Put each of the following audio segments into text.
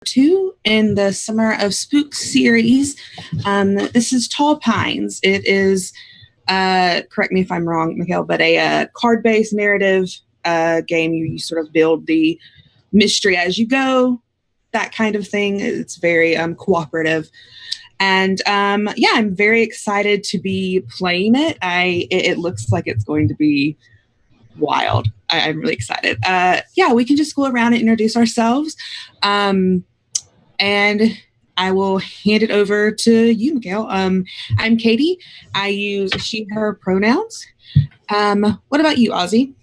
2 in the Summer of Spooks series. This is Tall Pines. It is, correct me if I'm wrong, Mikhail, but a card-based narrative game. You sort of build the mystery as you go, that kind of thing. It's very cooperative. And yeah, I'm very excited to be playing it. It looks like it's going to be wild. I'm really excited. Yeah, we can just go around and introduce ourselves. And I will hand it over to you, Miguel. I'm Katie. I use she, her pronouns. What about you, Ozzy?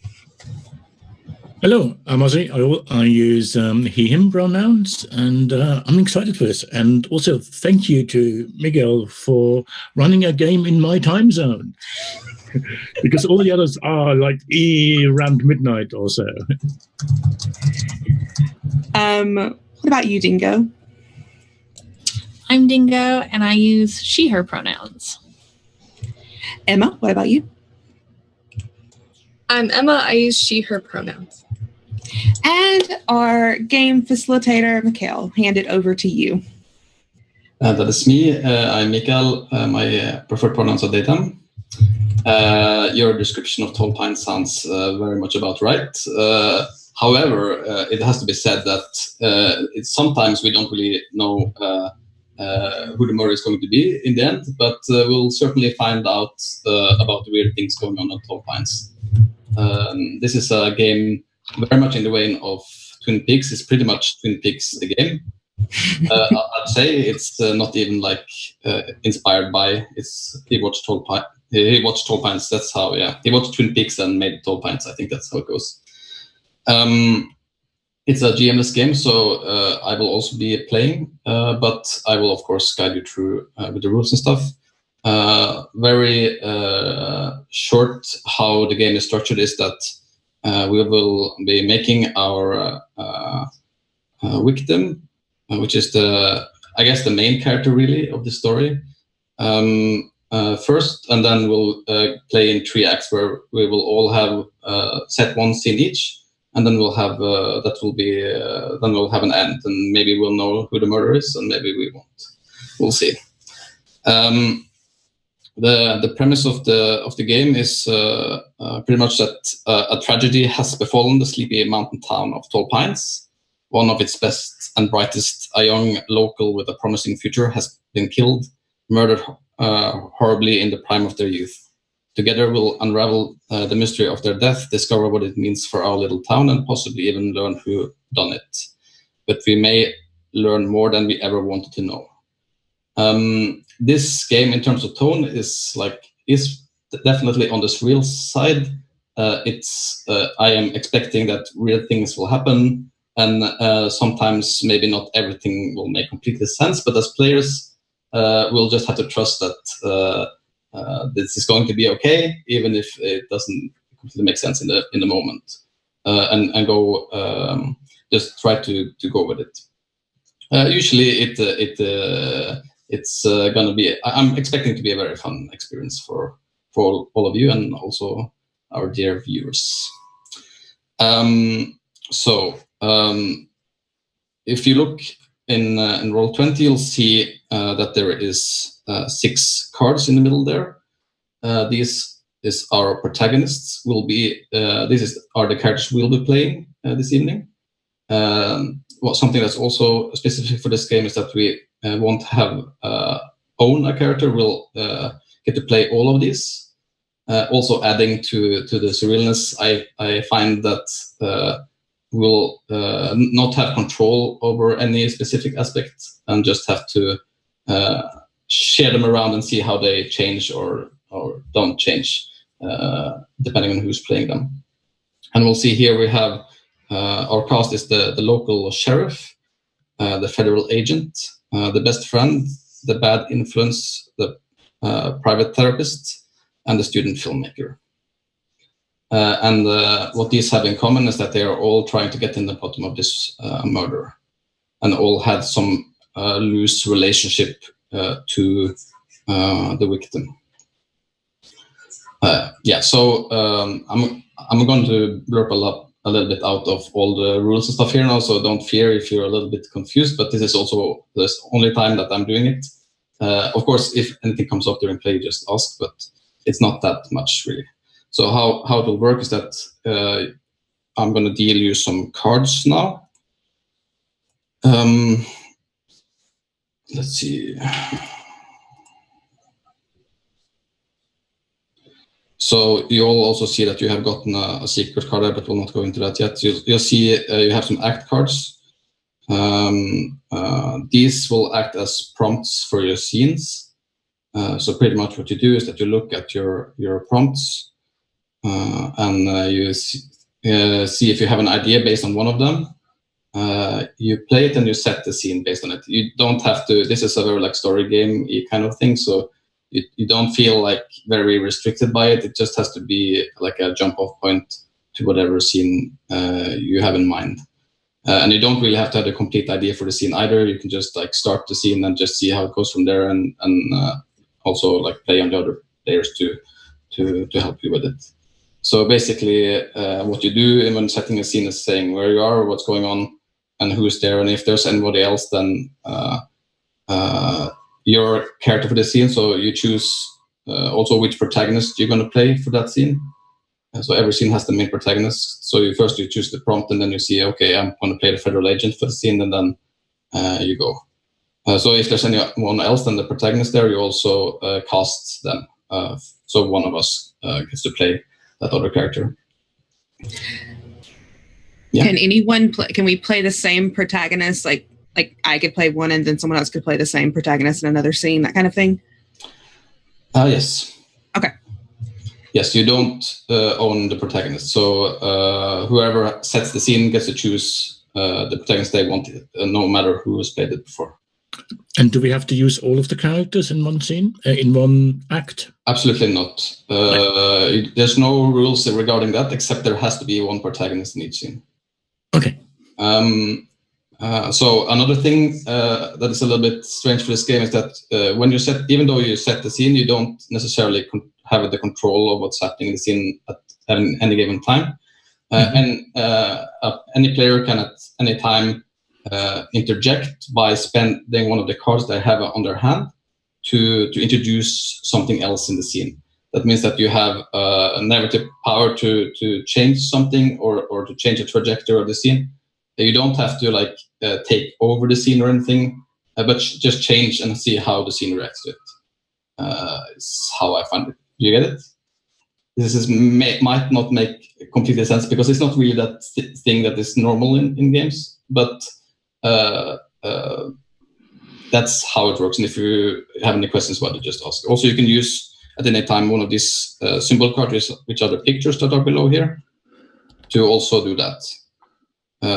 Hello, I'm Ozzy. I use he, him pronouns, and I'm excited for this. And also, thank you to Miguel for running a game in my time zone. Because all the others are like around midnight or so. What about you, Dingo? I'm Dingo, and I use she, her pronouns. Emma, what about you? I'm Emma. I use she, her pronouns. And our game facilitator, Mikhail, hand it over to you. That is me. I'm Mikael. My preferred pronouns are they, them. Your description of Tall Pine sounds very much about right. However, it has to be said that sometimes we don't really know who the murder is going to be in the end, but we'll certainly find out about the weird things going on at Tall Pines. This is a game very much in the vein of Twin Peaks. It's pretty much Twin Peaks the game. I'd say it's not even like inspired by. He watched Tall Pines. That's how. Yeah, he watched Twin Peaks and made Tall Pines. I think that's how it goes. It's a gmless game, so I will also be playing, but I will of course guide you through with the rules and stuff. Very short, how the game is structured is that we will be making our victim, which is I guess the main character really of the story, first, and then we'll play in 3 acts where we will all have set one scene each, and then we'll have then we'll have an end, and maybe we'll know who the murderer is, and maybe we won't. We'll see. The premise of the game is pretty much that a tragedy has befallen the sleepy mountain town of Tall Pines. One of its best and brightest, a young local with a promising future, has been killed, murdered horribly in the prime of their youth. Together we'll unravel the mystery of their death, discover what it means for our little town, and possibly even learn who done it. But we may learn more than we ever wanted to know. This game, in terms of tone, is definitely on the surreal side. I am expecting that real things will happen, and sometimes maybe not everything will make completely sense. But as players, we'll just have to trust that this is going to be okay, even if it doesn't completely make sense in the moment, and go just try to go with it. Usually, it's gonna be. I'm expecting to be a very fun experience for all of you, and also our dear viewers. If you look in Roll20, you'll see that there is 6 cards in the middle there. These is our protagonists. Are the characters we'll be playing this evening. Something that's also specific for this game is that we won't have own a character. We'll get to play all of these. Also adding to the surrealness, I find that we'll not have control over any specific aspects and just have to share them around and see how they change or don't change, depending on who's playing them. And we'll see here we have our cast is the local sheriff, the federal agent, the best friend, the bad influence, the private therapist, and the student filmmaker. And what these have in common is that they are all trying to get in the bottom of this murder, and all had some loose relationship to the victim. So I'm going to blurb a little bit out of all the rules and stuff here now, so don't fear if you're a little bit confused, but this is also the only time that I'm doing it. Of course, if anything comes up during play, just ask, but it's not that much really. So how it will work is that I'm going to deal you some cards now. Let's see. So you'll also see that you have gotten a secret card there, but we'll not go into that yet. You'll see you have some act cards. These will act as prompts for your scenes. So pretty much what you do is that you look at your prompts and you see if you have an idea based on one of them. You play it and you set the scene based on it. You don't have to. This is a very like story game kind of thing, so you don't feel like very restricted by it. It just has to be like a jump off point to whatever scene you have in mind. And you don't really have to have the complete idea for the scene either. You can just like start the scene and just see how it goes from there, and also like play on the other players to help you with it. So basically, what you do when setting a scene is saying where you are, what's going on, and who's there, and if there's anybody else, then your character for the scene. So you choose also which protagonist you're going to play for that scene. So every scene has the main protagonist. So you choose the prompt, and then you see, okay, I'm going to play the federal agent for the scene, and then you go. So if there's anyone else than the protagonist there, you also cast them. So one of us gets to play that other character. Yeah. Can anyone play? Can we play the same protagonist? Like I could play one, and then someone else could play the same protagonist in another scene, that kind of thing. Yes. Okay. Yes, you don't own the protagonist. So whoever sets the scene gets to choose the protagonist they want, no matter who has played it before. And do we have to use all of the characters in one scene, in one act? Absolutely not. There's no rules regarding that, except there has to be one protagonist in each scene. Okay. So another thing that is a little bit strange for this game is that when you even though you set the scene, you don't necessarily have the control of what's happening in the scene at any given time. And any player can at any time interject by spending one of the cards they have on their hand to introduce something else in the scene. That means that you have a narrative power to change something or to change the trajectory of the scene. You don't have to like take over the scene or anything, but just change and see how the scene reacts to it. Is how I find it. Do you get it? This might not make completely sense because it's not really that thing that is normal in games, but that's how it works. And if you have any questions about it, just ask. Also, you can use at any time one of these symbol cards, which are the pictures that are below here, to also do that.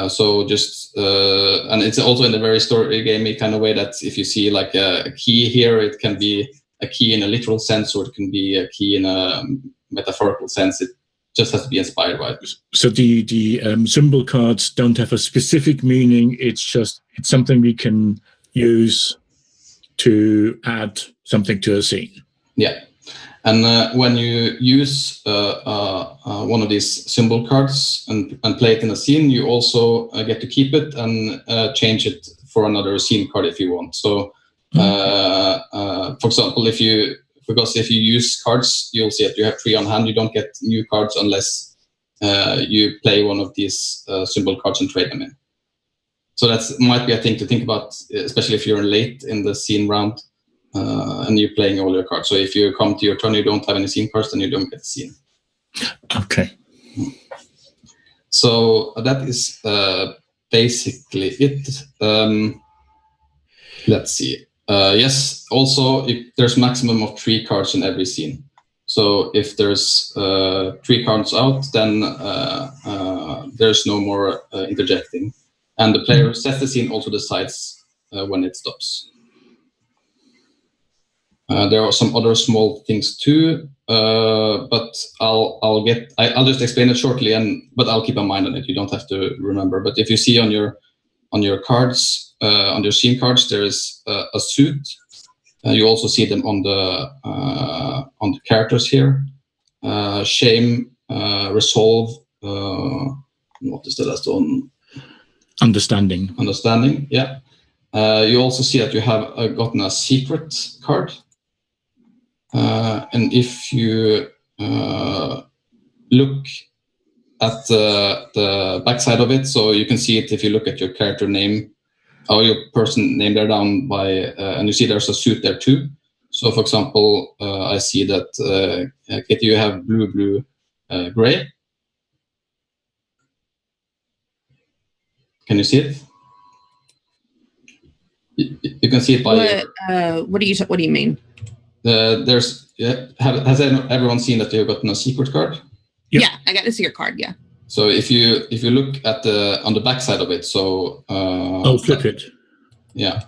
So just and it's also in a very story gamey kind of way that if you see like a key here, it can be a key in a literal sense, or it can be a key in a metaphorical sense. It just has to be inspired by it. So the symbol cards don't have a specific meaning. It's something we can use to add something to a scene. Yeah. And when you use one of these symbol cards and play it in a scene, you also get to keep it and change it for another scene card if you want. So, for example, if you use cards, you'll see that you have 3 on hand. You don't get new cards unless you play one of these symbol cards and trade them in. So that might be a thing to think about, especially if you're late in the scene round. And you're playing all your cards. So if you come to your turn, you don't have any scene cards, then you don't get the scene. Okay. So that is basically it. Let's see. Yes, also, there's maximum of 3 cards in every scene. So if there's 3 cards out, then there's no more interjecting. And the player who sets the scene also decides when it stops. There are some other small things too, but I'll just explain it shortly, but I'll keep a mind on it. You don't have to remember. But if you see on your cards, on your scene cards, there is a suit. You also see them on the characters here. Shame, resolve, what is the last one? Understanding. Understanding, yeah. You also see that you have gotten a secret card. And if you look at the backside of it, so you can see it if you look at your character name or your person name there down by, and you see there's a suit there too. So for example, I see that Katie, you have blue, gray. Can you see it? You can see it by what do you mean? Has everyone seen that you've gotten a secret card? Yep. Yeah, I got the secret card. Yeah. So if you look at on the back side of it, so I'll flip it. Yeah.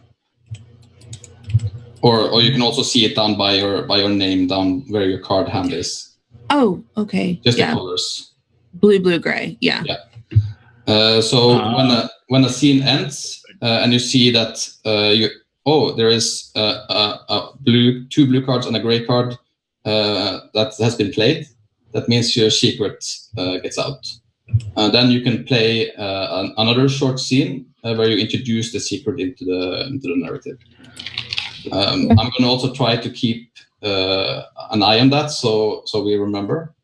Or you can also see it down by your name, down where your card hand is. Oh, okay. Just yeah. the colors. Blue, gray. Yeah. Yeah. So when a scene ends and you see that there is two blue cards and a gray card that has been played, that means your secret gets out. Then you can play another short scene where you introduce the secret into the narrative. I'm going to also try to keep an eye on that, so we remember.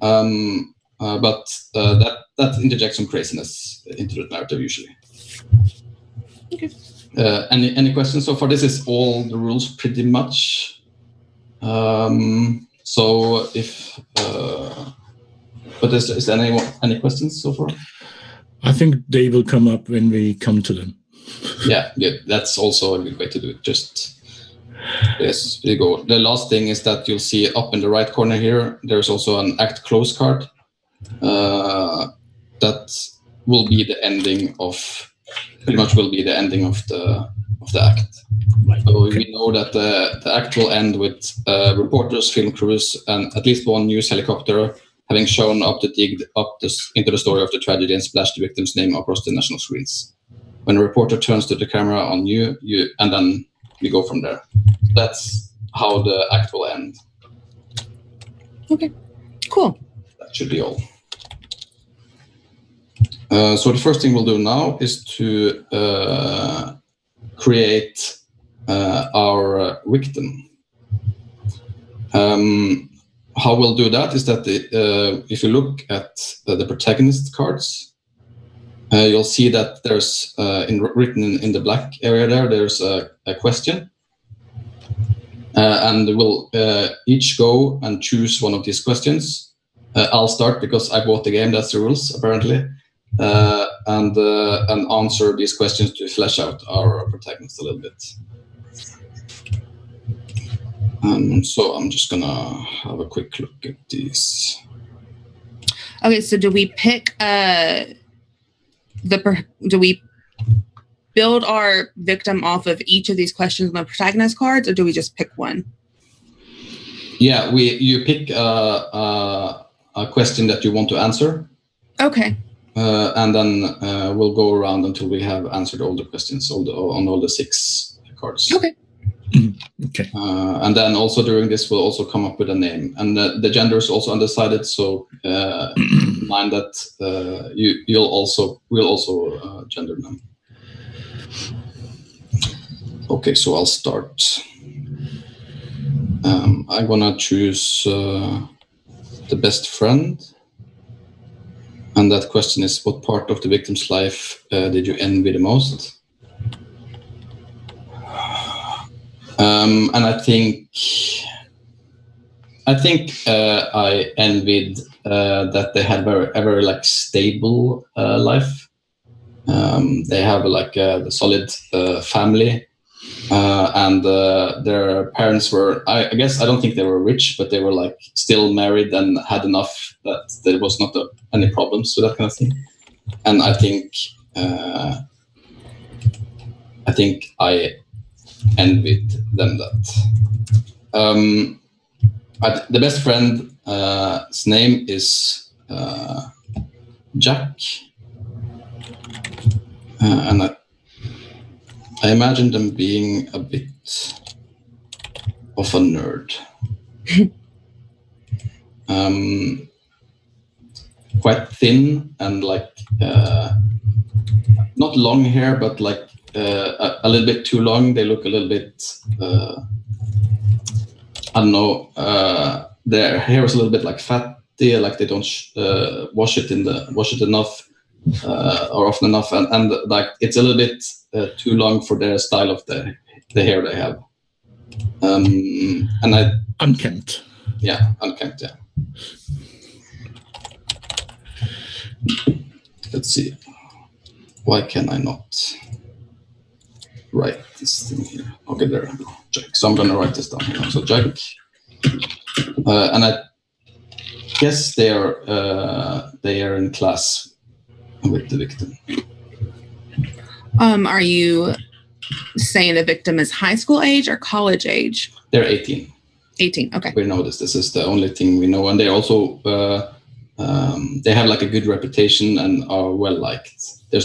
But that interjects some craziness into the narrative usually. Okay. Any questions so far? This is all the rules pretty much. So if but is there any questions so far? I think they will come up when we come to them. Yeah, good. That's also a good way to do it. Yes, there you go. The last thing is that you'll see up in the right corner here, there's also an act close card. That will be the ending of, pretty much will be the ending of the act. Right. So we know that the act will end with reporters, film crews, and at least one news helicopter having shown up to dig into the story of the tragedy and splash the victim's name across the national screens. When a reporter turns to the camera on you, and then we go from there. That's how the act will end. Okay, cool. That should be all. So the first thing we'll do now is to create our victim. How we'll do that is that if you look at the protagonist cards, you'll see that there's written in the black area there's a question. And we'll each go and choose one of these questions. I'll start because I bought the game, that's the rules apparently. And answer these questions to flesh out our protagonist a little bit. So I'm just gonna have a quick look at these. Okay, so do we pick do we build our victim off of each of these questions on the protagonist cards, or do we just pick one? Yeah, you pick a question that you want to answer. Okay. And then we'll go around until we have answered all the questions on all the 6 cards. Okay. Okay. And then also during this, we'll also come up with a name. And the gender is also undecided, so mind that we'll also gender them. Okay, so I'll start. I'm gonna choose the best friend. And that question is, what part of the victim's life did you envy the most? And I think I envied that they had a very like stable life. They have like a solid family, and their parents were, I guess, I don't think they were rich, but they were like still married and had enough that there was not any problems with that kind of thing. And I think I envied them that. The best friend's name is Jack, and I imagine them being a bit of a quite thin and like not long hair, but like a little bit too long. They look a little bit, I don't know, their hair is a little bit like fatty, like they don't wash it enough or often enough, and like it's a little bit too long for their style of the hair they have. And unkempt. Yeah, unkempt. Yeah. Let's see. Why can I not write this thing here? Okay, there we go. Jack. So I'm going to write this down here. So Jack, and I guess they are in class with the victim. Are you saying the victim is high school age or college age? They're 18. 18. Okay. We know this. This is the only thing we know, and they also they have like a good reputation and are well liked. They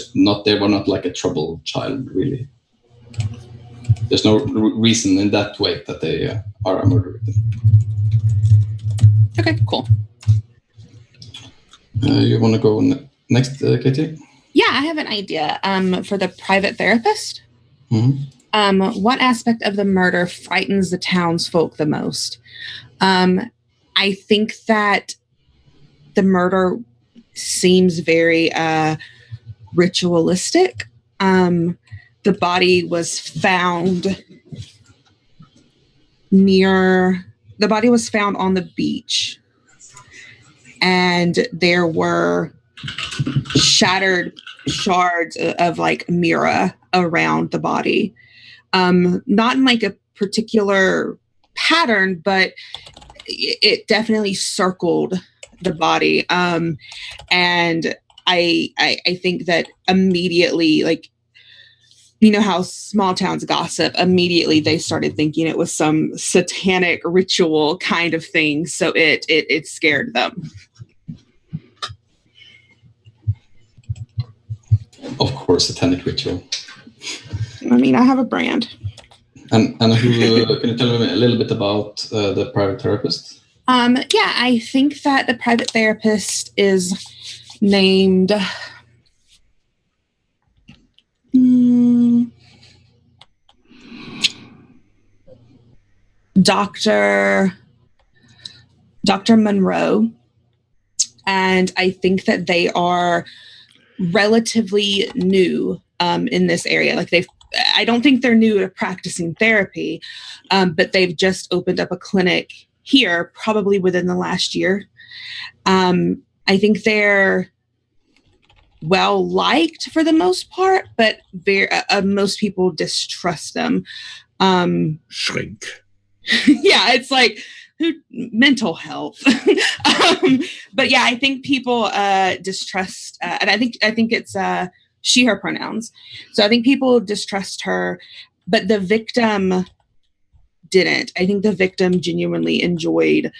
were not like a troubled child, really. There's no reason in that way that they are a murder victim. Okay, cool. You want to go next, Katie? Yeah, I have an idea. For the private therapist. Mm-hmm. What aspect of the murder frightens the townsfolk the most? I think that the murder seems very ritualistic. The body was found on the beach, and there were shattered shards of like mirror around the body. Not in like a particular pattern, but it definitely circled the body. And I think that immediately, like, you know how small towns gossip, immediately they started thinking it was some satanic ritual kind of thing. So it scared them. Of course, satanic ritual. I mean, I have a brand. And who can you tell me a little bit about the private therapist? Yeah, I think that the private therapist is named Dr. Monroe. And I think that they are relatively new in this area. Like I don't think they're new to practicing therapy, but they've just opened up a clinic here probably within the last year. I think they're well liked for the most part, but most people distrust them. Shrink. Yeah, it's like mental health. But yeah, I think people distrust, and I think it's she, her pronouns. So I think people distrust her, but the victim didn't. I think the victim genuinely enjoyed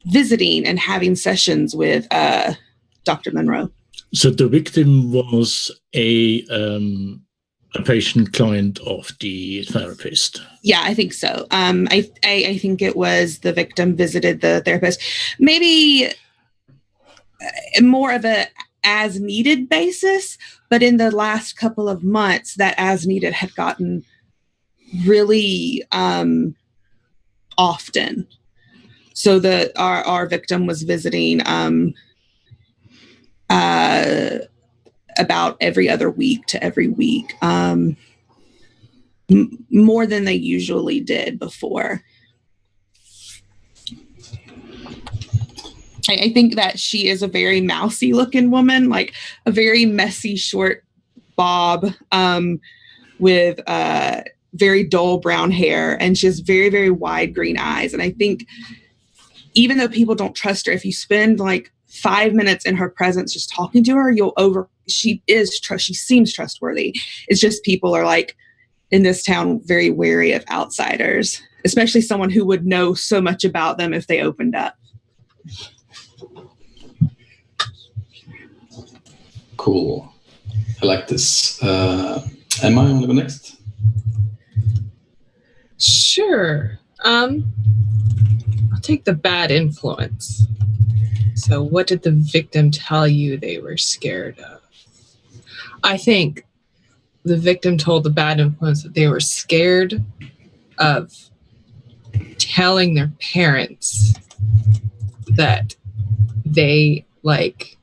visiting and having sessions with Dr. Monroe. So the victim was a patient client of the therapist. Yeah, I think so. I think it was the victim visited the therapist, maybe more of a as needed basis, but in the last couple of months, that as needed had gotten really often. So our victim was visiting about every other week to every week, more than they usually did before. I think that she is a very mousy looking woman, like a very messy short bob with very dull brown hair, and she has very, very wide green eyes. And I think even though people don't trust her, if you spend like 5 minutes in her presence just talking to her, she seems trustworthy. It's just people are like in this town very wary of outsiders, especially someone who would know so much about them if they opened up. Cool. I like this. Emma, you want to go next? Sure. I'll take the bad influence. So what did the victim tell you they were scared of? I think the victim told the bad influence that they were scared of telling their parents that they like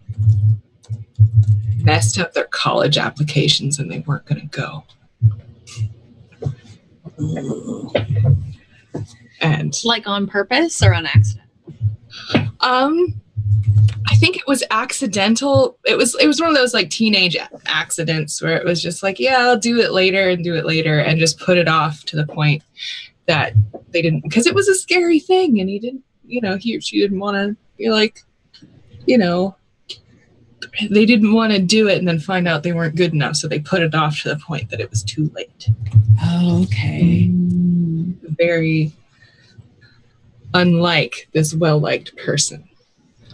messed up their college applications and they weren't going to go. And Like on purpose or on accident? I think it was accidental. It was one of those like teenage accidents where it was just like, yeah, I'll do it later and just put it off to the point that they didn't, because it was a scary thing and he didn't, she didn't want to be like, they didn't want to do it and then find out they weren't good enough. So they put it off to the point that it was too late. Oh, okay. Very unlike this well-liked person.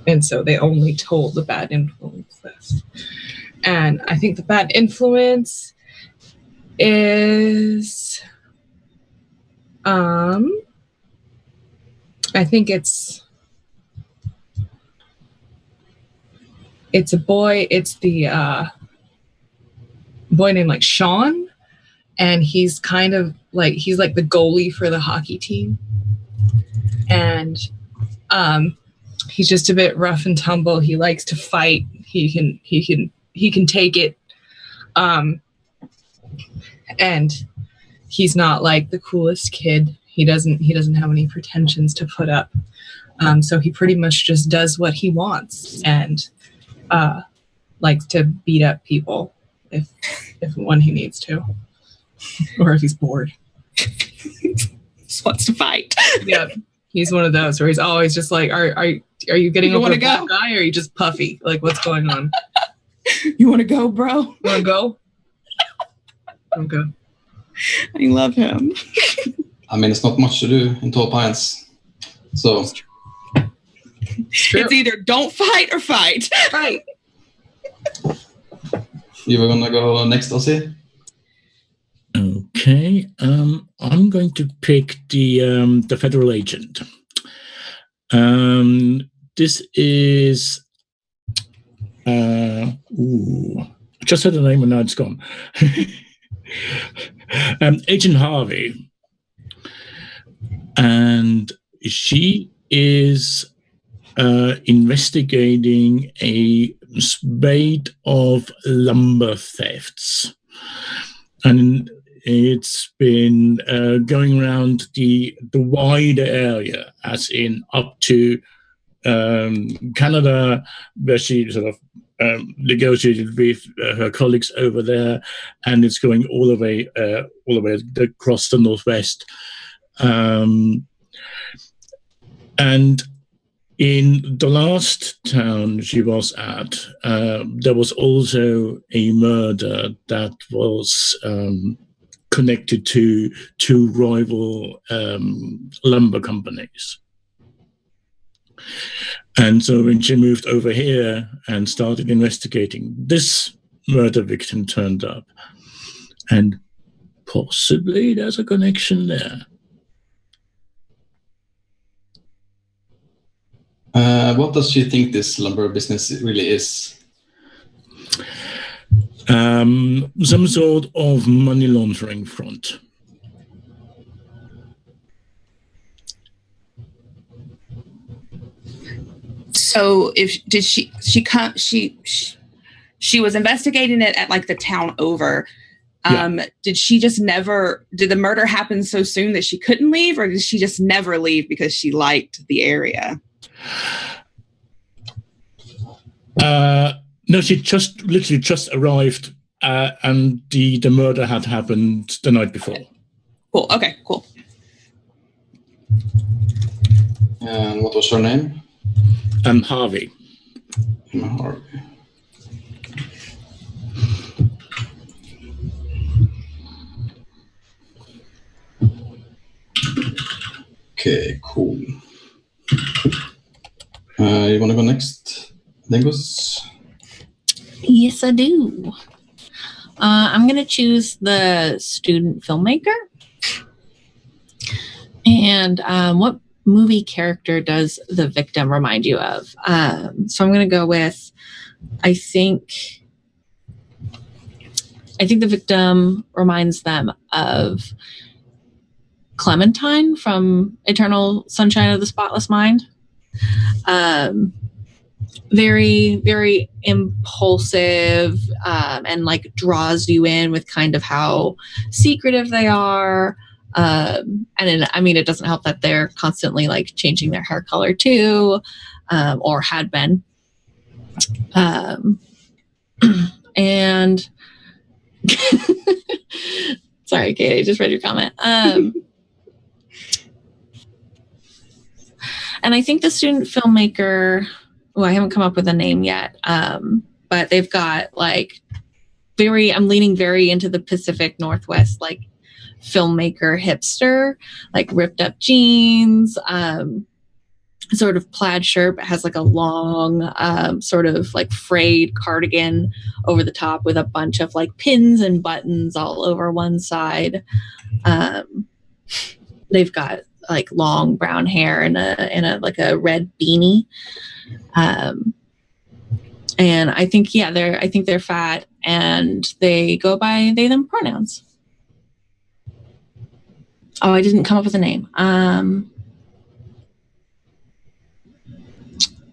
And so they only told the bad influence this. And I think the bad influence is, I think it's a boy. It's the boy named like Sean. And he's kind of like, he's like the goalie for the hockey team. And he's just a bit rough and tumble. He likes to fight. He can take it. And he's not like the coolest kid. He doesn't have any pretensions to put up. So he pretty much just does what he wants and likes to beat up people if when he needs to, or if he's bored. Just wants to fight. Yeah. He's one of those where he's always just like, are you getting over a black guy or are you just puffy? Like, what's going on? You want to go, bro? You want to go? Okay. I love him. I mean, it's not much to do in Tall Pines. So it's either don't fight or fight. Right. You were going to go next, Ozzy? Okay, I'm going to pick the federal agent. This is I just had the name and now it's gone. Agent Harvey, and she is investigating a spate of lumber thefts, and it's been going around the wider area, as in up to Canada, where she sort of negotiated with her colleagues over there, and it's going all the way across the Northwest. And in the last town she was at, there was also a murder that was connected to two rival lumber companies. And so when she moved over here and started investigating, this murder victim turned up. And possibly there's a connection there. What does she think this lumber business really is? Some sort of money laundering front. So she was investigating it at like the town over. Did the murder happen so soon that she couldn't leave, or did she just never leave because she liked the area? No, she literally just arrived, and the murder had happened the night before. Cool. Okay, cool. And what was her name? Harvey. Harvey. Okay, cool. You want to go next, Dingus? Yes, I do. I'm going to choose the student filmmaker. And movie character does the victim remind you of? So I'm going to go with, I think the victim reminds them of Clementine from Eternal Sunshine of the Spotless Mind. Very, very impulsive, and like draws you in with kind of how secretive they are. And it doesn't help that they're constantly like changing their hair color too, or had been. And sorry, Kate, I just read your comment. And I think the student filmmaker, I haven't come up with a name yet, but they've got like I'm leaning very into the Pacific Northwest, like filmmaker hipster, like ripped up jeans, sort of plaid shirt, but has like a long, sort of like frayed cardigan over the top with a bunch of like pins and buttons all over one side. They've got like long brown hair and a like a red beanie. And I think, they're fat and they go by they, them pronouns. Oh, I didn't come up with a name.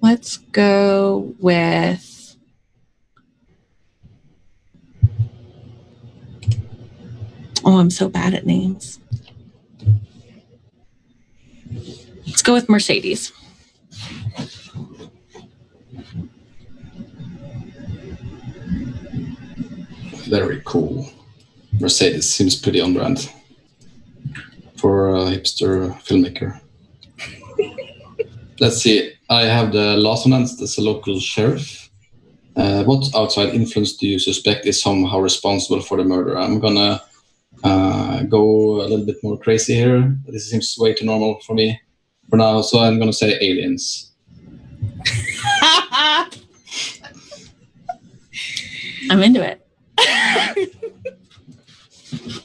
Let's go with I'm so bad at names. Let's go with Mercedes. Very cool. Mercedes seems pretty on brand for a hipster filmmaker. Let's see. I have the last one. That's a local sheriff. What outside influence do you suspect is somehow responsible for the murder? I'm gonna go a little bit more crazy here. This seems way too normal for me for now, so I'm gonna say aliens. I'm into it.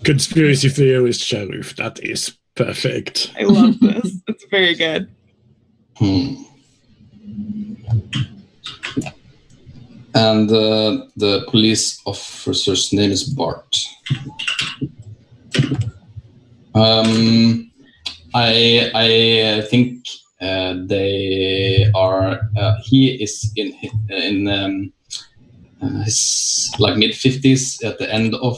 Conspiracy theorist sheriff. That is perfect. I love this. It's very good. And the police officer's name is Bart. I think they are. He is in his like mid-50s at the end of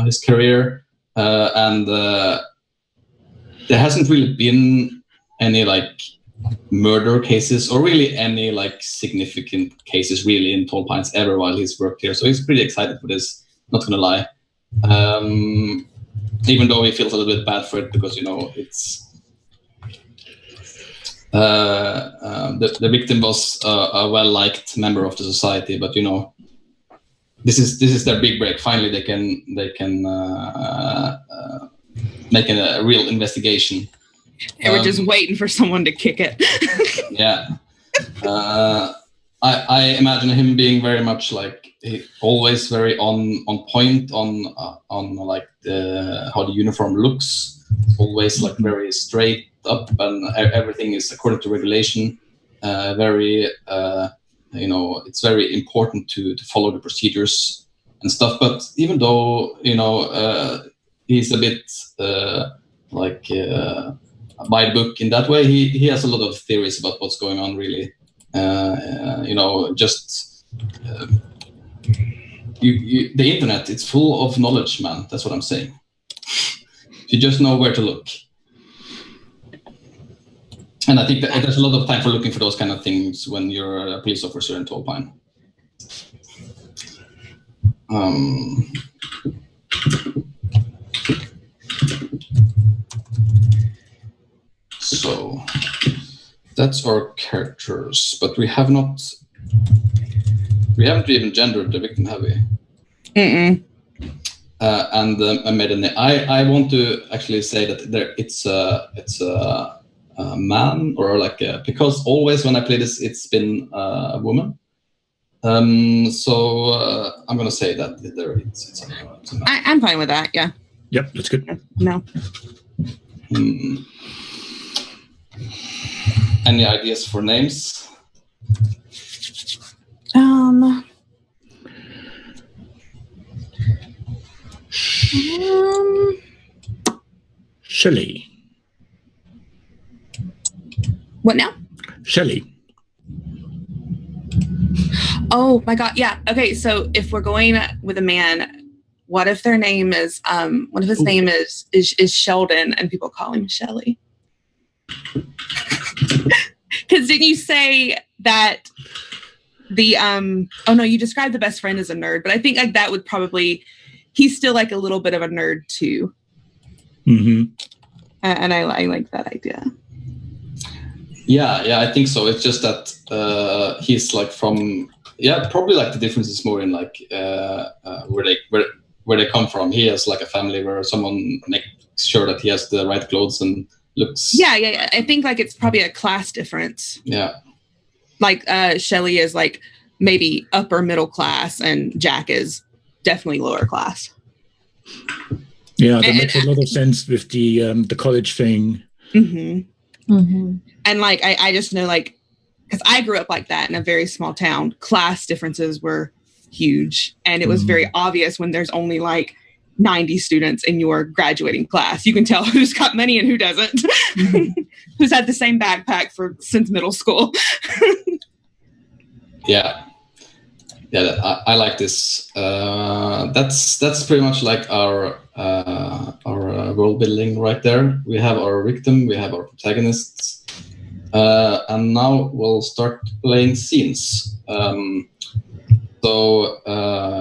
his career, and there hasn't really been any like murder cases or really any like significant cases really in Tall Pines ever while he's worked here. So he's pretty excited for this, not gonna lie. Even though he feels a little bit bad for it because, it's the victim was a well-liked member of the society, but this is their big break. Finally, they can make a real investigation. They were just waiting for someone to kick it. Yeah. I imagine him being very much like always very on point on like how the uniform looks. Always like very straight up, and everything is according to regulation. Very it's very important to follow the procedures and stuff. But even though he's a bit by the book in that way, he has a lot of theories about what's going on really. The internet, it's full of knowledge, man. That's what I'm saying. You just know where to look. And I think that there's a lot of time for looking for those kind of things when you're a police officer in Tall Pine. So that's our characters, but we haven't even gendered the victim, have we? Mm-mm. And I made a name. I want to actually say that it's a man, or because always when I play this, it's been a woman. So I'm gonna say that it's a man. I'm fine with that. Yeah. Yep, that's good. No. Any ideas for names? Shelley. What now? Shelley. Oh my God. Yeah. Okay. So if we're going with a man, what if their name is, what if his name is Sheldon and people call him Shelley? Because didn't you say that the, oh no, you described the best friend as a nerd, but I think like that would probably, he's still like a little bit of a nerd too. Mm-hmm. And I like that idea. Yeah, I think so. It's just that he's like from, probably like the difference is more in like where they come from. He has like a family where someone makes sure that he has the right clothes and looks. Yeah. I think like it's probably a class difference. Yeah. Like Shelley is like maybe upper middle class and Jack is definitely lower class. Yeah, that makes a lot of sense with the college thing. Mm-hmm. Mm-hmm. And like I just know like because I grew up like that in a very small town, class differences were huge, and it was very obvious when there's only like 90 students in your graduating class. You can tell who's got money and who doesn't, who's had the same backpack since middle school. Yeah, I like this. That's pretty much like our world building right there. We have our victim, we have our protagonists, and now we'll start playing scenes. So,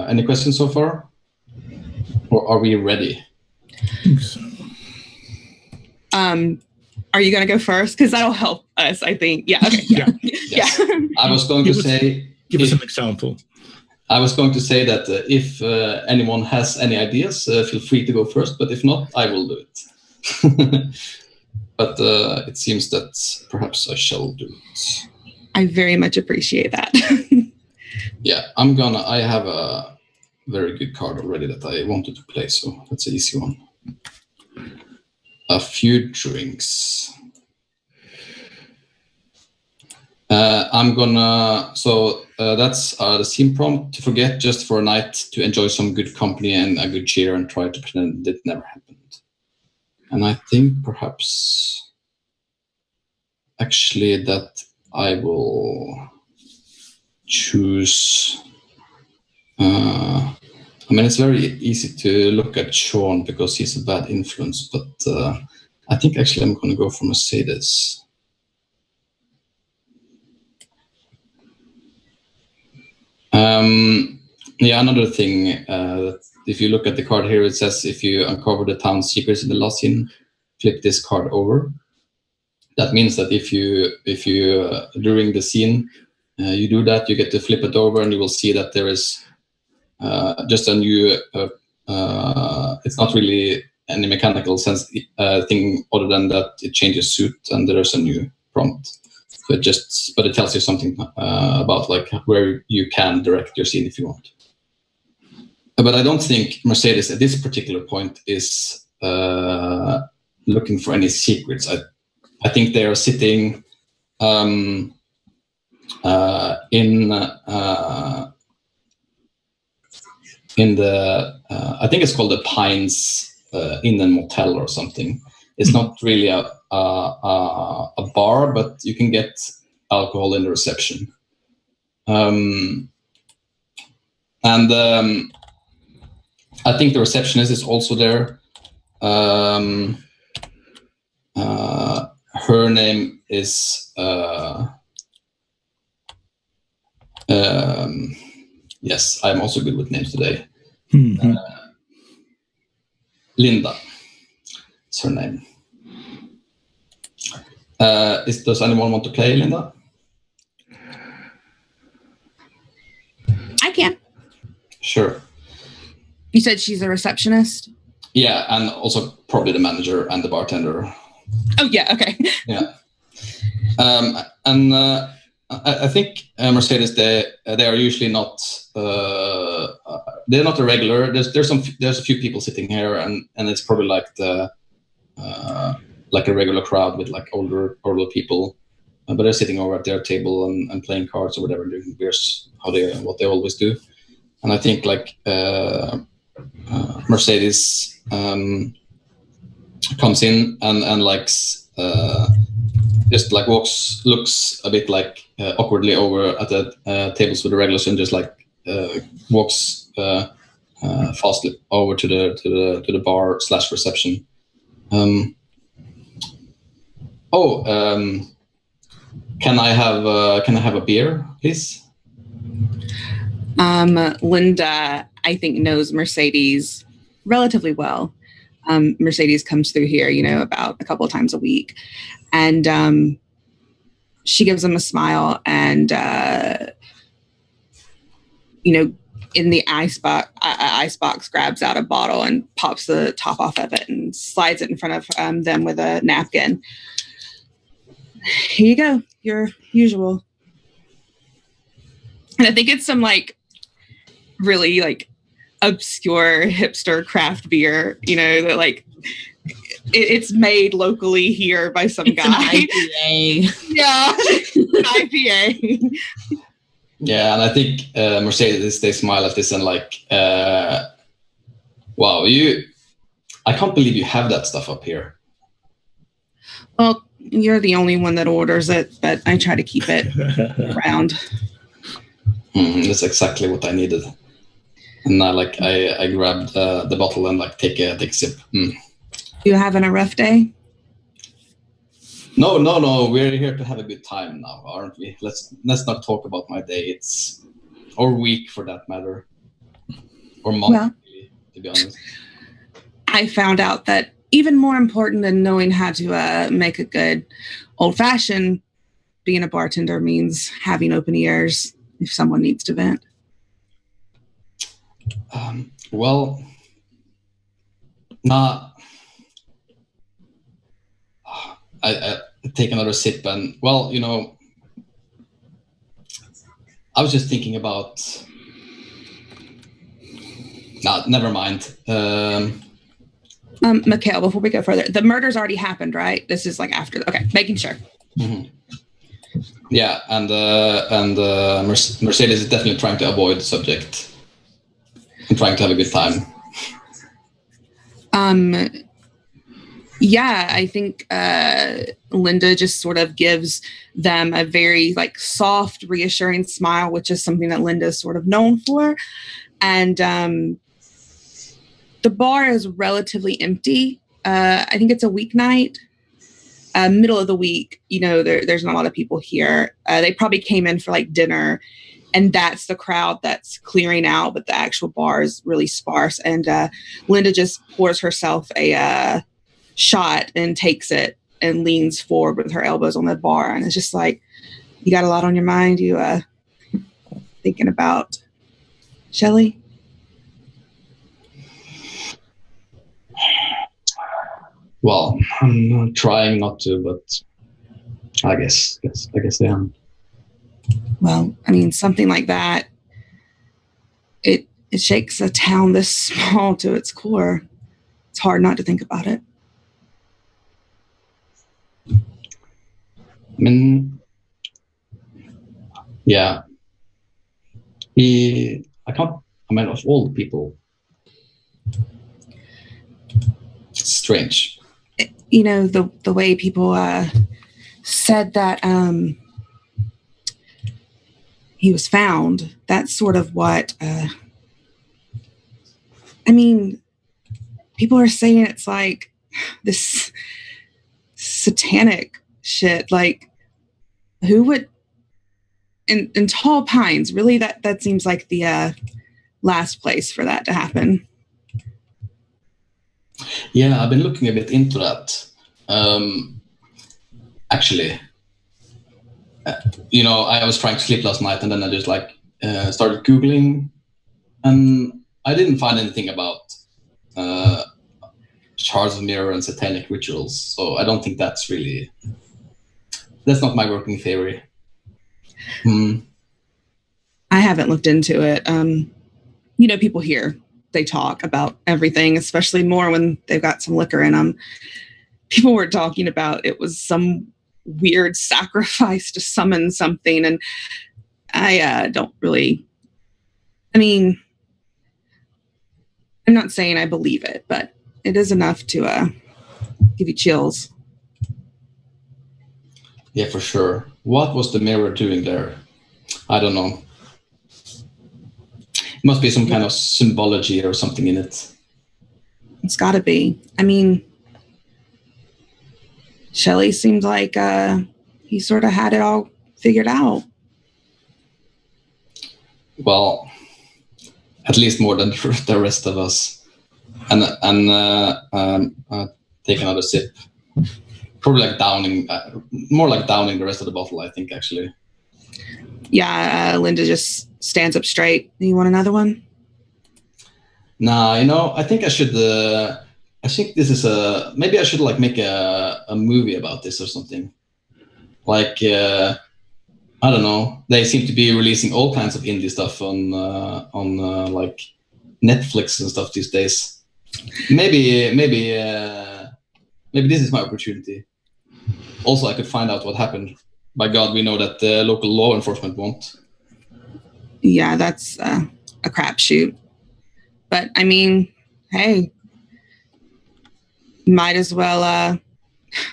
any questions so far, or are we ready? I think so. Are you going to go first? Because that'll help us, I think. Yeah. Okay. Yeah. Yes. Yeah. I was going to say. Give us an example. I was going to say that if anyone has any ideas, feel free to go first. But if not, I will do it. But it seems that perhaps I shall do it. I very much appreciate that. Yeah, I have a very good card already that I wanted to play, so that's an easy one. A few drinks. That's the scene prompt: to forget just for a night, to enjoy some good company and a good cheer, and try to pretend it never happened. And I think perhaps actually that I will choose. I mean, it's very easy to look at Sean because he's a bad influence, but I think actually I'm going to go for Mercedes. Another thing, if you look at the card here, it says if you uncover the town's secrets in the last scene, flip this card over. That means that if you during the scene you do that, you get to flip it over, and you will see that there is just a new. It's not really any mechanical sense thing other than that it changes suit, and there is a new prompt. But it tells you something about like where you can direct your scene if you want. But I don't think Mercedes at this particular point is looking for any secrets. I think they are sitting in the I think it's called the Pines Inn and Motel or something. It's not really a bar, but you can get alcohol in the reception. And I think the receptionist is also there. Her name is yes, I'm also good with names today. Mm-hmm. Linda. It's her name. Does anyone want to play Linda? I can. Sure. You said she's a receptionist? Yeah, and also probably the manager and the bartender. Oh, yeah, okay. Yeah. I think Mercedes, they are usually not. They're not a regular. There's a few people sitting here, and it's probably like the like a regular crowd with like older people. but they're sitting over at their table and playing cards or whatever, drinking beers, what they always do. And I think like Mercedes comes in and like just like looks a bit like awkwardly over at the tables with the regulars and just like walks fastly over to the bar / reception. Can I have a beer, please? Linda, I think, knows Mercedes relatively well. Mercedes comes through here, about a couple of times a week. And she gives him a smile and, in the icebox grabs out a bottle and pops the top off of it and slides it in front of them with a napkin. Here you go, your usual. And I think it's some like really like obscure hipster craft beer, that like it's made locally here by some guy. An IPA. Yeah, an IPA. Yeah, and I think Mercedes, they smile at this and like, wow, I can't believe you have that stuff up here. Well, you're the only one that orders it, but I try to keep it around. That's exactly what I needed. And I grabbed the bottle and like take a sip. You having a rough day? No. We're here to have a good time now, aren't we? Let's not talk about my day. Or week for that matter, or month, well, really, to be honest. I found out that even more important than knowing how to make a good old-fashioned, being a bartender means having open ears if someone needs to vent. Well, nah. I take another sip and, well, I was just thinking about. Nah, never mind. Mikhail, before we go further, the murder's already happened, right? This is like after. Okay, making sure. Mm-hmm. Yeah, and Mercedes is definitely trying to avoid the subject and trying to have a good time. Yeah, I think Linda just sort of gives them a very like soft, reassuring smile, which is something that Linda is sort of known for. And the bar is relatively empty. I think it's a weeknight, middle of the week. There's not a lot of people here. They probably came in for like dinner, and that's the crowd that's clearing out. But the actual bar is really sparse. And Linda just pours herself a shot and takes it and leans forward with her elbows on the bar, and it's just like, you got a lot on your mind. You thinking about Shelley? Well, I'm trying not to, but I guess I am. Well, I mean, something like that, it shakes a town this small to its core. It's hard not to think about it. I mean, yeah. Of all the people, it's strange. The way people said that he was found, that's sort of what, people are saying it's like this satanic shit. Like, who would, in Tall Pines, really, that seems like the last place for that to happen. Yeah, I've been looking a bit into that. Actually, I was trying to sleep last night, and then I just started Googling, and I didn't find anything about shards of mirror and satanic rituals. So I don't think that's not my working theory. I haven't looked into it. People here, they talk about everything, especially more when they've got some liquor in them. People were talking about it was some weird sacrifice to summon something. And I don't really, I mean, I'm not saying I believe it, but it is enough to give you chills. Yeah, for sure. What was the mirror doing there? I don't know. Must be some kind of symbology or something in it. It's got to be. I mean, Shelley seemed like he sort of had it all figured out. Well, at least more than the rest of us. And take another sip. Probably like downing, more like downing the rest of the bottle, I think, actually. Yeah, Linda just stands up straight. You want another one? Nah, I think I should. I think this is maybe I should like make a movie about this or something. Like I don't know. They seem to be releasing all kinds of indie stuff on like Netflix and stuff these days. Maybe this is my opportunity. Also, I could find out what happened. By God, we know that the local law enforcement won't. Yeah, that's a crapshoot. But I mean, hey, might as well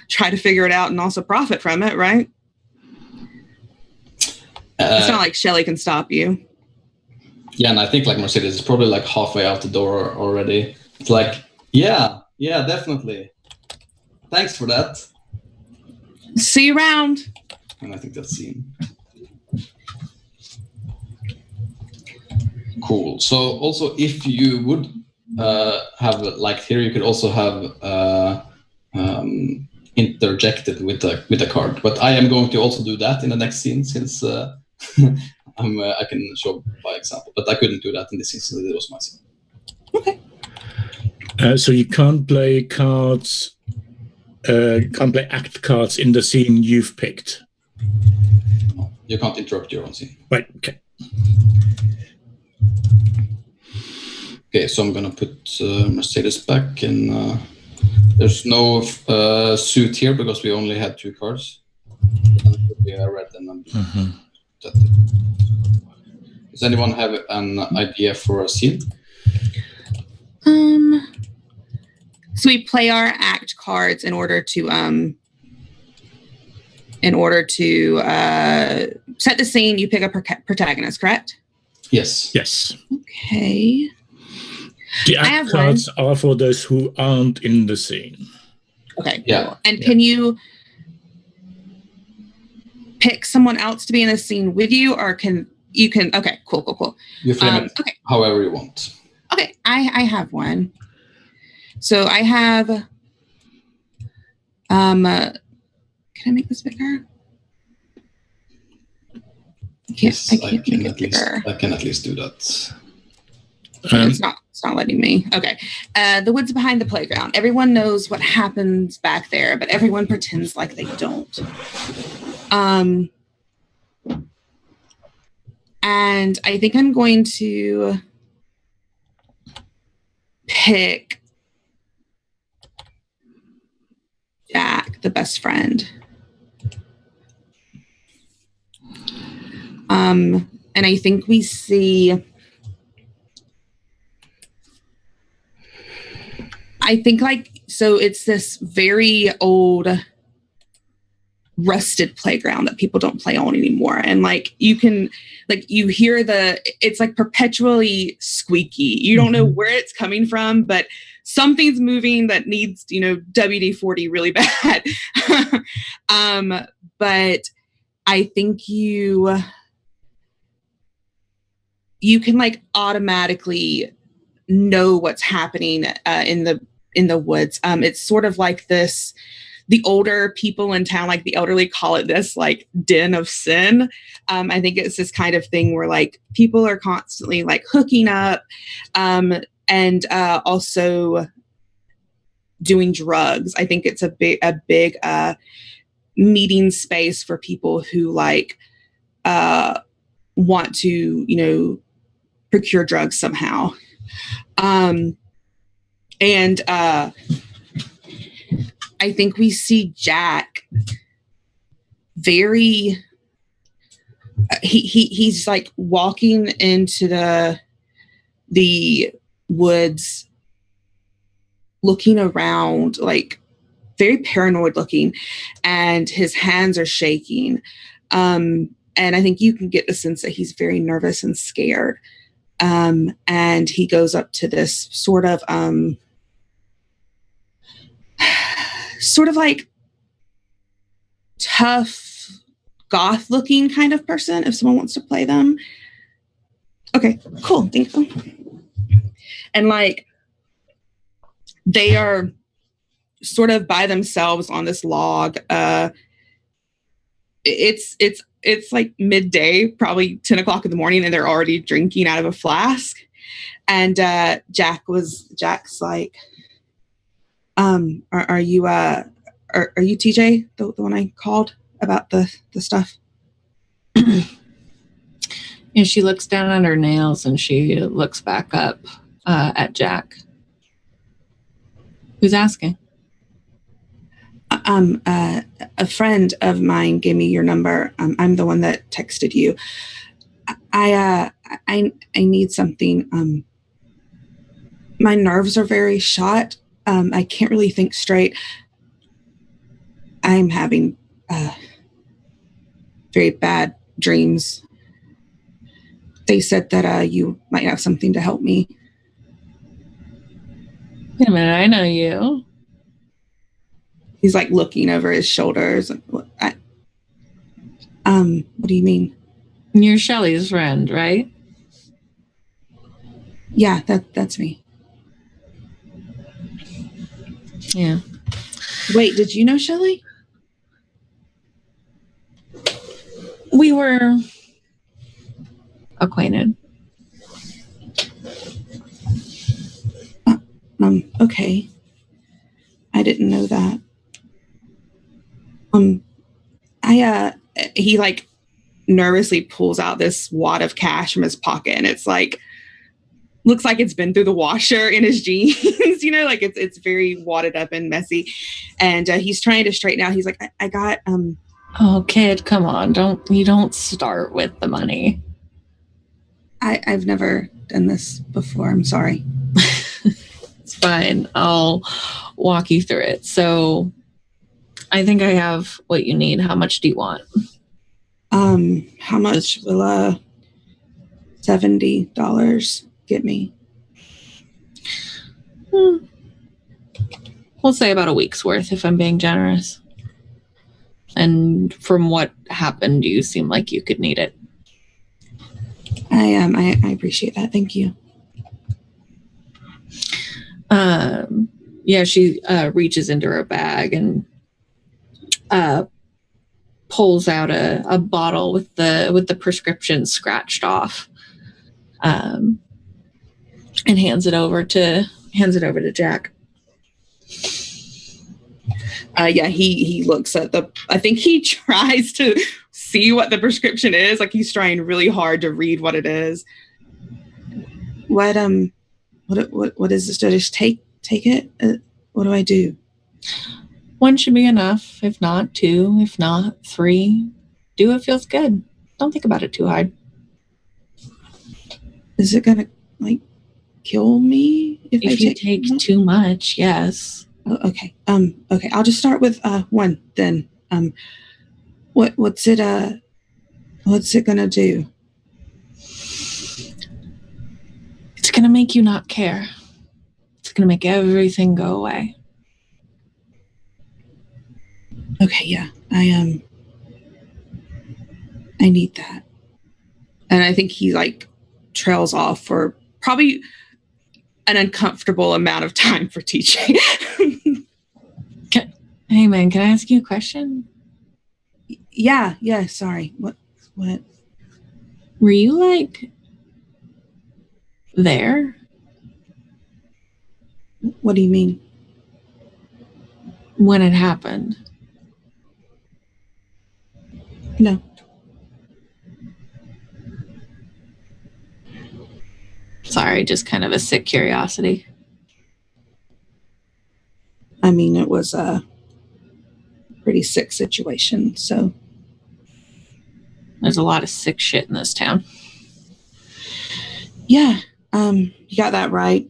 try to figure it out and also profit from it, right? It's not like Shelley can stop you. Yeah, and I think like Mercedes is probably like halfway out the door already. It's like, yeah, definitely. Thanks for that. See you around. And I think that's scene. Cool. So also, if you would have like here, you could also have interjected with a card. But I am going to also do that in the next scene since I can show by example. But I couldn't do that in this scene, so it was my scene. Okay. So you can't play cards. Can't play act cards in the scene you've picked. No, you can't interrupt your own scene. Right. Okay. Okay, so I'm gonna put Mercedes back, and there's no suit here because we only had 2 cards. We are red, and I'm Does anyone have an idea for a scene? So we play our act cards in order to set the scene. You pick a protagonist, correct? Yes. Yes. Okay. The act cards are for those who aren't in the scene. Okay. Yeah. Cool. And can you pick someone else to be in the scene with you, or can? Okay. Cool. You frame it however you want. Okay. I have one. So I have. Can I make this bigger? I can at least do that. It's not letting me. Okay. The woods behind the playground. Everyone knows what happens back there, but everyone pretends like they don't. And I think I'm going to pick Jack, the best friend. And I think we see. I think so it's this very old rusted playground that people don't play on anymore. And you hear it's like perpetually squeaky. You don't know where it's coming from, but something's moving that needs, WD-40 really bad. But I think you can automatically know what's happening in the woods. It's sort of like this, the older people in town, like the elderly, call it this den of sin. I think it's this kind of thing where people are constantly hooking up and also doing drugs. I think it's a big meeting space for people who want to, procure drugs somehow. And I think we see Jack very he's like walking into the woods, looking around, like very paranoid looking, and his hands are shaking. And I think you can get the sense that he's very nervous and scared. And he goes up to this sort of like tough, goth looking kind of person, if someone wants to play them. Okay, cool. Thank you. And like, they are sort of by themselves on this log. It's like midday, probably 10 o'clock in the morning, and they're already drinking out of a flask. And Jack's like, are you TJ, the one I called about the stuff? And she looks down at her nails and she looks back up at Jack. Who's asking? A friend of mine gave me your number. I'm the one that texted you. I need something. My nerves are very shot. I can't really think straight. I'm having very bad dreams. They said that you might have something to help me. Wait a minute, I know you. He's like looking over his shoulders. What do you mean? You're Shelley's friend, right? Yeah, that's me. Yeah. Wait, did you know Shelley? We were acquainted. Okay. I didn't know that. He like nervously pulls out this wad of cash from his pocket, and it's like, looks like it's been through the washer in his jeans, you know, like it's very wadded up and messy. And he's trying to straighten out. He's like, I got, Oh, kid, come on. You don't start with the money. I've never done this before. I'm sorry. It's fine. I'll walk you through it. So I think I have what you need. How much do you want? How much will $70 get me? We'll say about a week's worth if I'm being generous. And from what happened, you seem like you could need it. I appreciate that. Thank you. Yeah, she reaches into her bag and pulls out a bottle with the prescription scratched off, and hands it over to Jack. Yeah, he looks at I think he tries to see what the prescription is. Like he's trying really hard to read what it is. What is this? Do I just take it? What do I do? One should be enough. If not, 2. If not, 3. Do what feels good. Don't think about it too hard. Is it gonna like kill me if you take too much? Yes. Oh, okay. Okay. I'll just start with 1 then. What's it gonna do? It's gonna make you not care. It's gonna make everything go away. Okay, yeah. I need that. And I think he like trails off for probably an uncomfortable amount of time for TJ. Hey man, can I ask you a question? Yeah, sorry. What? Were you like there? What do you mean? When it happened? No. Sorry, just kind of a sick curiosity. I mean, it was a pretty sick situation, so There's a lot of sick shit in this town. Yeah, you got that right.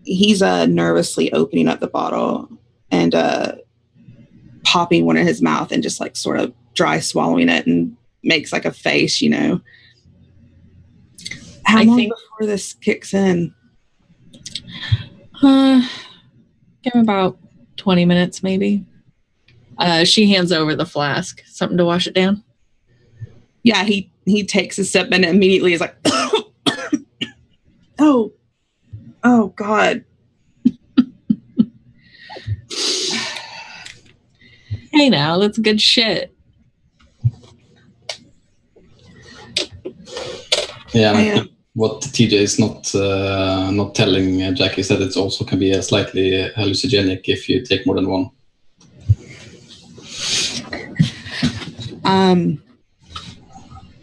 He's nervously opening up the bottle and popping one in his mouth and just like sort of dry swallowing it and makes like a face, you know. How long before this kicks in? Give him about 20 minutes, maybe. She hands over the flask. Something to wash it down? Yeah, he takes a sip and immediately is like, oh God. Hey now, that's good shit. Yeah, and I think what TJ is not telling Jack is that it also can be a slightly hallucinogenic if you take more than one.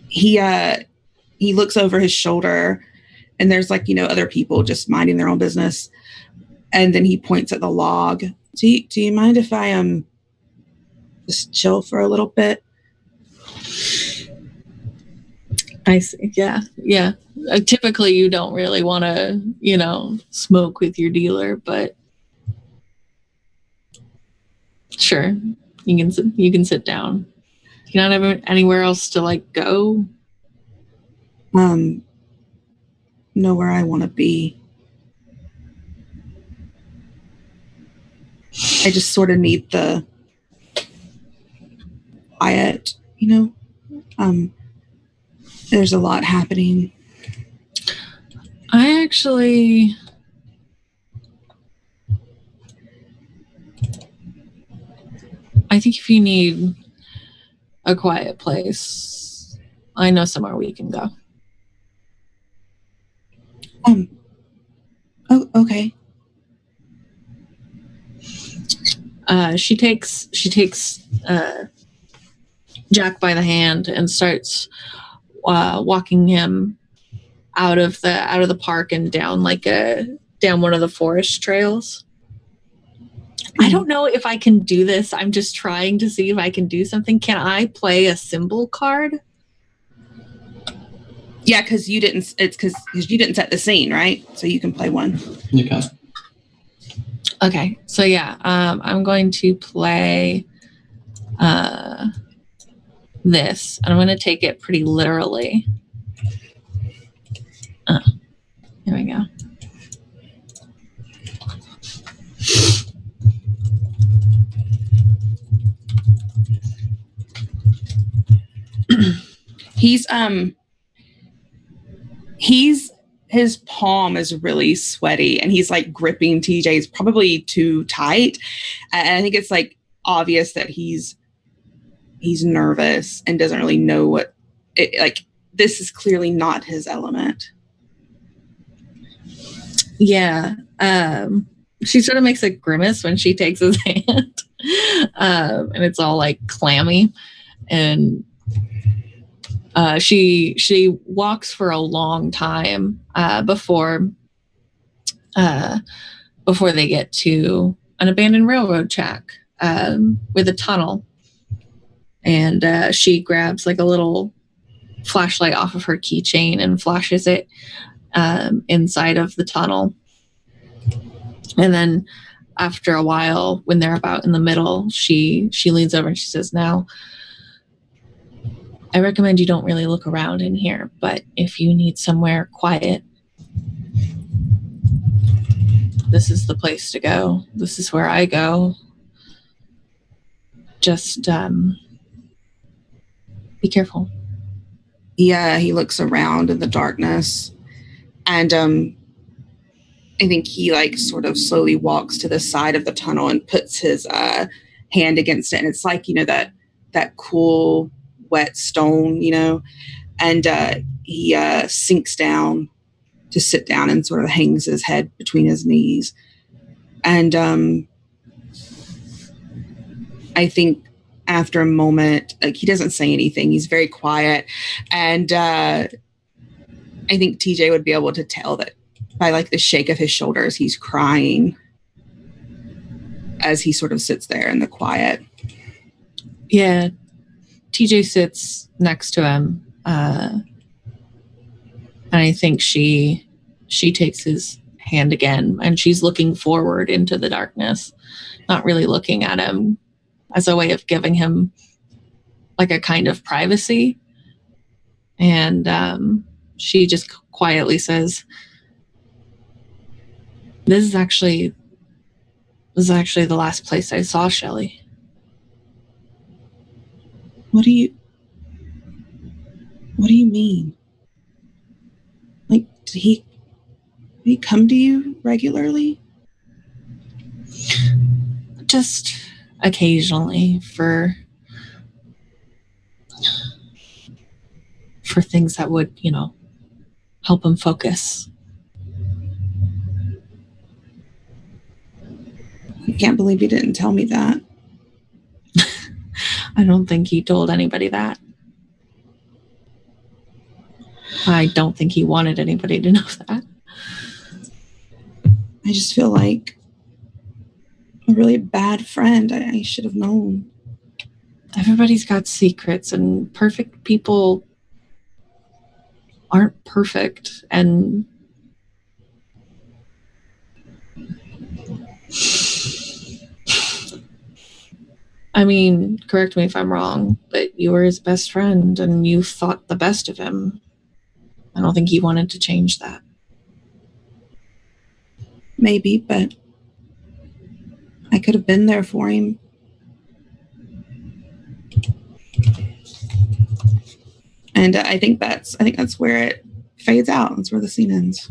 He looks over his shoulder and there's like, you know, other people just minding their own business. And then he points at the log. Do you mind if I just chill for a little bit? I see. Yeah. Typically, you don't really want to, you know, smoke with your dealer, but sure, you can sit down. You not have anywhere else to like go? Know where I want to be. I just sort of need the quiet, you know. There's a lot happening. I think if you need a quiet place, I know somewhere we can go. Oh, okay. She takes Jack by the hand and starts walking him out of the park and down one of the forest trails. I don't know if I can do this. I'm just trying to see if I can do something. Can I play a symbol card? Yeah, because you didn't. It's because you didn't set the scene, right? So you can play one. You can. Okay, so yeah, I'm going to play this, and I'm going to take it pretty literally. Here we go. His palm is really sweaty and he's like gripping TJ's probably too tight. And I think it's like obvious that he's nervous and doesn't really know what it, like, this is clearly not his element. Yeah. She sort of makes a grimace when she takes his hand. And it's all like clammy. And she walks for a long time before they get to an abandoned railroad track with a tunnel, and she grabs like a little flashlight off of her keychain and flashes it inside of the tunnel. And then after a while, when they're about in the middle, she leans over and she says, "Now, I recommend you don't really look around in here, but if you need somewhere quiet, this is the place to go. This is where I go. Just be careful." Yeah, he looks around in the darkness, and I think he like sort of slowly walks to the side of the tunnel and puts his hand against it, and it's like, you know, that cool wet stone, you know, and he sinks down to sit down and sort of hangs his head between his knees. And I think after a moment, like, he doesn't say anything. He's very quiet. And I think TJ would be able to tell that by like the shake of his shoulders, he's crying as he sort of sits there in the quiet. Yeah. TJ sits next to him, and I think she takes his hand again, and she's looking forward into the darkness, not really looking at him, as a way of giving him like a kind of privacy. And she just quietly says, This is actually the last place I saw Shelley. What do you mean? Like, did he come to you regularly? Just occasionally for things that would, help him focus. I can't believe you didn't tell me that. I don't think he told anybody that. I don't think he wanted anybody to know that. I just feel like a really bad friend. I should have known. Everybody's got secrets, and perfect people aren't perfect. And I mean, correct me if I'm wrong, but you were his best friend and you thought the best of him. I don't think he wanted to change that. Maybe, but I could have been there for him. And I think that's where it fades out. That's where the scene ends.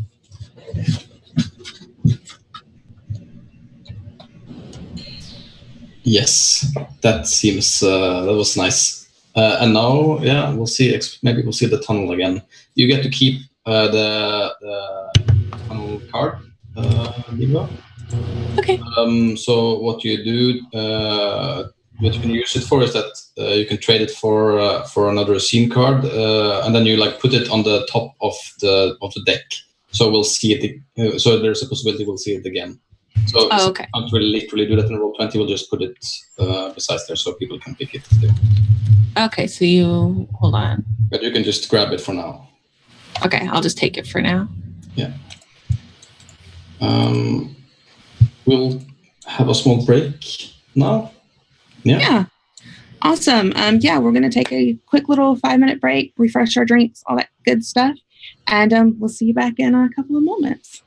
Yes, that seems that was nice. And now, yeah, we'll see. Maybe we'll see the tunnel again. You get to keep the tunnel card, Niva. Okay. So what you do, what you can use it for is that you can trade it for another scene card, and then you like put it on the top of the deck. So we'll see it. So there's a possibility we'll see it again. So okay. I can't really literally do that in Roll20. We'll just put it besides there so people can pick it. Okay, so you hold on. But you can just grab it for now. Okay, I'll just take it for now. Yeah. We'll have a small break now. Yeah. Awesome. Yeah, we're going to take a quick little 5-minute break, refresh our drinks, all that good stuff. And we'll see you back in a couple of moments.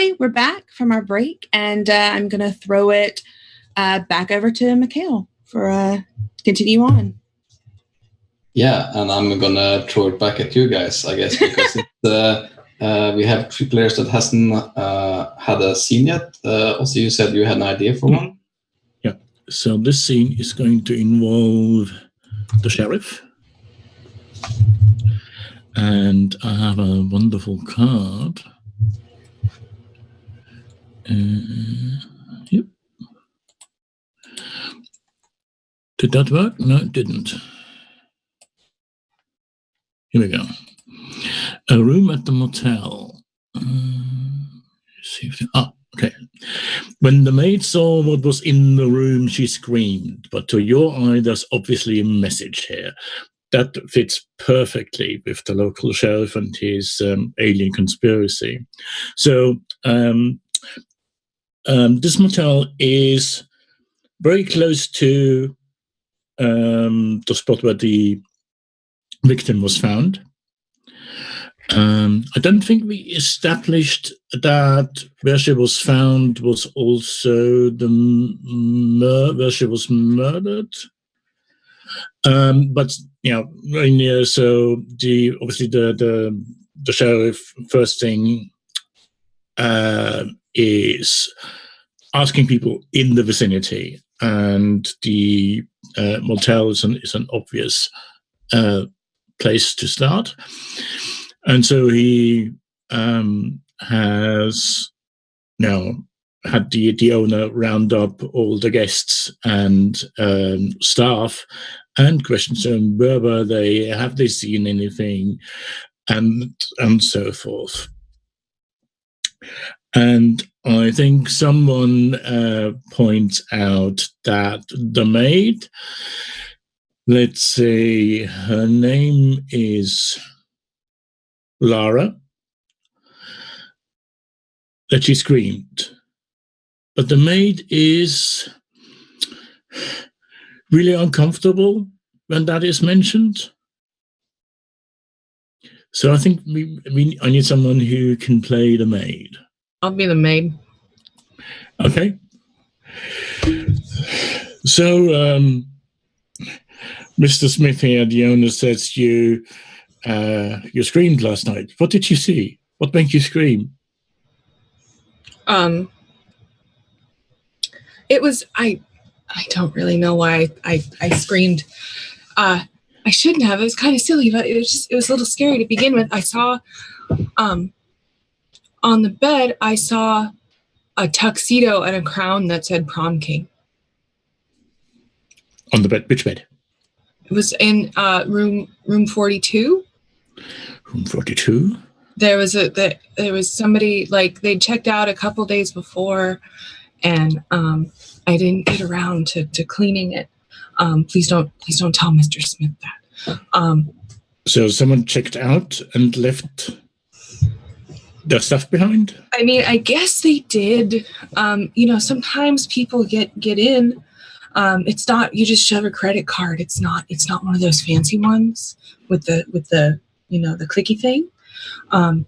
everybody. We're back from our break, and I'm going to throw it back over to Mikhail for continue on. Yeah, and I'm going to throw it back at you guys, I guess, because we have 3 players that hasn't had a scene yet. Also, you said you had an idea for one. Yeah, so this scene is going to involve the sheriff. And I have a wonderful card. Yep. Did that work? No, it didn't. Here we go. A room at the motel. See if okay. When the maid saw what was in the room, she screamed. But to your eye, there's obviously a message here. That fits perfectly with the local sheriff and his alien conspiracy. So this motel is very close to the spot where the victim was found. I don't think we established that where she was found was also where she was murdered. But very near. So obviously the sheriff first thing is asking people in the vicinity, and the motel is an obvious place to start. And so he has now had the owner round up all the guests and staff and questions them, where were they, have they seen anything, and so forth. And I think someone points out that the maid, let's say her name is Lara, that she screamed. But the maid is really uncomfortable when that is mentioned. So I think I need someone who can play the maid. I'll be the maid. Okay. So, Mr. Smith here, the owner, says you screamed last night. What did you see? What made you scream? It was I don't really know why I screamed. I shouldn't have. It was kind of silly, but it was a little scary to begin with. I saw on the bed, I saw a tuxedo and a crown that said prom king. On the bed? Which bed? It was in room 42. Room 42? There was somebody, like, they'd checked out a couple days before, and I didn't get around to cleaning it. Please don't tell Mr. Smith that. So someone checked out and left their stuff behind? I mean, I guess they did. Sometimes people get in. It's not, you just shove a credit card. It's not one of those fancy ones with the the clicky thing.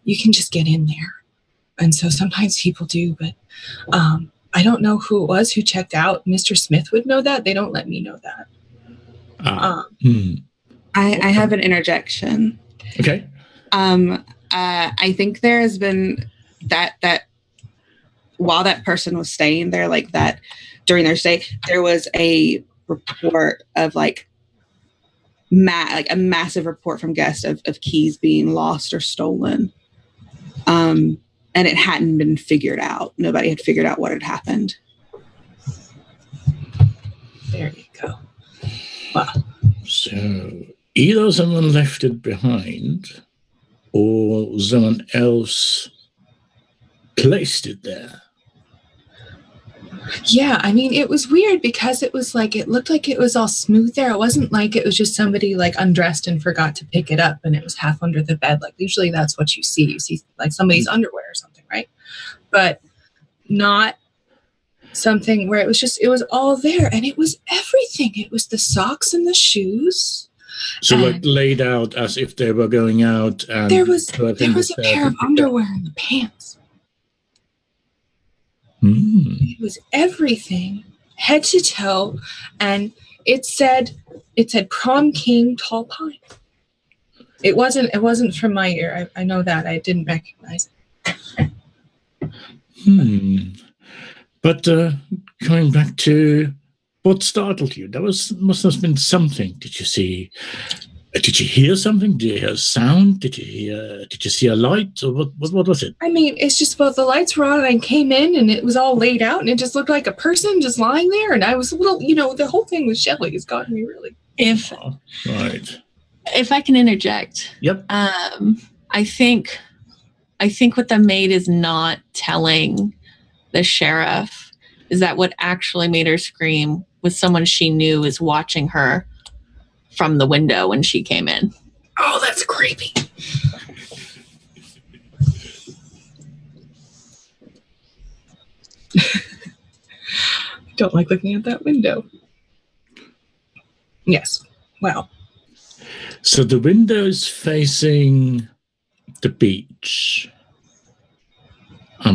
You can just get in there. And so sometimes people do, but I don't know who it was who checked out. Mr. Smith would know that. They don't let me know that. I have an interjection. Okay. I think there has been that while that person was staying there, like that during their stay, there was a report of like a massive report from guests of keys being lost or stolen. And it hadn't been figured out. Nobody had figured out what had happened. There you go. Wow. So either someone left it behind or someone else placed it there. Yeah, I mean, it was weird because it was like, it looked like it was all smooth there. It wasn't like it was just somebody like undressed and forgot to pick it up and it was half under the bed. Like usually that's what you see. You see like somebody's underwear or something, right? But not something where it was all there, and it was everything. It was the socks and the shoes. So like laid out as if they were going out. And there was a pair of underwear in the pants. It was everything, head to toe, and it said Prom King Tall Pine. It wasn't from my ear. I know that. I didn't recognize it. But coming back to what startled you, must have been something. Did you see? Did you hear something? Did you hear a sound? Did you see a light? Or what was it? I mean, it's just about the lights were on and I came in and it was all laid out and it just looked like a person just lying there. And I was a little, the whole thing with Shelley has gotten me really. Right. If I can interject. Yep. I think what the maid is not telling the sheriff is that what actually made her scream was someone she knew is watching her from the window when she came in. Oh, that's creepy. Don't like looking at that window. Yes. Wow. So the window is facing the beach. I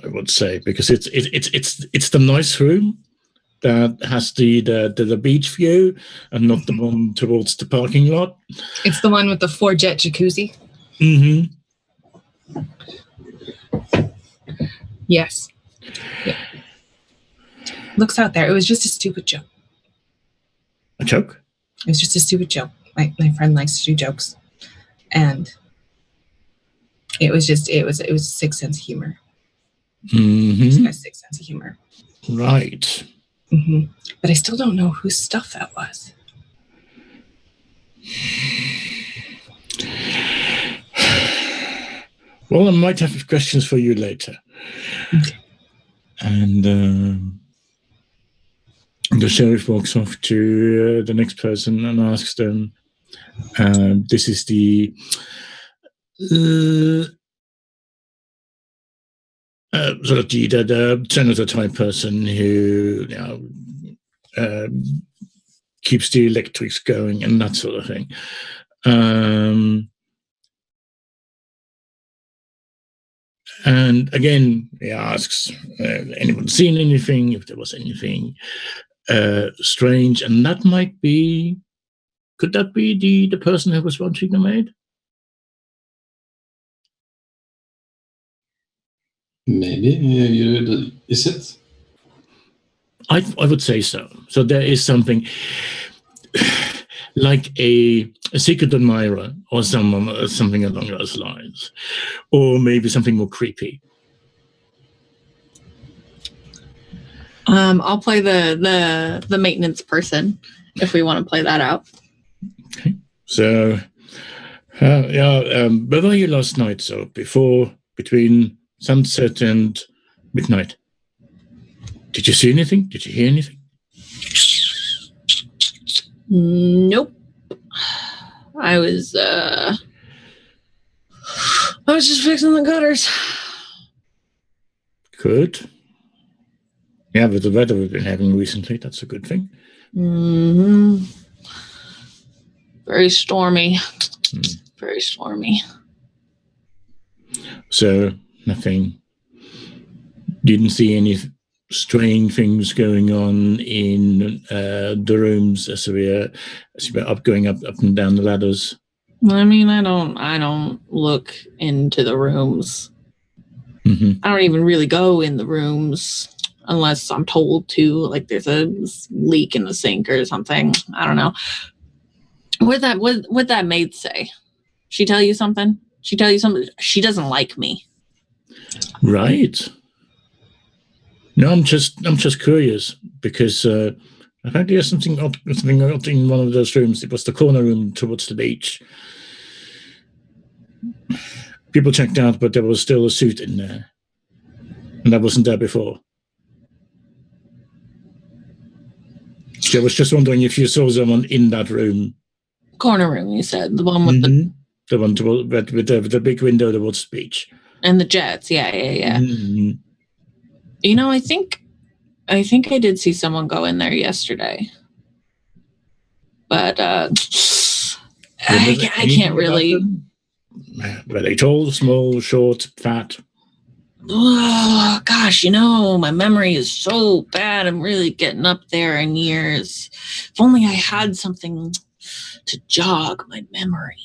would say, because it's the nice room that has the beach view and not the one towards the parking lot. It's the one with the 4-jet jacuzzi. Yes. Yeah. Looks out there. It was just a stupid joke. A joke? It was just a stupid joke. My friend likes to do jokes, and it was a sick sense of humor. This guy's sick sense of humor. Right. But I still don't know whose stuff that was. Well, I might have questions for you later. Okay. And the sheriff walks off to the next person and asks them, this is the sort of the senator type person who keeps the electrics going and that sort of thing. And again, he asks, anyone seen anything, if there was anything strange? And that could that be the person who was watching the maid? Maybe. Is it? I would say so. So there is something like a secret admirer or something along those lines, or maybe something more creepy. I'll play the maintenance person if we want to play that out. Okay. So, where were you last night? So between sunset and midnight. Did you see anything? Did you hear anything? Nope. I was just fixing the gutters. Good. Yeah, with the weather we've been having recently, that's a good thing. Very stormy. Very stormy. So nothing. Didn't see any strange things going on in the rooms as we were going up and down the ladders. I mean, I don't look into the rooms. I don't even really go in the rooms unless I'm told to. Like there's a leak in the sink or something. I don't know. What'd that maid say? She tell you something? She tell you something? She doesn't like me. Right. No, I'm just curious because apparently there's something odd in one of those rooms. It was the corner room towards the beach. People checked out, but there was still a suit in there, and that wasn't there before. So I was just wondering if you saw someone in that room. Corner room, you said, the one with the one with the big window towards the beach and the jets. Yeah. You know, I think I did see someone go in there yesterday, but I can't really. Were they tall, small, short, fat? Oh, gosh, my memory is so bad. I'm really getting up there in years. If only I had something to jog my memory.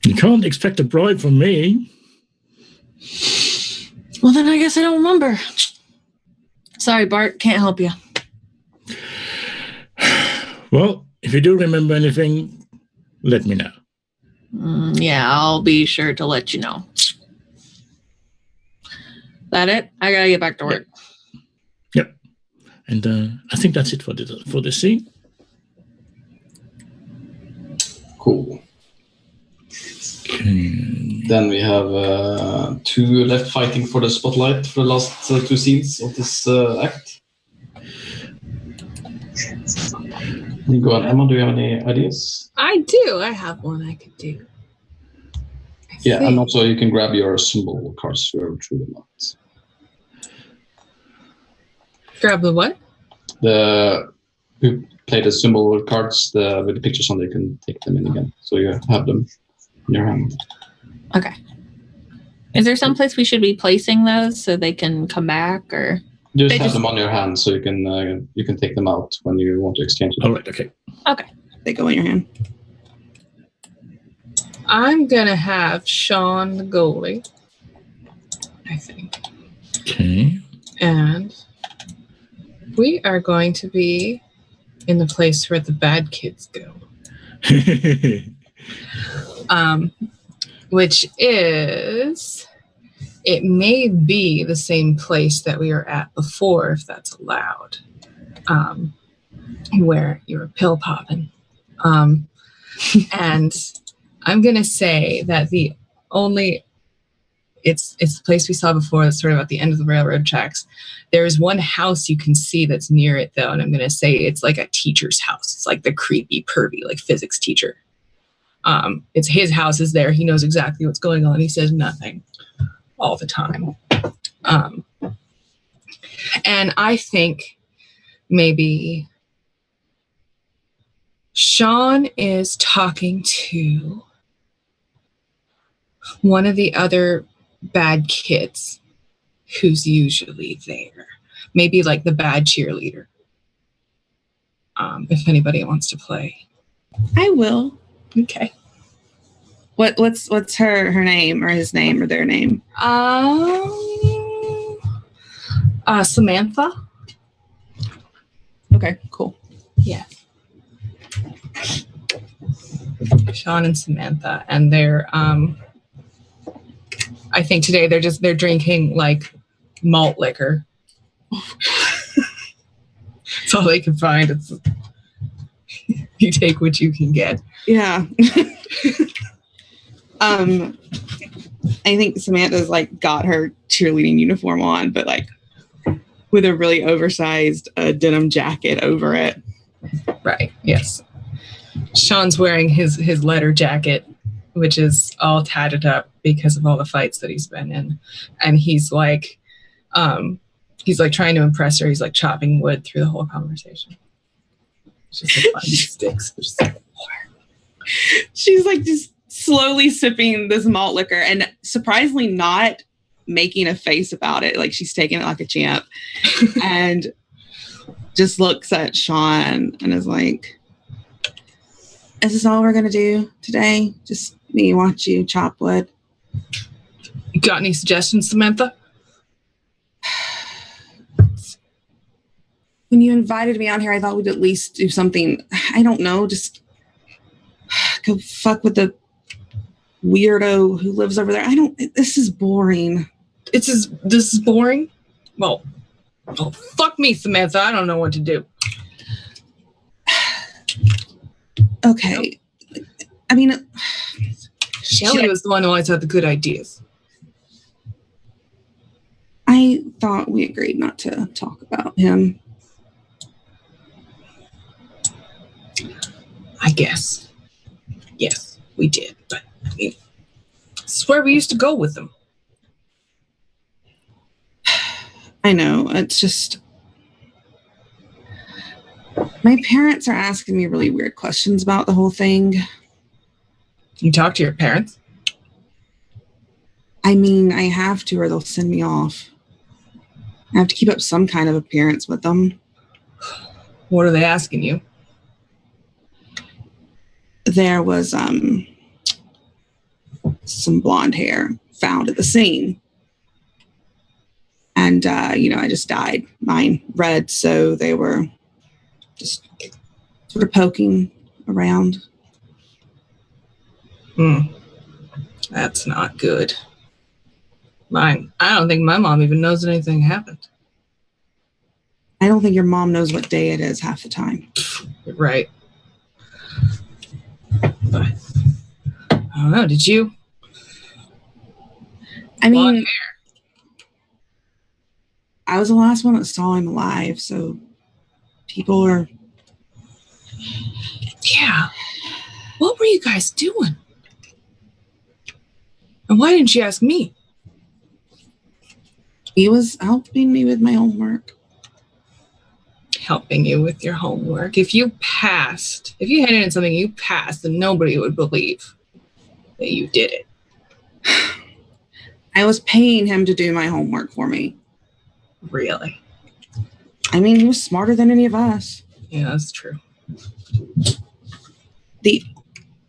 You can't expect a bribe from me. Well, then I guess I don't remember. Sorry, Bart, can't help you. Well, if you do remember anything, let me know. Yeah, I'll be sure to let you know. That it? I gotta get back to work. Yep. And I think that's it for this scene. Cool. Okay. Then we have two left fighting for the spotlight for the last two scenes of this act. Go on, Emma, do you have any ideas? I do. I have one I could do. And also you can grab your symbol cards through them out. Grab the what? Who play the symbol cards with the pictures on, they can take them in again. So you have them in your hand. Okay. Is there some place we should be placing those so they can come back, or? You just have them on your hand, so you can take them out when you want to exchange them. All right, okay. Okay. They go in your hand. I'm going to have Sean the goalie, I think. Okay. And we are going to be in the place where the bad kids go. Which is, it may be the same place that we were at before, if that's allowed, where you were pill popping. And I'm going to say that it's the place we saw before, that's sort of at the end of the railroad tracks. There is one house you can see that's near it, though, and I'm going to say it's like a teacher's house. It's like the creepy, pervy, like physics teacher. It's his house is there. He knows exactly what's going on. He says nothing all the time. And I think maybe Sean is talking to one of the other bad kids who's usually there. Maybe like the bad cheerleader. If anybody wants to play. I will. Okay. What's her name or his name or their name? Samantha. Okay, cool. Yeah. Sean and Samantha, and they're I think today they're drinking like malt liquor. That's all they can find. It's you take what you can get. Yeah. I think Samantha's like got her cheerleading uniform on, but like with a really oversized denim jacket over it. Right. Yes. Sean's wearing his leather jacket, which is all tatted up because of all the fights that he's been in, and he's like trying to impress her. He's like chopping wood through the whole conversation. She's like finding sticks. She's like just slowly sipping this malt liquor and surprisingly not making a face about it. Like she's taking it like a champ and just looks at Sean and is like, is this all we're going to do today? Just me watch you chop wood? You got any suggestions, Samantha? When you invited me out here, I thought we'd at least do something. I don't know, just go fuck with the weirdo who lives over there. This is boring. This is boring? Well, fuck me, Samantha. I don't know what to do. Okay. I mean, Shelley was the one who always had the good ideas. I thought we agreed not to talk about him. I guess. Yes, we did. But I mean, this is where we used to go with them. I know. It's just... my parents are asking me really weird questions about the whole thing. You talk to your parents? I mean, I have to or they'll send me off. I have to keep up some kind of appearance with them. What are they asking you? There was some blonde hair found at the scene. And, I just dyed mine red, so they were just sort of poking around. That's not good. I don't think my mom even knows anything happened. I don't think your mom knows what day it is half the time. You're right. But, I don't know, did you? I mean, I was the last one that saw him alive, so people are... Yeah. What were you guys doing? And why didn't you ask me? He was helping me with my homework. Helping you with your homework. If you handed in something you passed, then nobody would believe that you did it. I was paying him to do my homework for me. Really? I mean, he was smarter than any of us. Yeah, that's true. He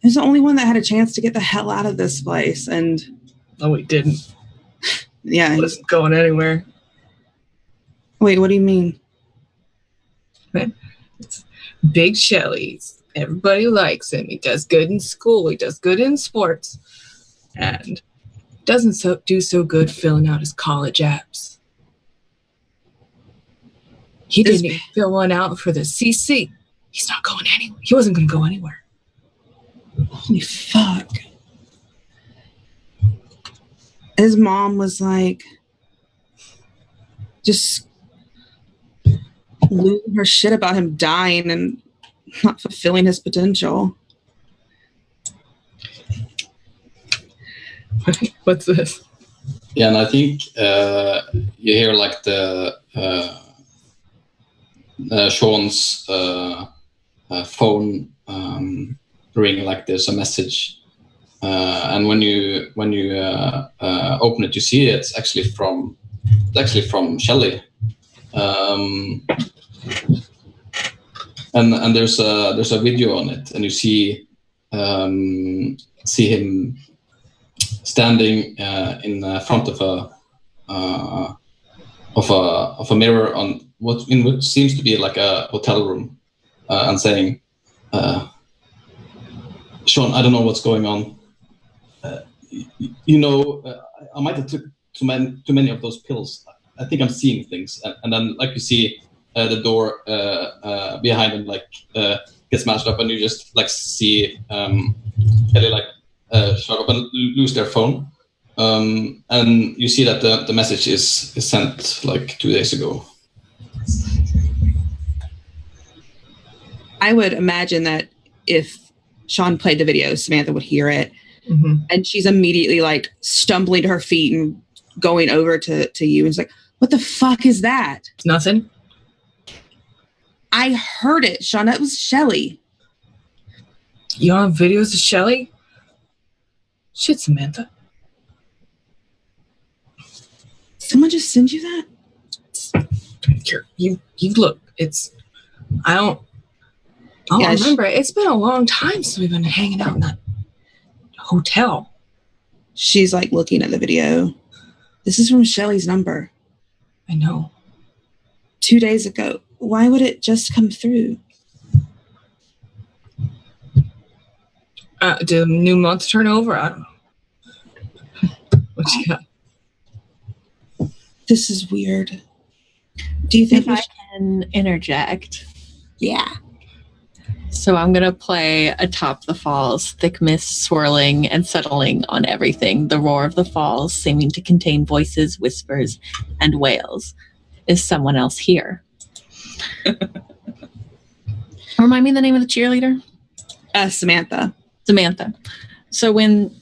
was the only one that had a chance to get the hell out of this place, and... No, he didn't. Yeah. He wasn't going anywhere. Wait, what do you mean? It's Big Shelly's. Everybody likes him. He does good in school. He does good in sports. And doesn't do so good filling out his college apps. He didn't even fill one out for the CC. He's not going anywhere. He wasn't going to go anywhere. Holy fuck. His mom was like, just losing her shit about him dying and not fulfilling his potential. What's this? Yeah, and I think you hear like the Sean's phone ring, like there's a message, and when you open it, you see it's actually from Shelley, and there's a video on it, and you see him standing in front of a mirror on what seems to be like a hotel room, and saying, "Sean, I don't know what's going on. I might have took too many of those pills. I think I'm seeing things." And then, like, you see the door behind him get smashed up, and you just like see Kelly shut up and lose their phone, and you see that the message is sent like 2 days ago. I would imagine that if Sean played the video, Samantha would hear it, and she's immediately like stumbling to her feet and going over to you and it's like, "What the fuck is that?" It's nothing. I heard it, Sean. That was Shelly. You on videos of Shelly? Shit, Samantha. Someone just send you that? You look. I don't remember. It's been a long time since we've been hanging out in that hotel. She's like looking at the video. This is from Shelly's number. I know. 2 days ago. Why would it just come through? Did the new month turn over? I don't know. What you got? This is weird. Do you think I can interject? Yeah. So I'm going to play Atop the Falls, thick mist swirling and settling on everything. The roar of the falls, seeming to contain voices, whispers, and wails. Is someone else here? Remind me the name of the cheerleader? Samantha. Samantha. So when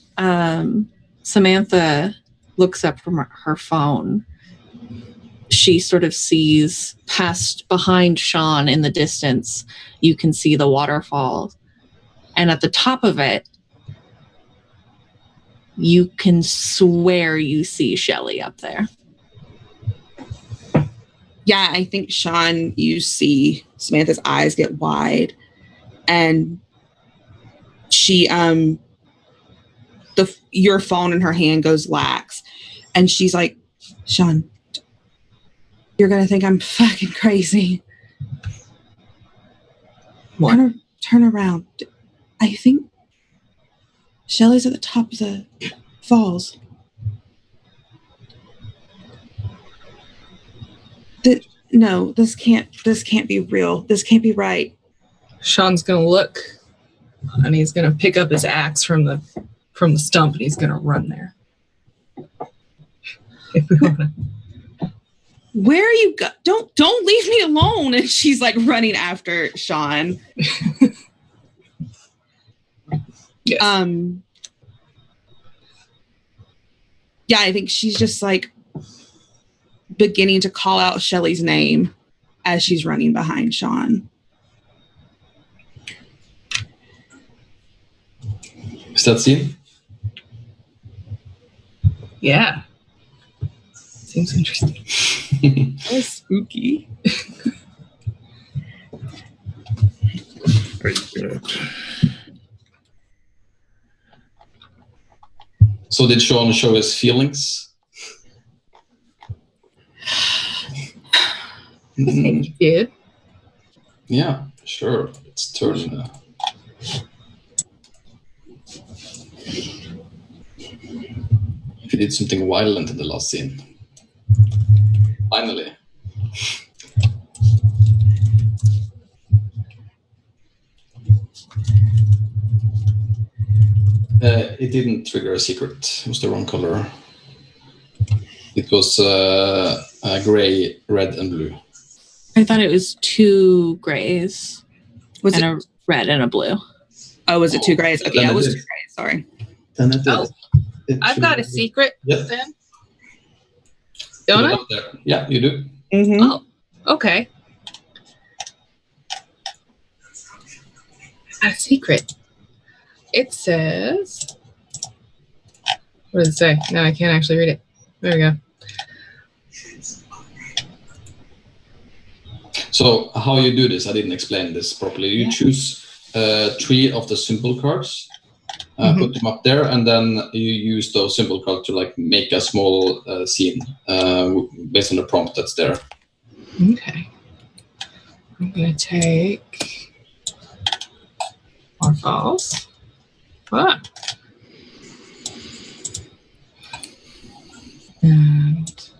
Samantha looks up from her phone, she sort of sees behind Sean in the distance, you can see the waterfall. And at the top of it you can swear you see Shelly up there. Yeah, I think, Sean, you see Samantha's eyes get wide, and she, your phone in her hand goes lax, and she's like, Sean, you're going to think I'm fucking crazy. What? Turn around. I think Shelly's at the top of the falls. No, this can't be real. This can't be right. Sean's gonna look, and he's gonna pick up his axe from the stump, and he's gonna run there. If we wanna. Where are you don't leave me alone. And she's like running after Sean. Yes. Yeah, I think she's just like beginning to call out Shelly's name as she's running behind Sean. Is that scene? Yeah. Seems interesting. That was spooky. Very good. So did Sean show his feelings? I think he did. Yeah, sure. Let's turn. He did something violent in the last scene. Finally. It didn't trigger a secret. It was the wrong color. It was gray, red, and blue. I thought it was 2 grays. Was and it a red and a blue. Oh, was it 2 grays? Okay, yeah, it was 2 grays. Sorry. Then it Oh, I've got a secret then. Don't I? Yeah, you do. Mm-hmm. Oh, okay. A secret. It says. What does it say? No, I can't actually read it. There we go. So how you do this, I didn't explain this properly. You choose 3 of the symbol cards, put them up there, and then you use those symbol cards to like make a small scene based on the prompt that's there. Okay. I'm going to take more false. Ah. And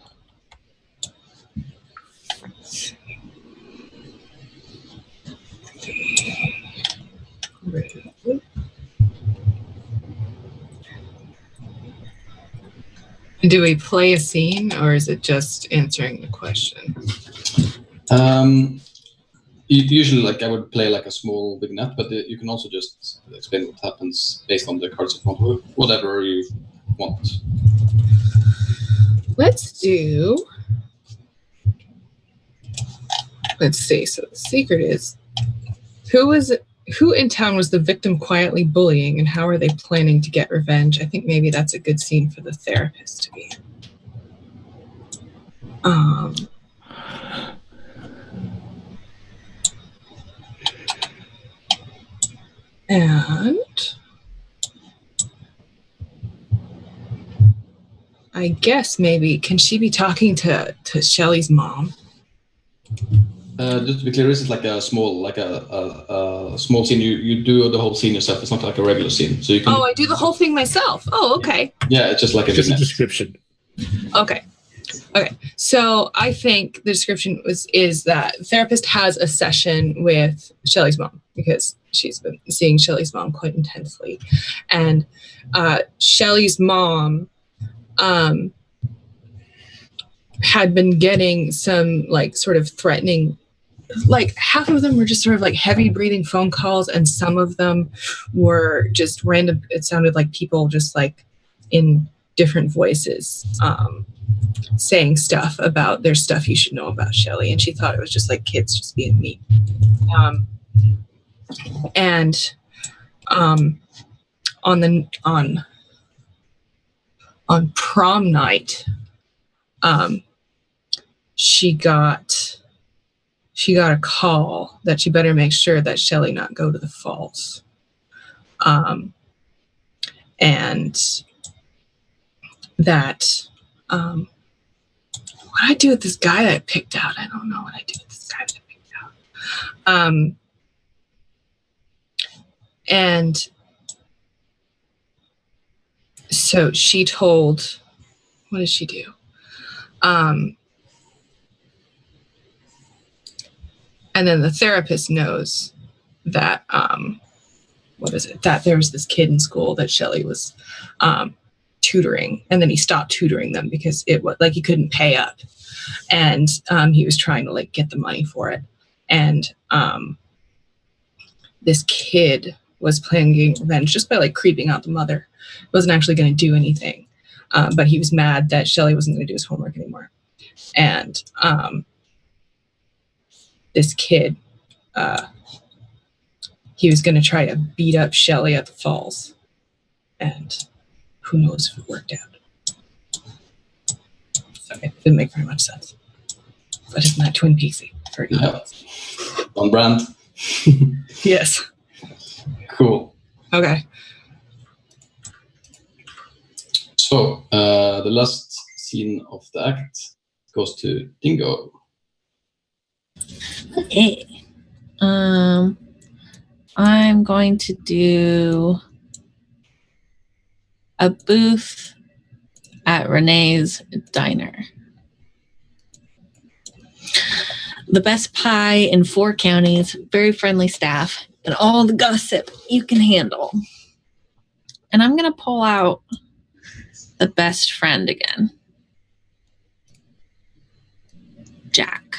do we play a scene, or is it just answering the question? Usually, like I would play like a small vignette, but you can also just explain what happens based on the cards in front of you, whatever you want. Let's see. So the secret is who in town was the victim quietly bullying, and how are they planning to get revenge? I think maybe that's a good scene for the therapist to be in. And I guess maybe, can she be talking to Shelly's mom? Just to be clear, this is like a small, small scene. You do the whole scene yourself. It's not like a regular scene. So you can. Oh, I do the whole thing myself. Oh, okay. Yeah, it's just like a description. Okay. So I think the description is that the therapist has a session with Shelly's mom because she's been seeing Shelly's mom quite intensely, and Shelly's mom had been getting some like sort of threatening, like half of them were just sort of like heavy breathing phone calls, and some of them were just random. It sounded like people just like in different voices saying stuff about there's stuff you should know about Shelly, and she thought it was just like kids just being mean. on prom night, she got a call that she better make sure that Shelley not go to the falls. And that, what I do with this guy that I picked out? I don't know what I do with this guy that I picked out. And so she told, what did she do? And then the therapist knows that, that there was this kid in school that Shelley was tutoring, and then he stopped tutoring them because it was like he couldn't pay up, and he was trying to like get the money for it, and this kid was planning revenge just by like creeping out the mother. Wasn't actually going to do anything, but he was mad that Shelley wasn't going to do his homework anymore, and this kid, he was going to try to beat up Shelley at the falls, and who knows if it worked out. So it didn't make very much sense. But isn't that Twin Peaksy? On brand. Yes. Cool. Okay. So the last scene of the act goes to Dingo. Okay. I'm going to do a booth at Renee's Diner. The best pie in 4 counties, very friendly staff, and all the gossip you can handle. And I'm going to pull out the best friend again. Jack.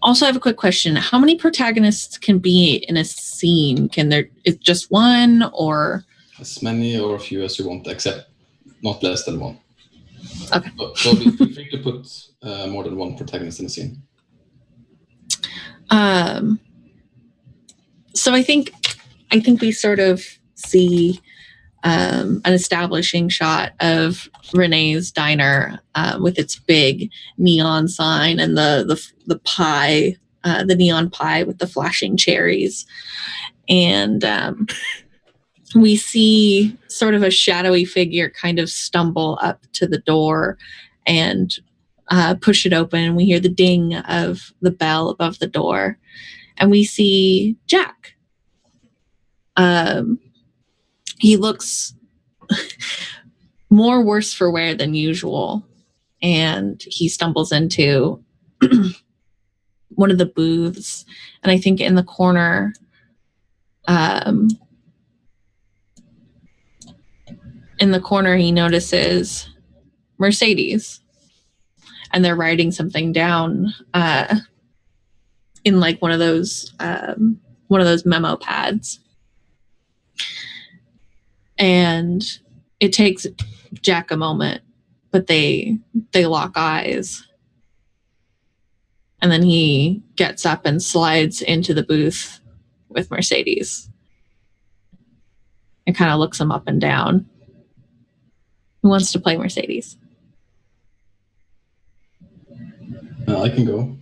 Also, I have a quick question. How many protagonists can be in a scene? Can there, is just one, or? As many or a few as you want, except not less than one. Okay. So feel free to put more than one protagonist in a scene. So I think we sort of see an establishing shot of Renee's Diner with its big neon sign and the pie, the neon pie with the flashing cherries. And we see sort of a shadowy figure kind of stumble up to the door and push it open. And we hear the ding of the bell above the door. And we see Jack. He looks more worse for wear than usual, and he stumbles into one of the booths, and I think in the corner, he notices Mercedes, and they're writing something down in like one of those memo pads. And it takes Jack a moment, but they lock eyes. And then he gets up and slides into the booth with Mercedes and kind of looks him up and down. Who wants to play Mercedes? I can go.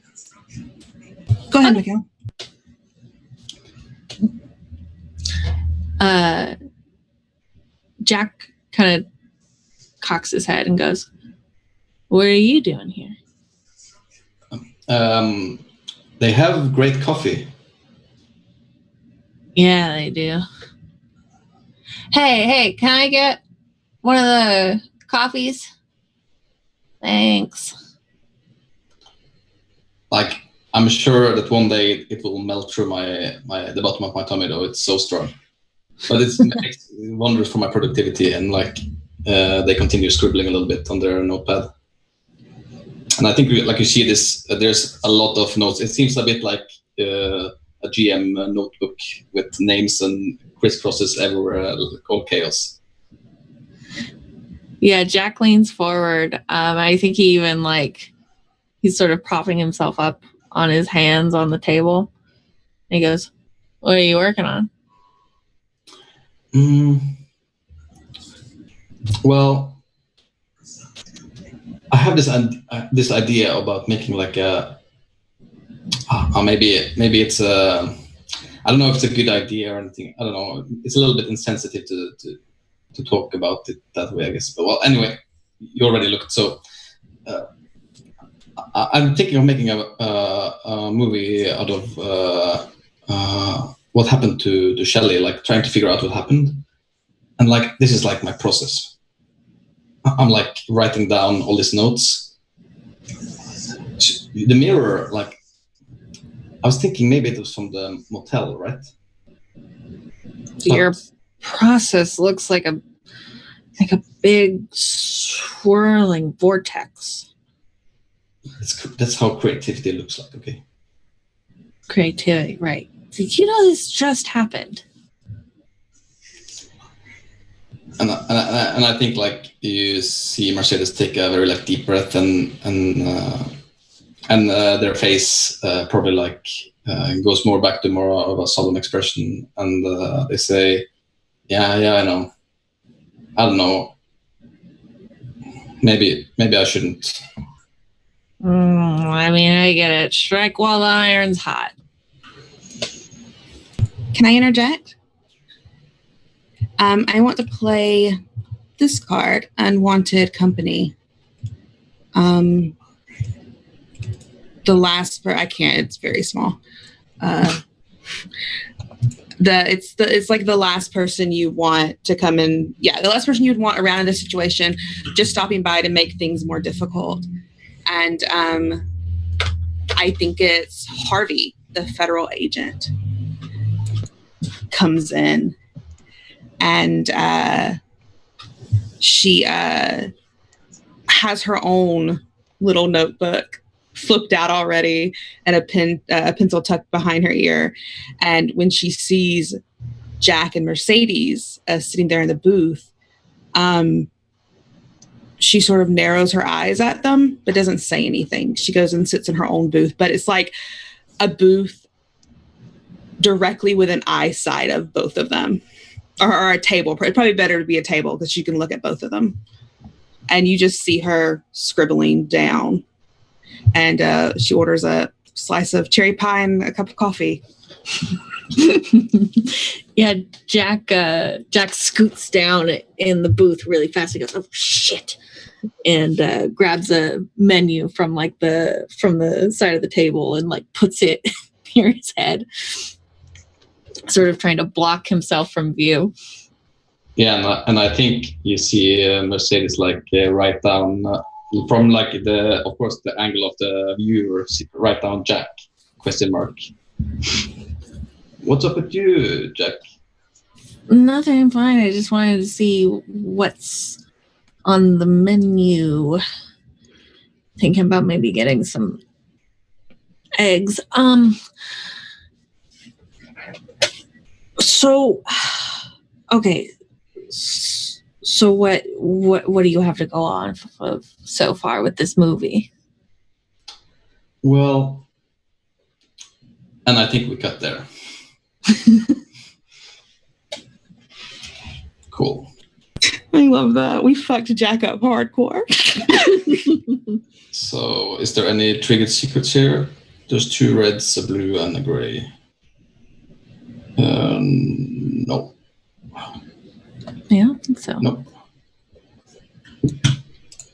Go ahead, Mikhail. Jack kind of cocks his head and goes, "What are you doing here?" They have great coffee. Yeah, they do. Hey, can I get one of the coffees? Thanks. Like, I'm sure that one day it will melt through the bottom of my tummy, though. It's so strong. But it makes wonders for my productivity, and like they continue scribbling a little bit on their notepad. And I think, like you see this, there's a lot of notes. It seems a bit like a GM notebook with names and crisscrosses everywhere, all chaos. Yeah, Jack leans forward. I think he even he's sort of propping himself up on his hands on the table. And he goes, "What are you working on?" Well, I have this idea about making like a maybe it's a, I don't know if it's a good idea or anything. I don't know. It's a little bit insensitive to talk about it that way, I guess. But well, anyway, you already looked. So I'm thinking of making a movie out of what happened to Shelley, like trying to figure out what happened, and like this is like my process. I'm like writing down all these notes. The mirror, like I was thinking maybe it was from the motel, right? Your process looks like a big swirling vortex. That's how creativity looks like. Okay. Creativity, right? Did you know this just happened? And I think like you see Mercedes take a very like deep breath and their face probably like goes more back to more of a solemn expression, and they say, yeah, I know. I don't know. Maybe I shouldn't. I mean, I get it. Strike while the iron's hot. Can I interject? I want to play this card, Unwanted Company. The last I can't. It's very small. It's like the last person you want to come in. Yeah, the last person you'd want around in this situation, just stopping by to make things more difficult. And I think it's Harvey, the federal agent, comes in, and she has her own little notebook flipped out already and a pencil tucked behind her ear. And when she sees Jack and Mercedes sitting there in the booth, she sort of narrows her eyes at them, but doesn't say anything. She goes and sits in her own booth, but it's like a booth directly within eyesight of both of them, or a table. It's probably better to be a table because she can look at both of them. And you just see her scribbling down. And she orders a slice of cherry pie and a cup of coffee. Yeah, Jack scoots down in the booth really fast. He goes, "Oh shit!" and grabs a menu from the side of the table and like puts it near his head, sort of trying to block himself from view. Yeah, and I think you see Mercedes like write down from like of course the angle of the viewer, write down Jack ? What's up with you, Jack? Nothing, fine. I just wanted to see what's on the menu. Thinking about maybe getting some eggs. So, okay. So what do you have to go on so far with this movie? Well, and I think we got there. Cool. I love that. We fucked Jack up hardcore. So, is there any triggered secrets here? There's 2 reds, a blue, and a gray. No. Yeah, I don't think so. Nope.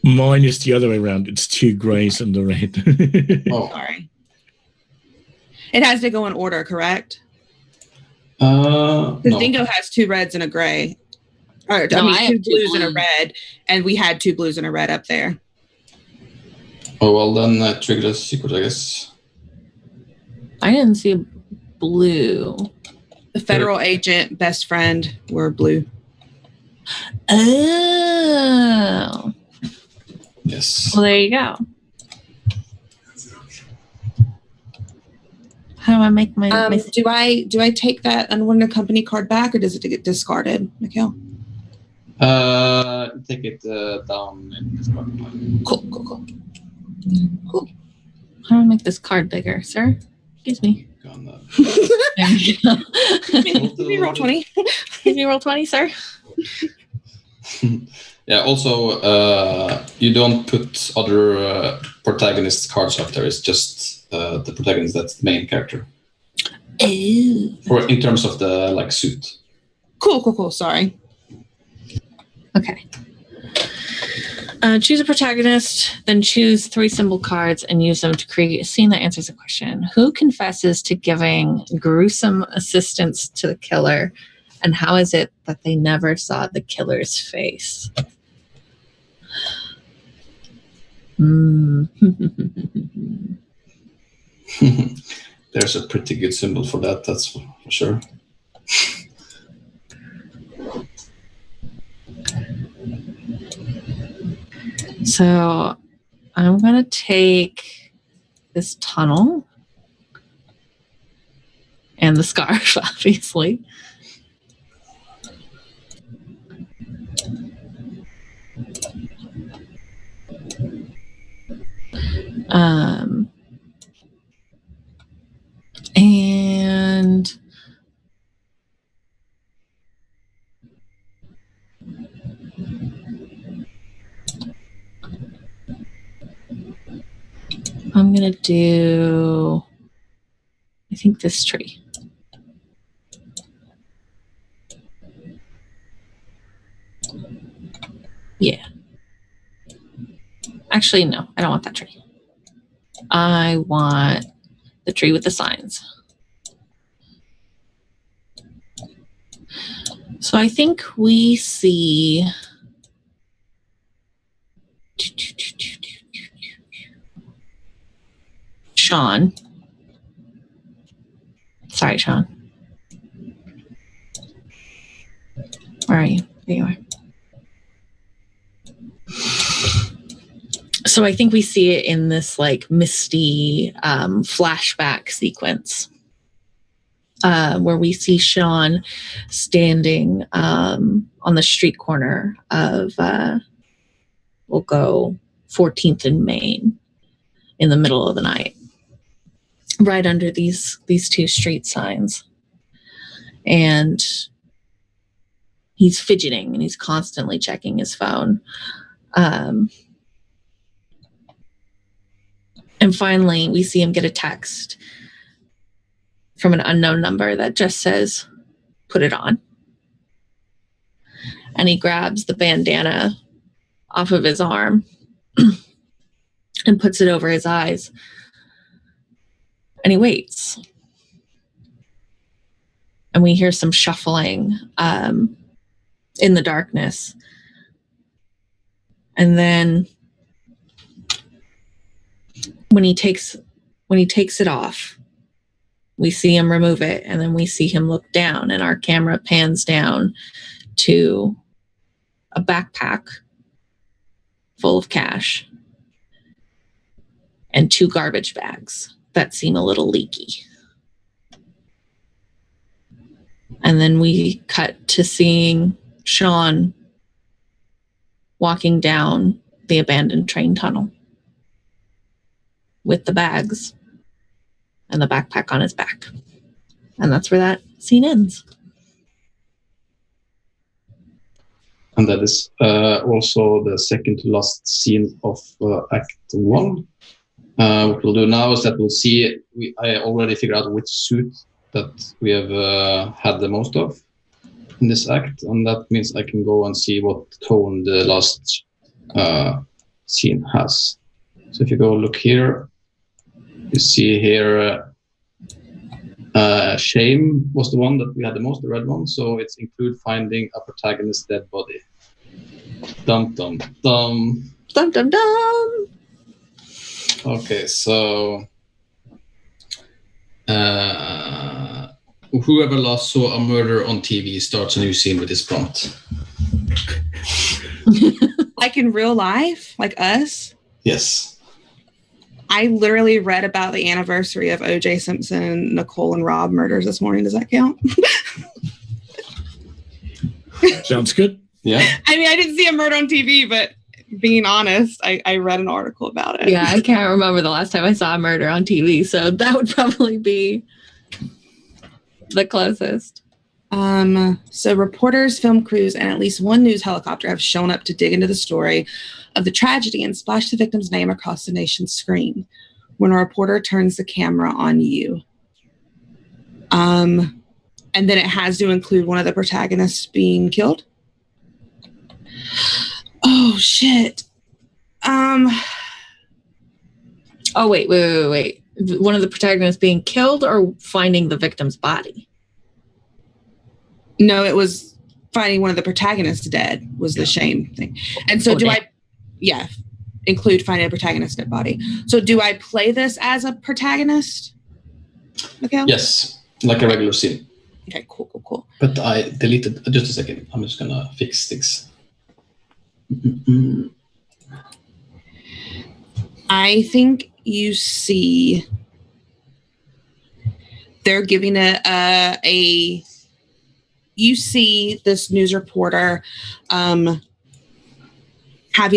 Mine is the other way around. It's 2 grays and a red. Oh, Sorry. It has to go in order, correct? no. Dingo has 2 reds and a gray. Or, No, I have 2 two blues and a blues. red, and we had 2 blues and a red up there. Oh, well, then triggered a secret, I guess. I didn't see blue. The federal agent, best friend, were blue. Oh. Yes. Well, there you go. How do I make my... Do I take that Unwanted Company card back, or does it get discarded, Mikhail? Take it down in this part. Cool. How do I make this card bigger, sir? Excuse me. Gonna- There you go. Give me roll 20. Can you roll 20, sir? Yeah. Also, you don't put other protagonist cards up there. It's just the protagonist. That's the main character. Ew. Or in terms of the like suit. Cool. Sorry. Okay. Choose a protagonist, then choose 3 symbol cards and use them to create a scene that answers a question. Who confesses to giving gruesome assistance to the killer, and how is it that they never saw the killer's face? There's a pretty good symbol for that, that's for sure. So I'm going to take this tunnel and the scarf, obviously. And I'm going to do, I think, this tree. Yeah. Actually, no, I don't want that tree. I want the tree with the signs. So I think we see Sean. Sorry, Sean. Where are you? There you are. So I think we see it in this like misty flashback sequence where we see Sean standing on the street corner of, we'll go 14th and Main in the middle of the night, right under these 2 street signs. And he's fidgeting and he's constantly checking his phone. And finally, we see him get a text from an unknown number that just says, "Put it on." And he grabs the bandana off of his arm and puts it over his eyes. And he waits. And we hear some shuffling in the darkness. And then when he takes it off, we see him remove it, and then we see him look down, and our camera pans down to a backpack full of cash and 2 garbage bags that seem a little leaky. And then we cut to seeing Sean walking down the abandoned train tunnel with the bags and the backpack on his back. And that's where that scene ends. And that is also the second to last scene of Act 1. What we'll do now is that we'll see, I already figured out which suit that we have had the most of in this act, and that means I can go and see what tone the last scene has. So if you go look here, you see here shame was the one that we had the most, the red one, so it's include finding a protagonist's dead body. Dum dum dum. Dum dum dum. Okay, so whoever last saw a murder on TV starts a new scene with this prompt. Like in real life, like us? Yes. I literally read about the anniversary of O.J. Simpson, Nicole, and Rob murders this morning. Does that count? Sounds good. Yeah. I mean, I didn't see a murder on TV, but being honest, I read an article about it. Yeah, I can't remember the last time I saw a murder on TV, so that would probably be the closest. So reporters, film crews, and at least one news helicopter have shown up to dig into the story of the tragedy and splash the victim's name across the nation's screen. When a reporter turns the camera on you. And then it has to include one of the protagonists being killed. Oh, shit. Oh, wait. One of the protagonists being killed or finding the victim's body? No, it was finding one of the protagonists dead was the shame thing. And so include finding a protagonist dead body. So do I play this as a protagonist? Okay. Yes, like a regular scene. Okay, cool. But I deleted, just a second. I'm just gonna fix things. I think you see they're giving you see this news reporter having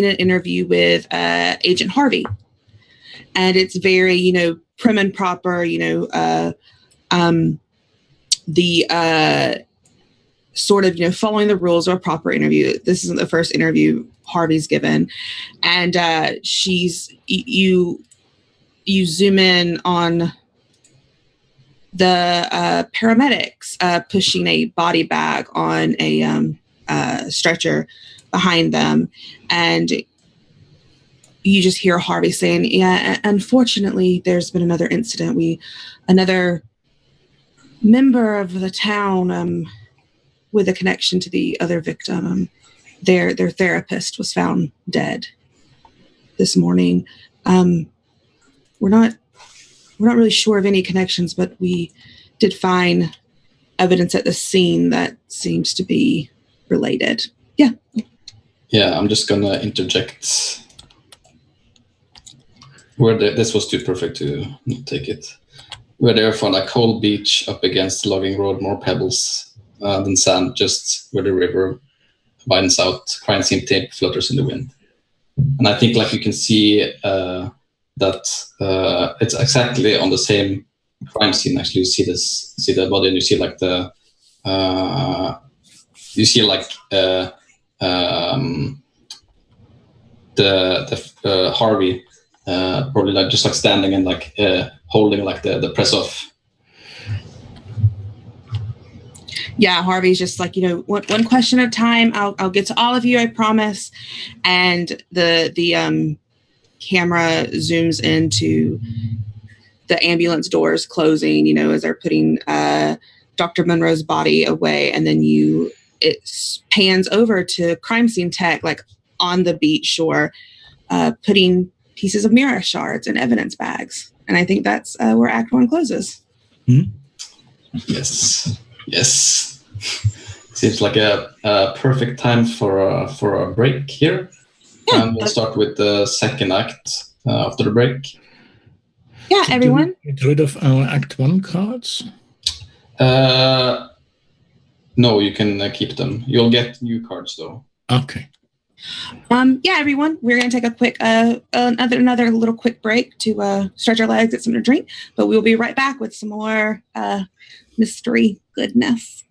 an interview with Agent Harvey. And it's very, prim and proper, the sort of, following the rules of a proper interview. This isn't the first interview Harvey's given. And you zoom in on the paramedics pushing a body bag on a stretcher behind them. And you just hear Harvey saying, yeah, unfortunately, there's been another incident. Another member of the town with a connection to the other victim, their therapist was found dead this morning. We're not really sure of any connections, but we did find evidence at the scene that seems to be related. Yeah. Yeah, I'm just gonna interject. This was too perfect to not take it. We're there for a cold beach up against the logging road, more pebbles than sand, just where the river widens out. Crime scene tape flutters in the wind. And I think you can see that it's exactly on the same crime scene. Actually, you see the body, and you see the Harvey probably just standing and holding the press off. Yeah, Harvey's just one question at a time. I'll get to all of you, I promise. And the camera zooms into the ambulance doors closing, as they're putting Dr. Monroe's body away. And then it pans over to crime scene tech, on the beach shore, putting pieces of mirror shards in evidence bags. And I think that's where Act 1 closes. Mm-hmm. Yes. Seems like a perfect time for a break here. Yeah, and we'll start with the second act after the break. Yeah, everyone. Get rid of our Act 1 cards? No, you can keep them. You'll get new cards though. Okay. Yeah, everyone. We're going to take a quick, another little quick break to stretch our legs, get something to drink. But we'll be right back with some more mystery goodness.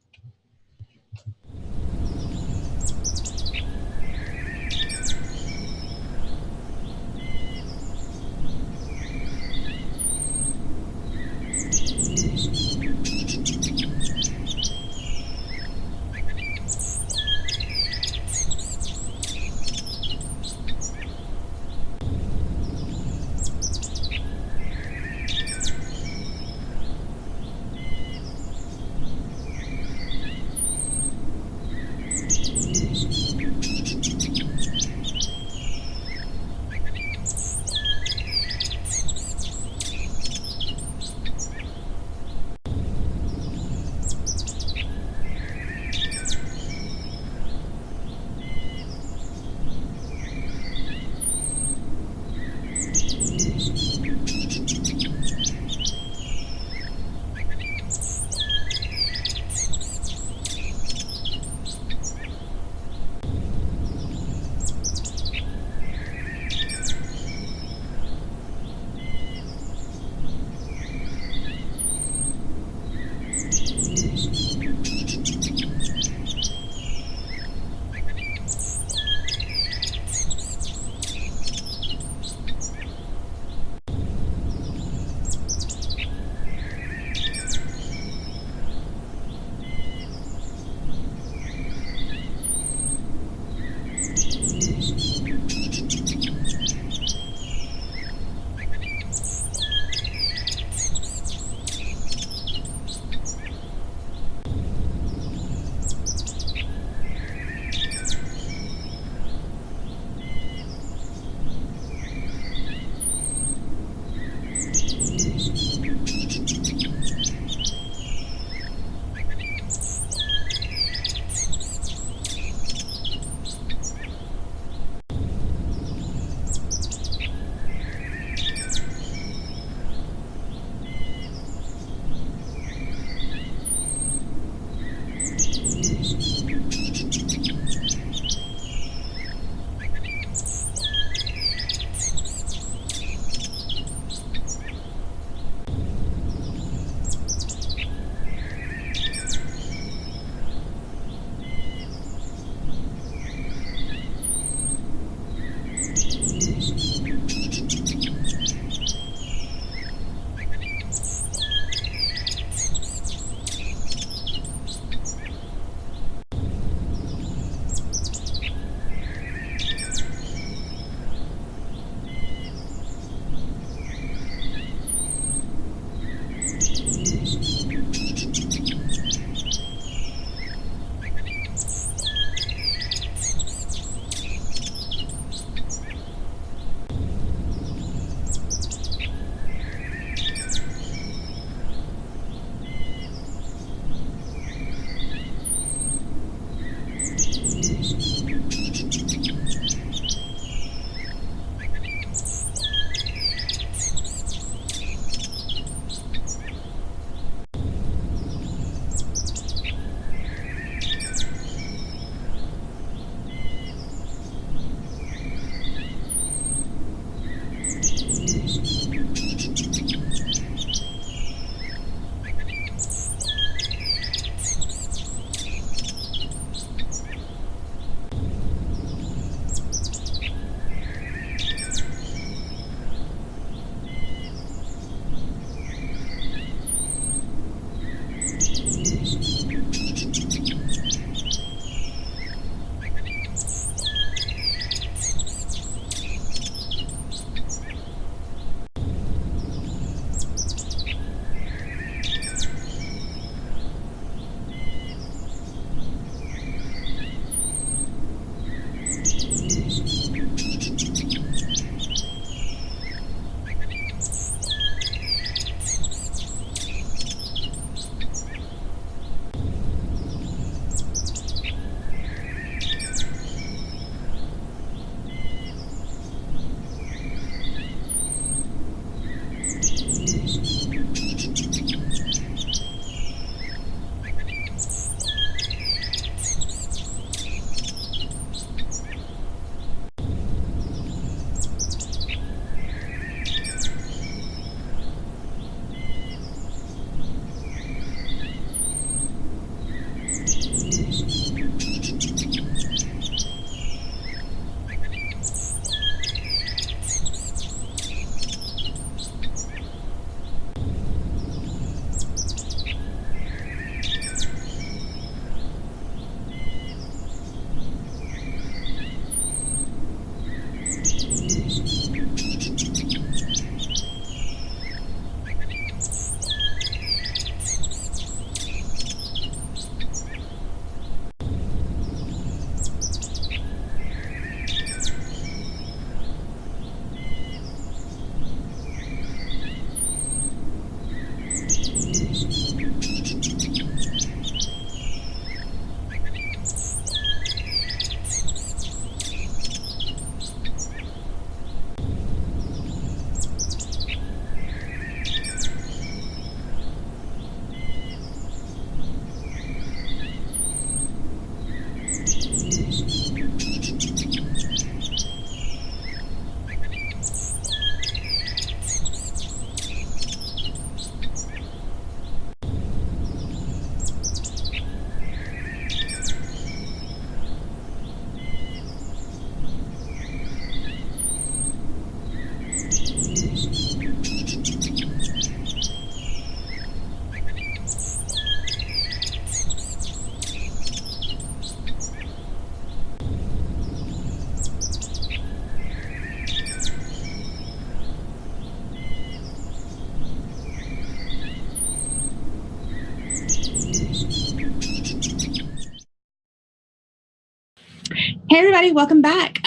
Hey everybody, welcome back.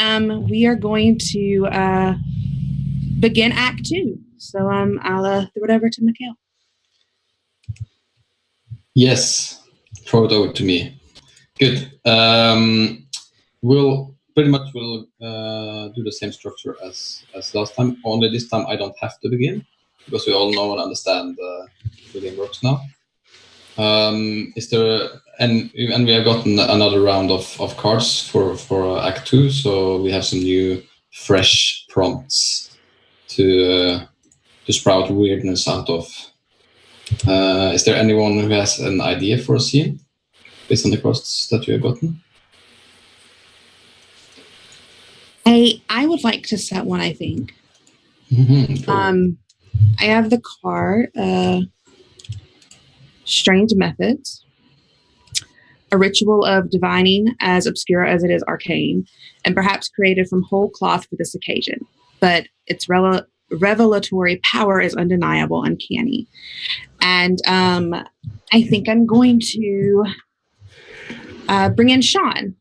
We are going to begin Act 2. So I'll throw it over to Mikhail. Yes, throw it over to me. Good. We'll pretty much do the same structure as last time. Only this time I don't have to begin because we all know and understand the game works now. Is there and we have gotten another round of cards for Act 2, so we have some new fresh prompts to sprout weirdness out of. Is there anyone who has an idea for a scene based on the cards that you have gotten? I would like to set one, I think. Mm-hmm. I have the card Strange Methods, a ritual of divining as obscure as it is arcane, and perhaps created from whole cloth for this occasion. But its revelatory power is undeniable, uncanny. And I think I'm going to bring in Sean.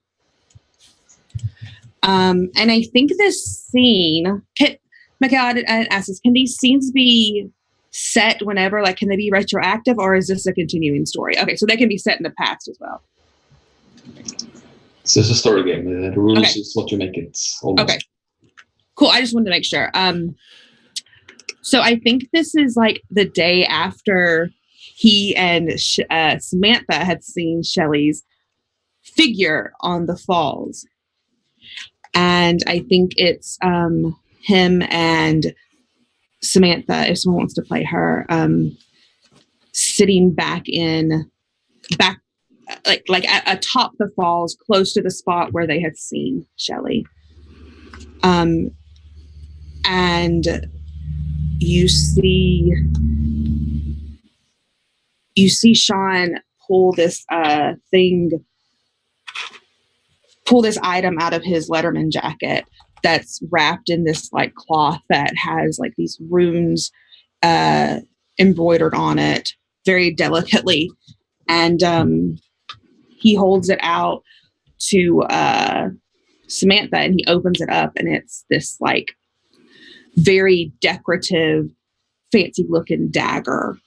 And I think this scene, Mikhail, I asked this, can these scenes be set whenever, like, can they be retroactive, or is this a continuing story? Okay, so they can be set in the past as well. It's just a story game. The rules is what you make it. Almost. Okay, cool. I just wanted to make sure. So I think this is like the day after he and Samantha had seen Shelley's figure on the falls. And I think it's him and Samantha, if someone wants to play her, sitting back like atop the falls, close to the spot where they had seen Shelley. And you see Sean pull this item out of his Letterman jacket that's wrapped in this like cloth that has like these runes embroidered on it very delicately. And he holds it out to Samantha, and he opens it up, and it's this like very decorative, fancy looking dagger.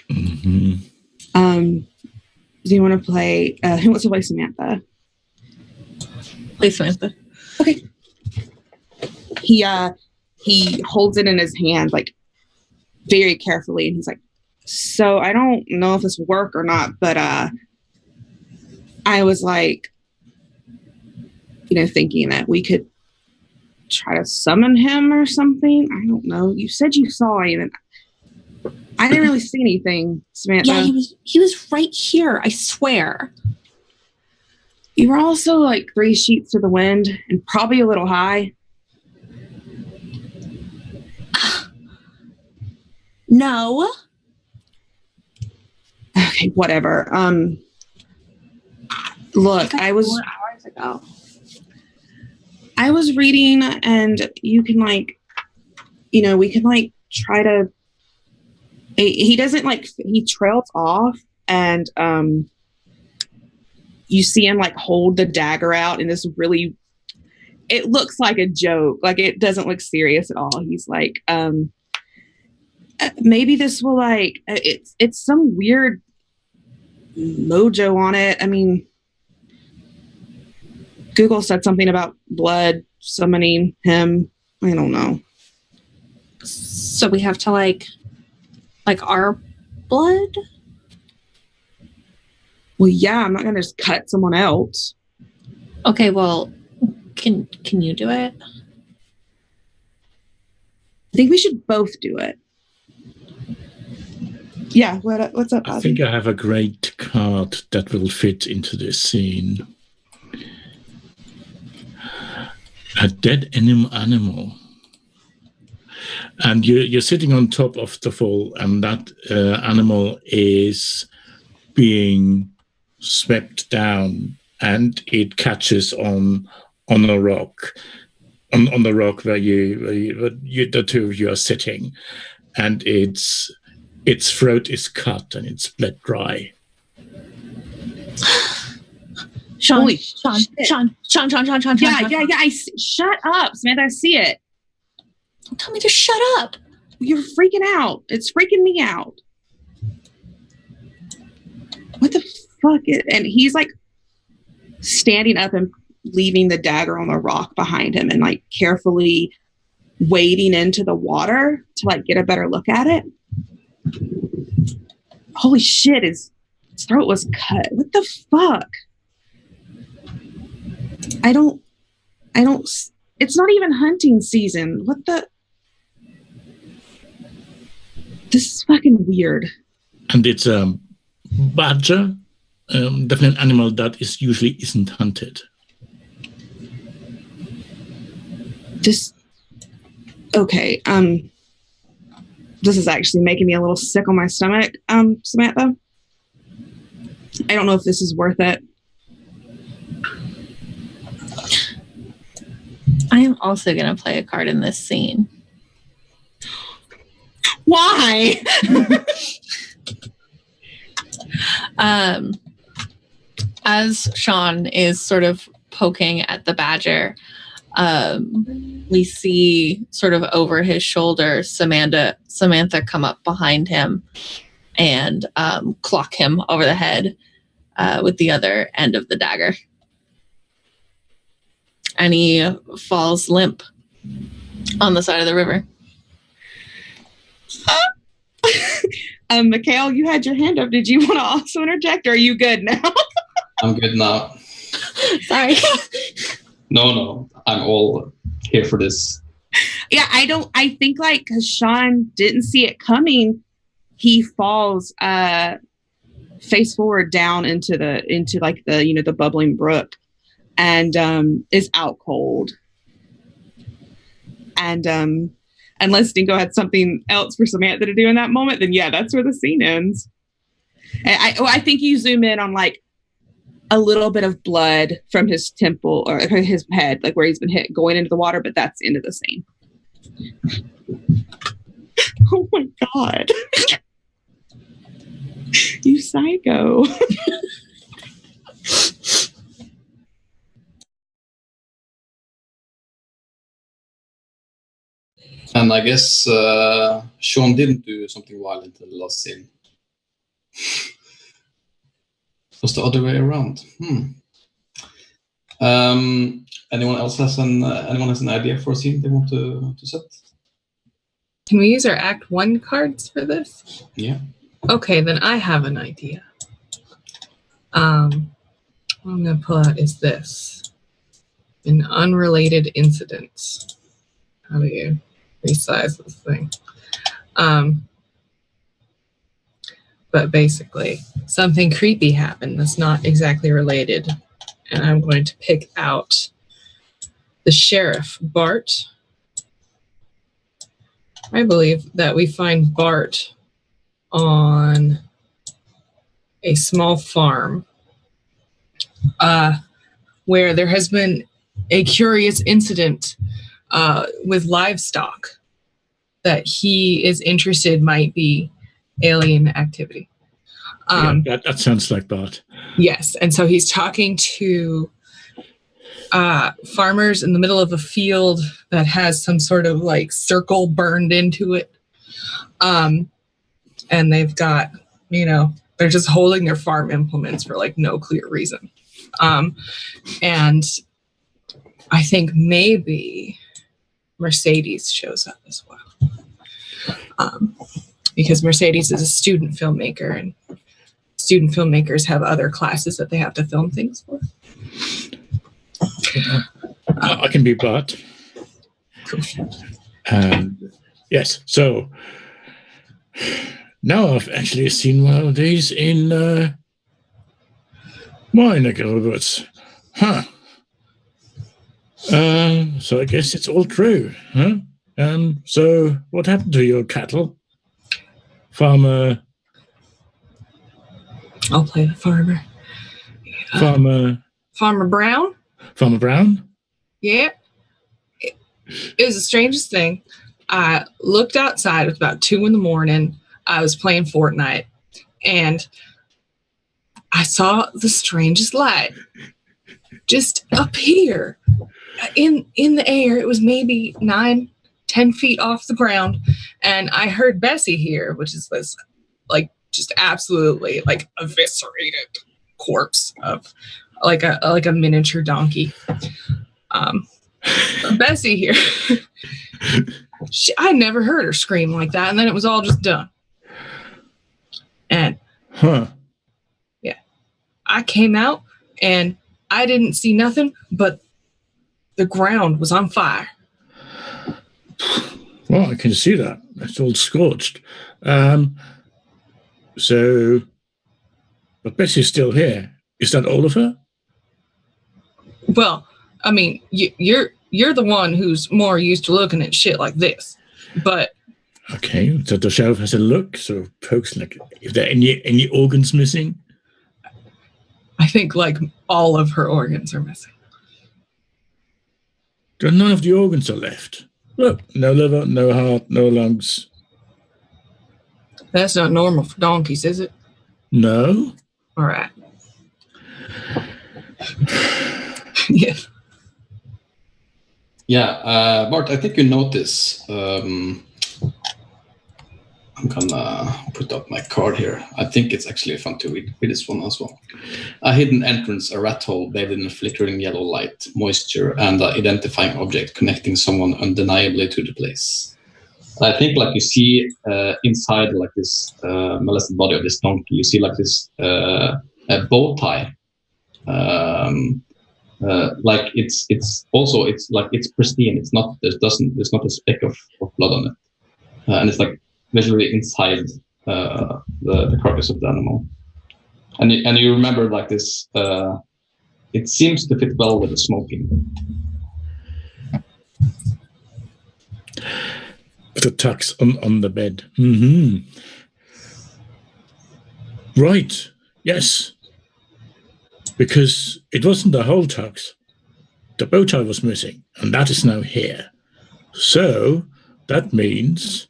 Mm-hmm. Do you want to play? Who wants to play Samantha? Play Samantha. Okay. He holds it in his hand like very carefully, and he's like, "So I don't know if this will work or not, but I was like, thinking that we could try to summon him or something. I don't know. You said you saw him, and I didn't really see anything, Samantha." Yeah, he was right here, I swear. You were also like 3 sheets to the wind and probably a little high. No. Okay, whatever. Look, I was 4 hours ago. I was reading, and you can like, we can like try to. He doesn't like. He trails off, and you see him like hold the dagger out in this really. It looks like a joke. Like it doesn't look serious at all. He's like, maybe this will like. It's some weird mojo on it. I mean, Google said something about blood summoning him. I don't know. So we have to like our blood? Well, yeah, I'm not going to just cut someone else. Okay, well, can you do it? I think we should both do it. Yeah, what's up, Ozzy? I think I have a great card that will fit into this scene. A dead animal. And you're sitting on top of the fall, and that animal is being swept down, and it catches on a rock, on the rock where the two of you are sitting, and its throat is cut and it's bled dry. Sean, Holy Sean, shit. Sean. Yeah. Shut up, Samantha. I see it. Don't tell me to shut up. You're freaking out. It's freaking me out. What the fuck? And he's like standing up and leaving the dagger on the rock behind him and like carefully wading into the water to like get a better look at it. Holy shit, his throat was cut. What the fuck? I don't, it's not even hunting season. What the? This is fucking weird. And it's a badger, definitely an animal that usually isn't hunted. Okay, this is actually making me a little sick on my stomach, Samantha. I don't know if this is worth it. I am also going to play a card in this scene. Why? As Sean is sort of poking at the badger, we see sort of over his shoulder Samantha come up behind him and clock him over the head with the other end of the dagger. And he falls limp on the side of the river. Mikhail, you had your hand up. Did you want to also interject, or are you good now? I'm good now. Sorry. No, I'm all here for this. Yeah, I think like because Sean didn't see it coming, he falls face forward down into like the bubbling brook, and is out cold. And unless Dingo had something else for Samantha to do in that moment, then yeah, that's where the scene ends. And I think you zoom in on like a little bit of blood from his temple or his head, like where he's been hit going into the water, but that's the end of the scene. Oh my God. You psycho. And I guess Sean didn't do something violent in the last scene. It was the other way around. Anyone else has an idea for a scene they want to set? Can we use our Act 1 cards for this? Yeah. Okay, then I have an idea. What I'm going to pull out is this. An unrelated incident. How do you resize this thing? But basically, something creepy happened that's not exactly related. And I'm going to pick out the sheriff, Bart. I believe that we find Bart on a small farm where there has been a curious incident with livestock that he is interested might be alien activity. That sounds like Bart. Yes, and so he's talking to farmers in the middle of a field that has some sort of like circle burned into it. And they've got, they're just holding their farm implements for like no clear reason. And I think maybe Mercedes shows up as well. Because Mercedes is a student filmmaker, and student filmmakers have other classes that they have to film things for. I can be Bart. Yes, so now I've actually seen one of these in my neck of the woods. Huh. So I guess it's all true, huh? So what happened to your cattle? Farmer... I'll play the farmer. Farmer Brown? Farmer Brown? Yeah. It was the strangest thing. I looked outside. It was about 2 a.m. I was playing Fortnite, and I saw the strangest light. just up here in the air. It was maybe 9-10 feet off the ground, and I heard Bessie here, which is this like just absolutely like eviscerated corpse of like a miniature donkey. Bessie here. I never heard her scream like that, and then it was all just done. And yeah, I came out and I didn't see nothing, but the ground was on fire. Well, I can see that. It's all scorched. So, but Bessie's still here. Is that all of her? Well, I mean, you're the one who's more used to looking at shit like this, but okay. So the sheriff has a look, sort of pokes like, if there are any organs missing. I think like all of her organs are missing. None of the organs are left. Look, no liver, no heart, no lungs. That's not normal for donkeys, is it? No. All right. Yeah. Yeah, Bart, I think you notice. I'm gonna put up my card here. I think it's actually fun to read this one as well. A hidden entrance, a rat hole bathed in a flickering yellow light, moisture, and an identifying object connecting someone undeniably to the place. I think like you see inside like this molested body of this donkey, you see like this a bow tie. Like it's like it's pristine. It's not there's not a speck of blood on it, and it's like visually inside the carcass of the animal. And you remember like this. It seems to fit well with the smoking. The tux on the bed. Mm-hmm. Right. Yes. Because it wasn't the whole tux. The bow tie was missing, and that is now here. So that means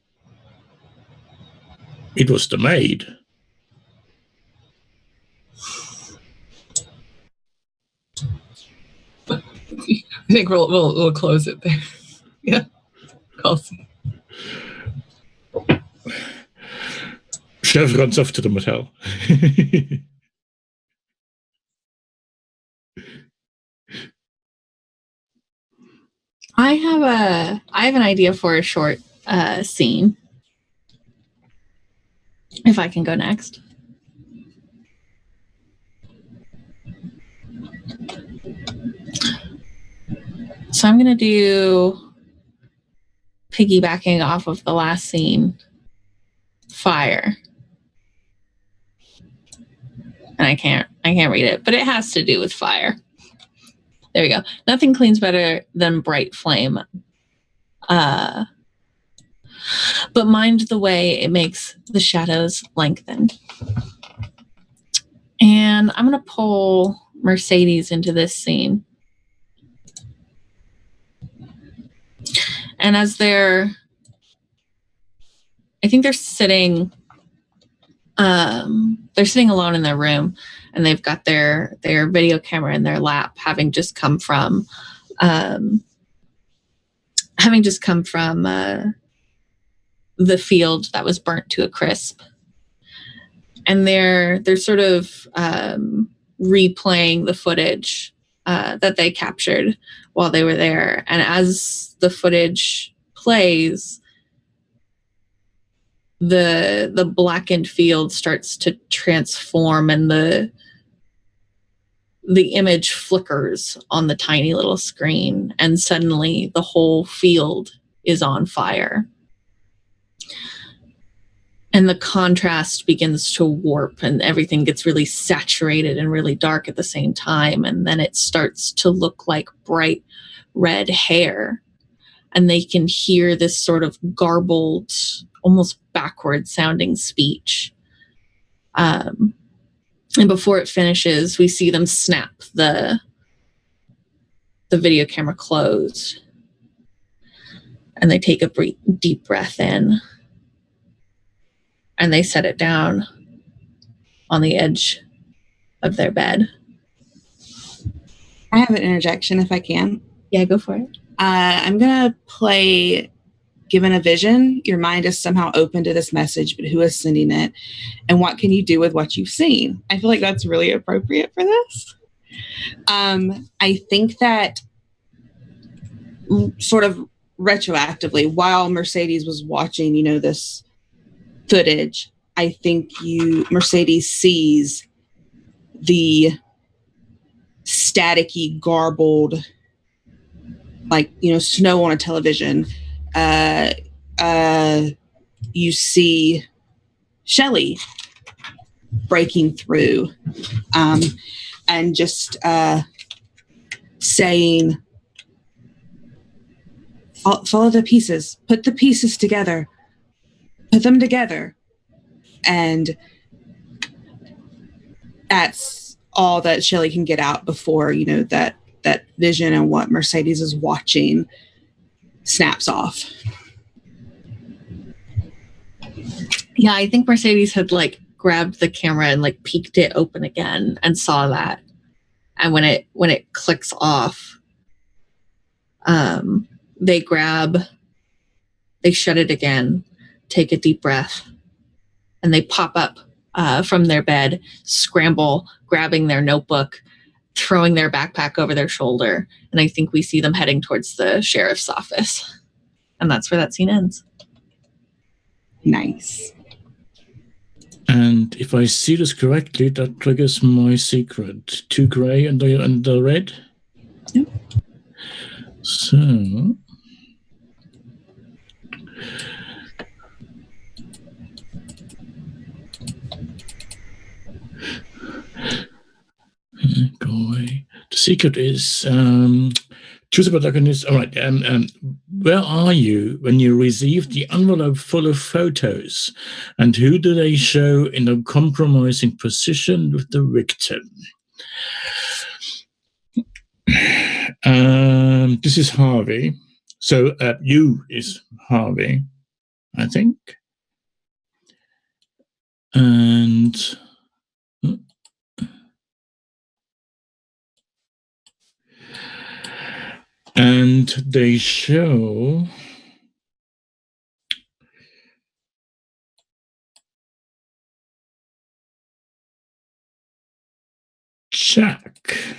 it was the maid. I think we'll close it there. Yeah. Close. Chef runs off to the motel. I have an idea for a short scene. If I can go next. So I'm going to do, piggybacking off of the last scene, fire. And I can't read it, but it has to do with fire. There we go. Nothing cleans better than bright flame. But mind the way it makes the shadows lengthen. And I'm going to pull Mercedes into this scene. And as I think they're sitting alone in their room, and they've got their video camera in their lap, having just come from the field that was burnt to a crisp. And they're sort of replaying the footage that they captured while they were there. And as the footage plays, the blackened field starts to transform, and the image flickers on the tiny little screen, and suddenly the whole field is on fire. And the contrast begins to warp, and everything gets really saturated and really dark at the same time. And then it starts to look like bright red hair. And they can hear this sort of garbled, almost backward sounding speech. And before it finishes, we see them snap the video camera closed. And they take a deep breath in. And they set it down on the edge of their bed. I have an interjection if I can. Yeah, go for it. I'm going to play Given a Vision. Your mind is somehow open to this message, but who is sending it? And what can you do with what you've seen? I feel like that's really appropriate for this. I think that sort of retroactively, while Mercedes was watching, this footage, I think Mercedes sees the staticky, garbled, like, snow on a television. You see Shelley breaking through and just saying, follow the pieces, put the pieces together, put them together. And that's all that Shelley can get out before, that vision and what Mercedes is watching snaps off. Yeah, I think Mercedes had grabbed the camera and peeked it open again and saw that. And when it clicks off, they shut it again, take a deep breath, and they pop up from their bed, scramble, grabbing their notebook, throwing their backpack over their shoulder. And I think we see them heading towards the sheriff's office. And that's where that scene ends. Nice. And if I see this correctly, that triggers my secret. 2 gray and the red. Yep. So go away. The secret is choose a protagonist. All right. Where are you when you receive the envelope full of photos? And who do they show in a compromising position with the victim? This is Harvey. So you is Harvey, I think. And they show Jack.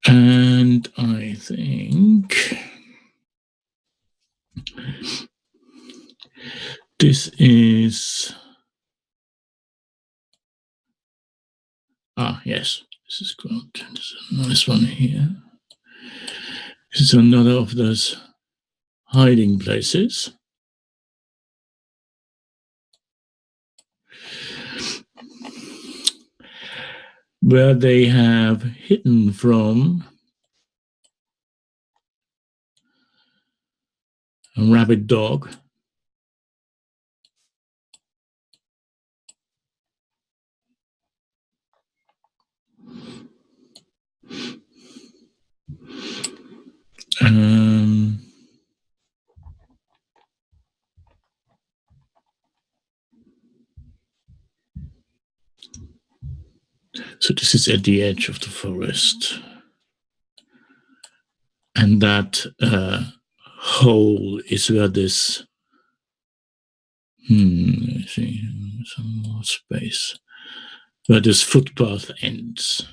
And I think this is yes, this is good. There's a nice one here. This is another of those hiding places. Where they have hidden from a rabid dog. So this is at the edge of the forest. And that hole is where this, let's see, some more space, where this footpath ends.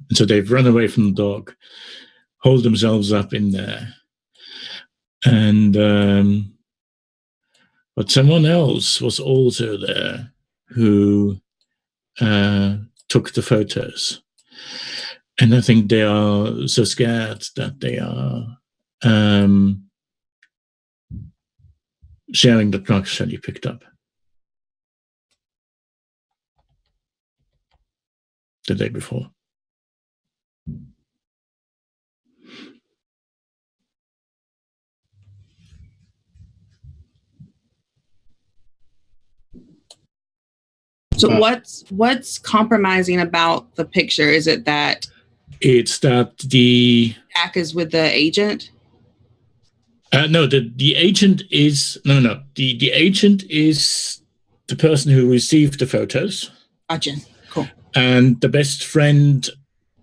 And so they've run away from the dog, hold themselves up in there. And but someone else was also there who took the photos. And I think they are so scared that they are sharing the drugs that he picked up the day before. So what's compromising about the picture? Is it that it's that the Jack is with the agent? No, the agent is the agent is the person who received the photos. Gotcha. Cool. And the best friend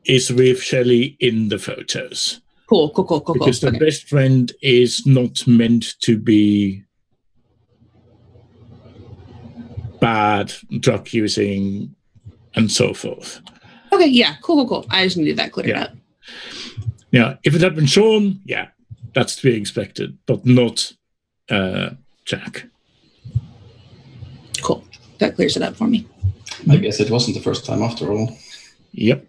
is with Shelley in the photos. Cool. Because the best friend is not meant to be bad, drug using, and so forth. Okay, yeah, cool. I just needed that cleared up. Yeah, if it had been Sean, yeah, that's to be expected, but not Jack. Cool. That clears it up for me. I guess it wasn't the first time after all. Yep.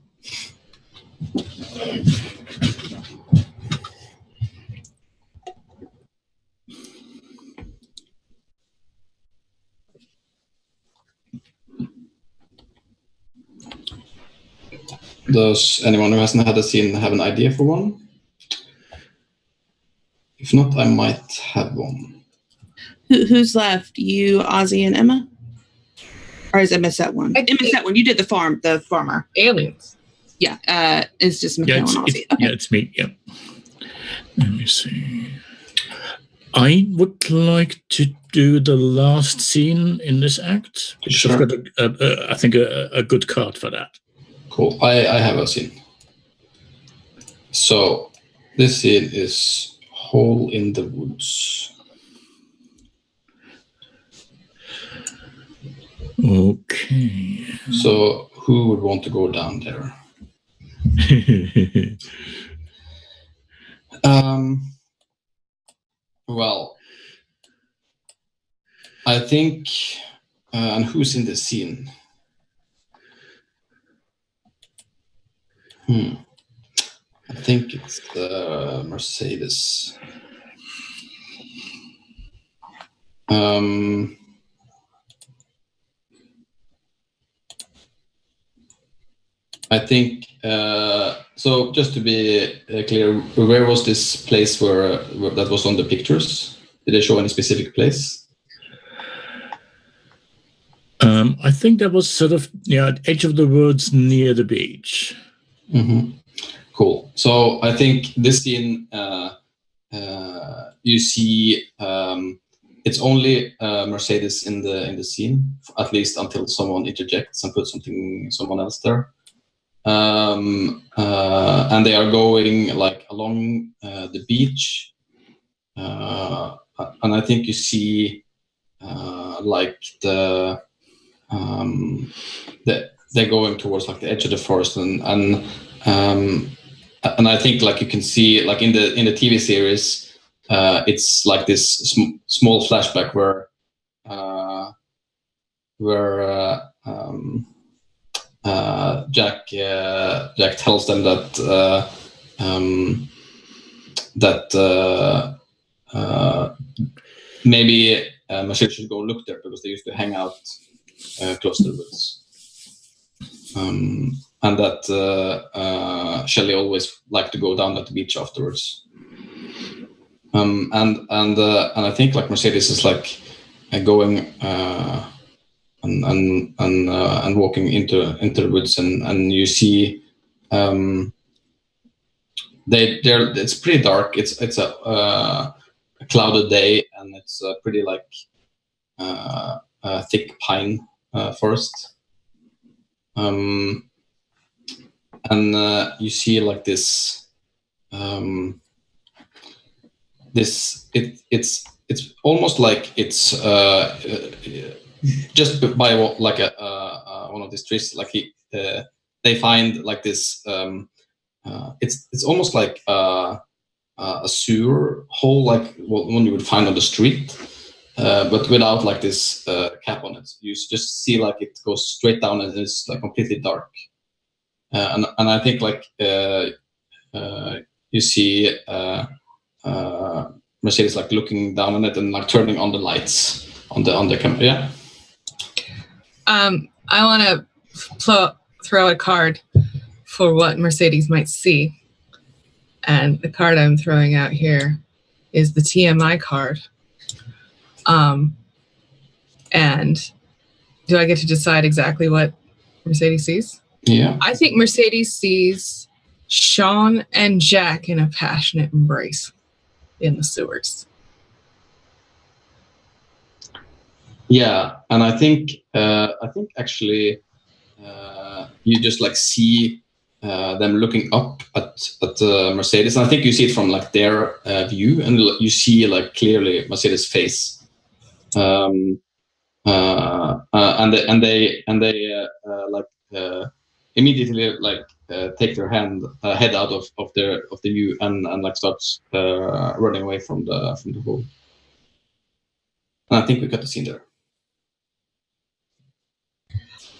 Does anyone who hasn't had a scene have an idea for one? If not, I might have one. Who's left? You, Ozzy, and Emma? Or is Emma set one? Emma set one. You did the farmer. Aliens. Yeah, it's just Mikhail and Ozzy. Okay. Yeah, it's me. Yeah. Let me see. I would like to do the last scene in this act because Sure. I've got, I think, a good card for that. Cool. I have a scene. So this scene is Hole in the Woods. Okay. So who would want to go down there? Well, I think, and who's in the scene? I think it's Mercedes. I think, so just to be clear, where was this place where that was on the pictures? Did they show any specific place? I think that was sort of edge of the woods near the beach. Mm-hmm. Cool. So I think this scene, you see, it's only Mercedes in the scene, at least until someone interjects and puts someone else there. And they are going like along the beach, and I think you see like they're going towards like the edge of the forest, and I think like you can see like in the TV series, it's like this small flashback where Jack tells them that maybe Mercedes should go look there because they used to hang out close to the woods, and that Shelley always liked to go down at the beach afterwards. And I think like Mercedes is like going and walking into the woods, and you see it's pretty dark. It's a clouded day, and it's a pretty like thick pine forest. And you see like this it's almost like it's just by like one of these trees, like they find like this it's almost like a sewer hole, like one you would find on the street, but without like this cap on it. You just see like it goes straight down and it's like completely dark. And I think like you see Mercedes like looking down on it and like turning on the lights on the camera. Yeah. I want to throw a card for what Mercedes might see. And the card I'm throwing out here is the TMI card. And do I get to decide exactly what Mercedes sees? Yeah. I think Mercedes sees Sean and Jack in a passionate embrace. in the sewers. Yeah, and I think actually you just like see them looking up at Mercedes, and I think you see it from like their view, and you see like clearly Mercedes' face, and they immediately like take their head out of the view and like starts running away from the hole. And I think we got the scene there.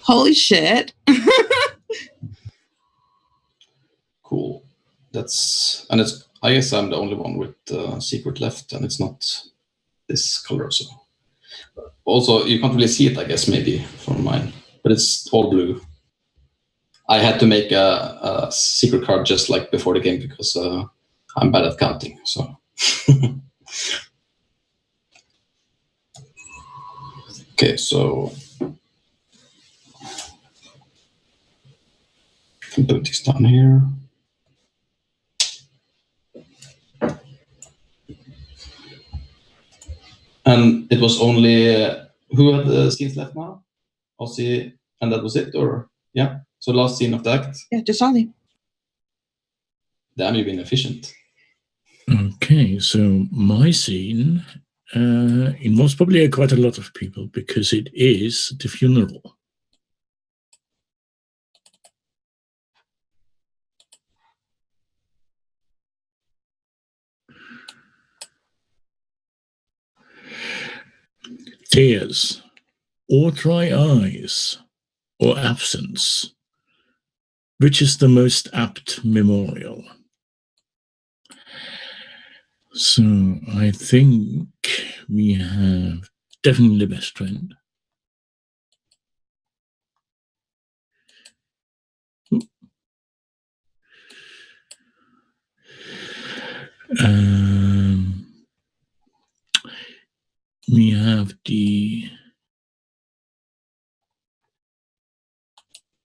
Holy shit. Cool. I guess I'm the only one with secret left, and it's not this color. So also you can't really see it, I guess, maybe from mine, but it's all blue. I had to make a secret card just like before the game because I'm bad at counting. So okay, so I can put this down here. And it was only who had the scenes left now? Ozzy, and that was it, or yeah? So last scene of the act. Yeah, just Ozzy. Damn, you've been efficient. Okay, so my scene involves probably quite a lot of people because it is the funeral. Tears, or dry eyes, or absence. Which is the most apt memorial? So I think we have definitely the best friend. We have the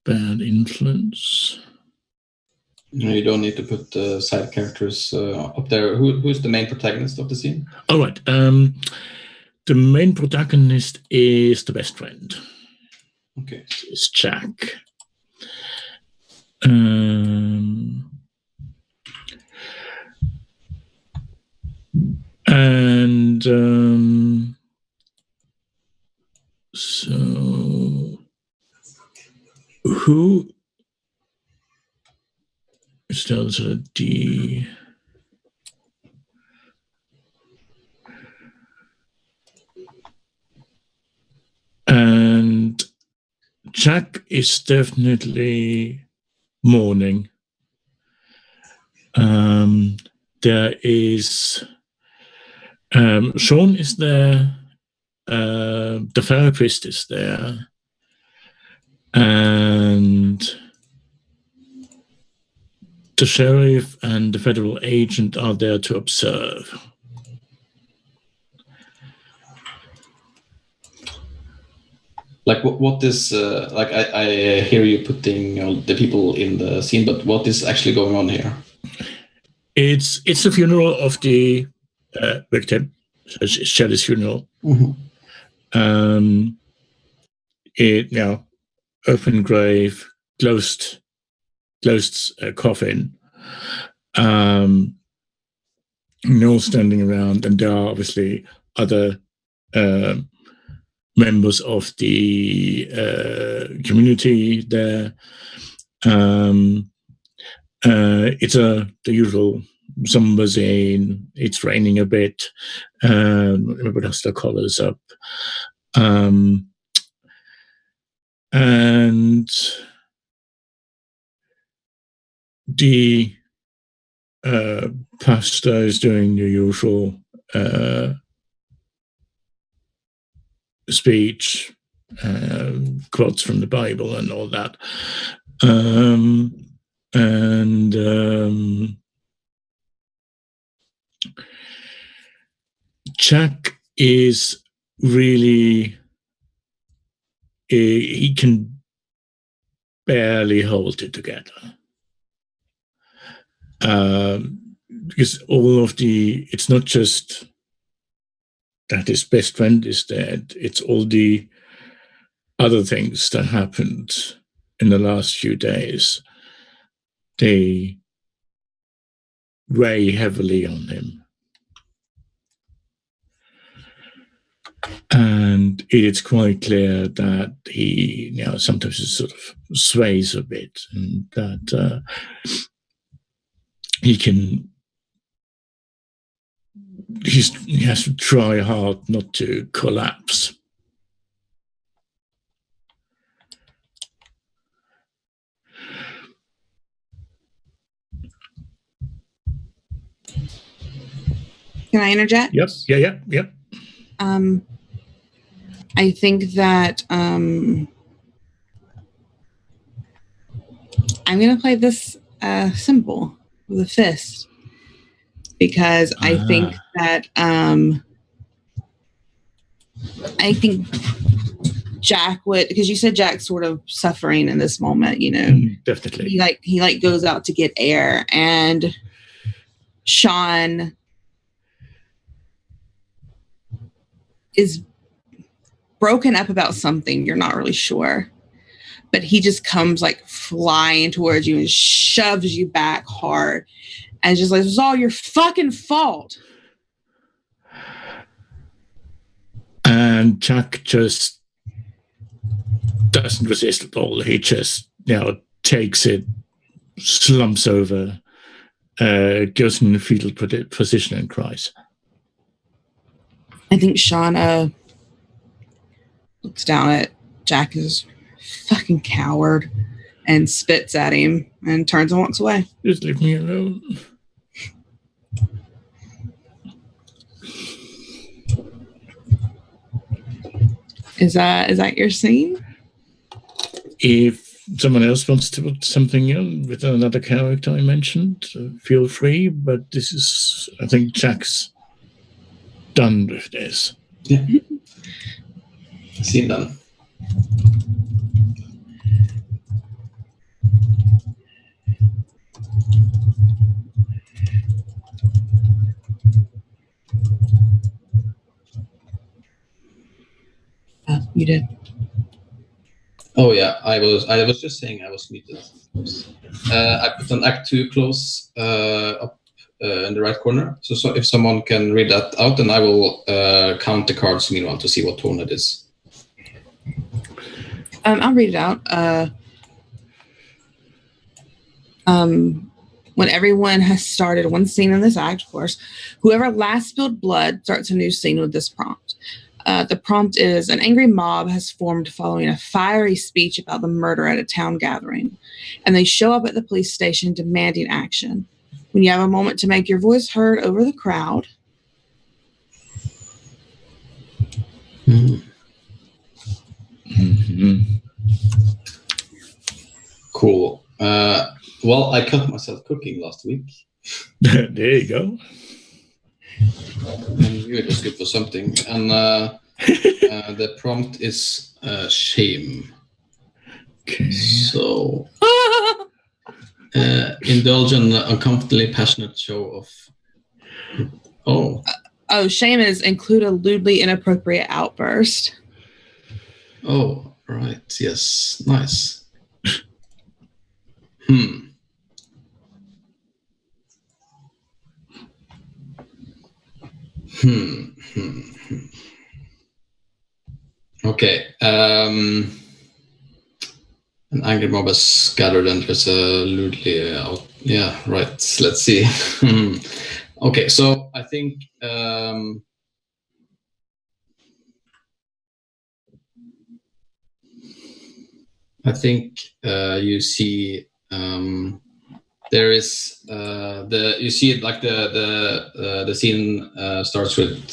bad influence. No, you don't need to put side characters up there. Who's the main protagonist of the scene? All right. The main protagonist is the best friend. Okay. It's Jack. And so who starts at D? And Jack is definitely mourning. There is Sean is there. The therapist is there, and the sheriff and the federal agent are there to observe. Like what is like I hear you putting the people in the scene, but what is actually going on here? It's the funeral of the victim. It's Shelley's funeral. Mm-hmm. Open grave, closed coffin. All standing around, and there are obviously other members of the community there. It's the usual somber scene. It's raining a bit. Everybody has their collars up. And the pastor is doing the usual speech, quotes from the Bible and all that. Jack is really, he can barely hold it together. because it's not just that his best friend is dead, it's all the other things that happened in the last few days. They weigh heavily on him. And it's quite clear that he sometimes sort of sways a bit, and that he has to try hard not to collapse. Can I interject? Yep. Yeah. I think that I'm going to play this symbol with a fist, because I think that I think Jack would, because you said Jack's sort of suffering in this moment, Definitely. He goes out to get air, and Sean is broken up about something. You're not really sure, but he just comes like flying towards you and shoves you back hard, and just like, it's all your fucking fault. And Jack just doesn't resist at all. He just takes it, slumps over, goes in the fetal position and cries. I think Sean looks down at Jack as fucking coward and spits at him and turns and walks away. Just leave me alone. Is that your scene? If someone else wants to put something in with another character I mentioned, feel free. But this is, I think, Jack's done with this. Yeah. Scene done. You did. Oh yeah, I was just saying I was muted. I put an Act 2 close up in the right corner. So if someone can read that out, then I will count the cards meanwhile to see what tone it is. I'll read it out. When everyone has started one scene in this act, of course, whoever last spilled blood starts a new scene with this prompt. The prompt is: an angry mob has formed following a fiery speech about the murder at a town gathering, and they show up at the police station demanding action. When you have a moment to make your voice heard over the crowd. Mm-hmm. Cool. Well, I cut myself cooking last week. There you go. And it was good for something. And the prompt is shame. Okay. So, indulge an uncomfortably passionate show of. Shame is include a lewdly inappropriate outburst. Oh, right. Yes. Nice. Okay. An angry mob is gathered and there's a lewdly out. Yeah, right. Let's see. Okay, so I think you see there is you see it like the scene starts with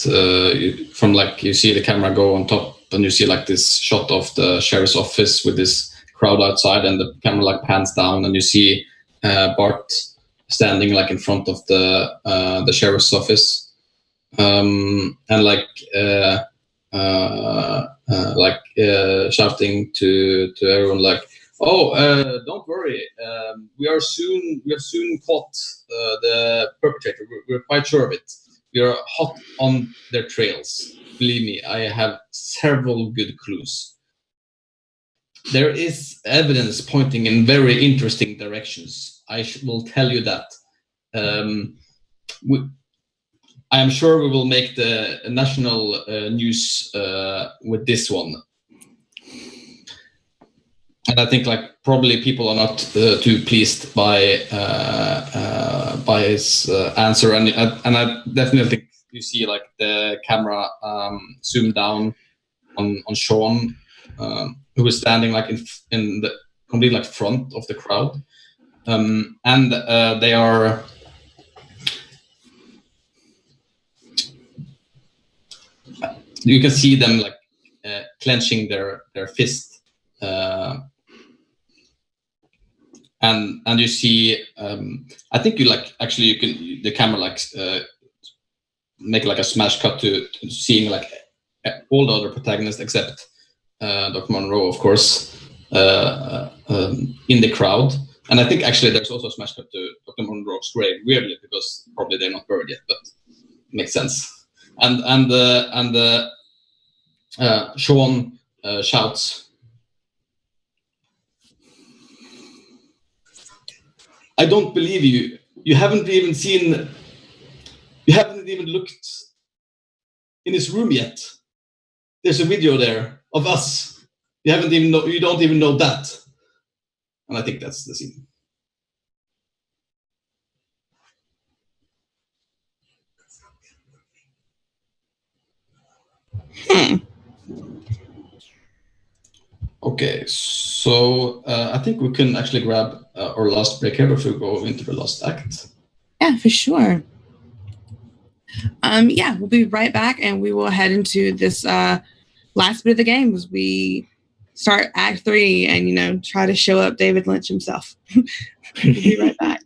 from like you see the camera go on top and you see like this shot of the sheriff's office with this crowd outside and the camera like pans down and you see Bart standing like in front of the sheriff's office and shouting to everyone like, Don't worry. We have soon caught the perpetrator. We're quite sure of it. We are hot on their trails. Believe me, I have several good clues. There is evidence pointing in very interesting directions. Will tell you that. I am sure we will make the national news with this one. And I think probably people are not too pleased by his answer, and I definitely think you see the camera zoom down on Sean, who was standing in the complete front of the crowd, and they are. You can see them clenching their fist. And you see, I think you the camera make a smash cut to seeing all the other protagonists except Dr. Monroe, of course, in the crowd. And I think actually there's also a smash cut to Dr. Monroe's grave, weirdly, because probably they're not buried yet, but it makes sense. And Sean shouts, I don't believe you. You haven't even looked in his room yet. There's a video there of us. You don't even know that. And I think that's the scene. Okay, so I think we can actually grab our last break here before we go into the last act. Yeah, for sure. We'll be right back, and we will head into this last bit of the game as we start Act 3 and, try to show up David Lynch himself. We'll be right back.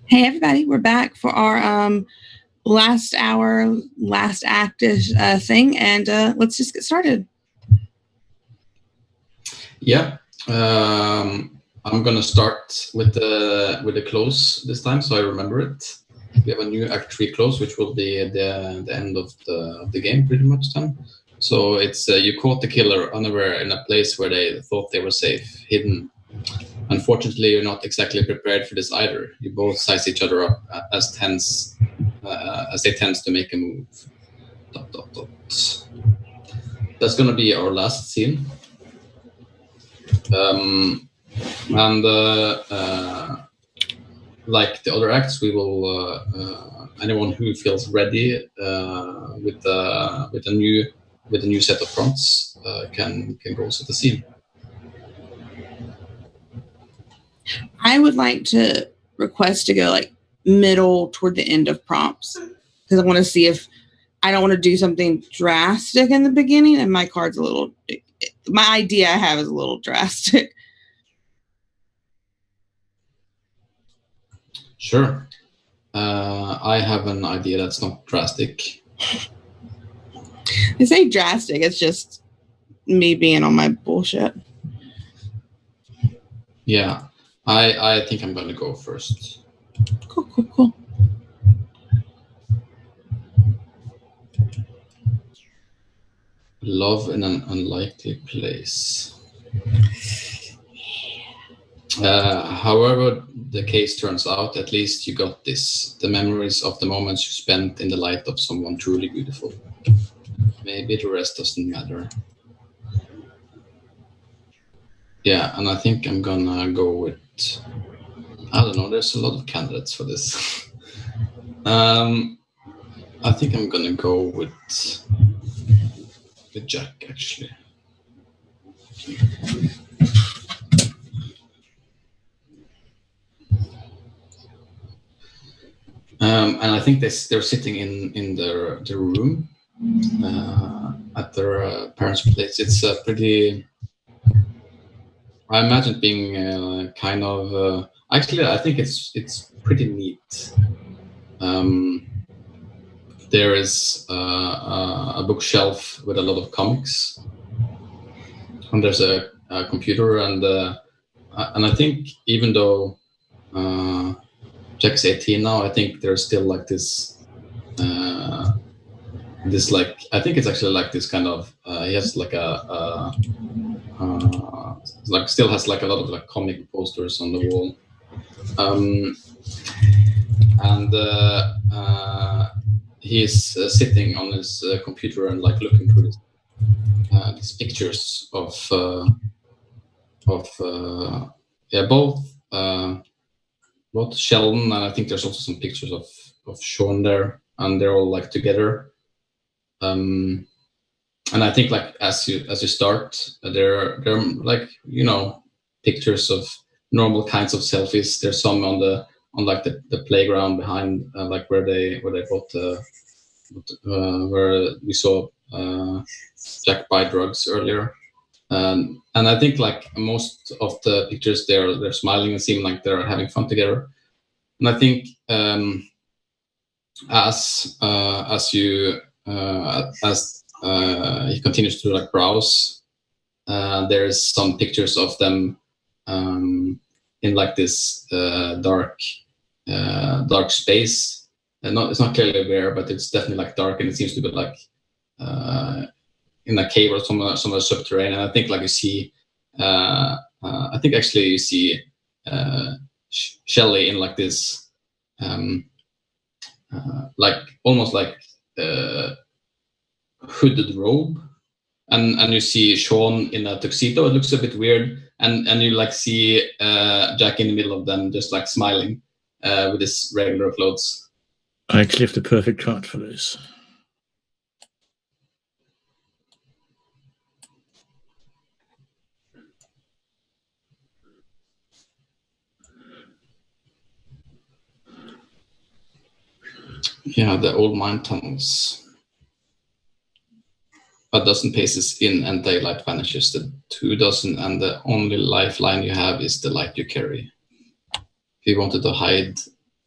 Hey everybody, we're back for our last hour, last act-ish thing, and let's just get started. Yeah, I'm gonna start with the close this time, so I remember it. We have a new Act 3 close, which will be the end of the game, pretty much then. So it's you caught the killer unaware in a place where they thought they were safe, hidden. Unfortunately, you're not exactly prepared for this either. You both size each other up as they tense to make a move. ... That's gonna be our last scene. And like the other acts, we will anyone who feels ready with a new set of prompts can go set the scene. I would like to request to go like middle toward the end of prompts because I want to see if I don't want to do something drastic in the beginning, and my card's a little. My idea I have is a little drastic. Sure. I have an idea that's not drastic. I say drastic. It's just me being on my bullshit. Yeah, I think I'm going to go first. Cool. Love in an unlikely place. However the case turns out, at least you got this. The memories of the moments you spent in the light of someone truly beautiful. Maybe the rest doesn't matter. Yeah, and I think I'm gonna go with... I don't know, there's a lot of candidates for this. I think I'm gonna go with Jack, actually. And I think they're sitting in their room at their parents' place. It's a pretty... I imagine it being kind of... actually, I think it's pretty neat. There is a bookshelf with a lot of comics, and there's a computer, and I think even though Jack's 18 now, I think there's still like this like, I think it's actually like this kind of he has like like still has like a lot of like comic posters on the wall, and he's sitting on his computer and like looking through these pictures of both Sheldon, and I think there's also some pictures of Sean there, and they're all like together. And I think like as you start, there are like, you know, pictures of normal kinds of selfies. There's some on like the playground behind, like where they bought where we saw Jack buy drugs earlier. And I think like most of the pictures they're smiling and seem like they're having fun together. And I think as he continues to like browse, there's some pictures of them in like this dark space. And it's not clearly where, but it's definitely like dark, and it seems to be like in a cave or somewhere subterranean. And I think like you see, I think actually you see Shelley in like this, like almost like hooded robe, and you see Sean in a tuxedo. It looks a bit weird, and you like see Jack in the middle of them, just like smiling with his regular clothes. I actually have the perfect card for this. Yeah, the old mine tunnels. A dozen paces in and daylight vanishes. The 2 dozen, and the only lifeline you have is the light you carry. If you wanted to hide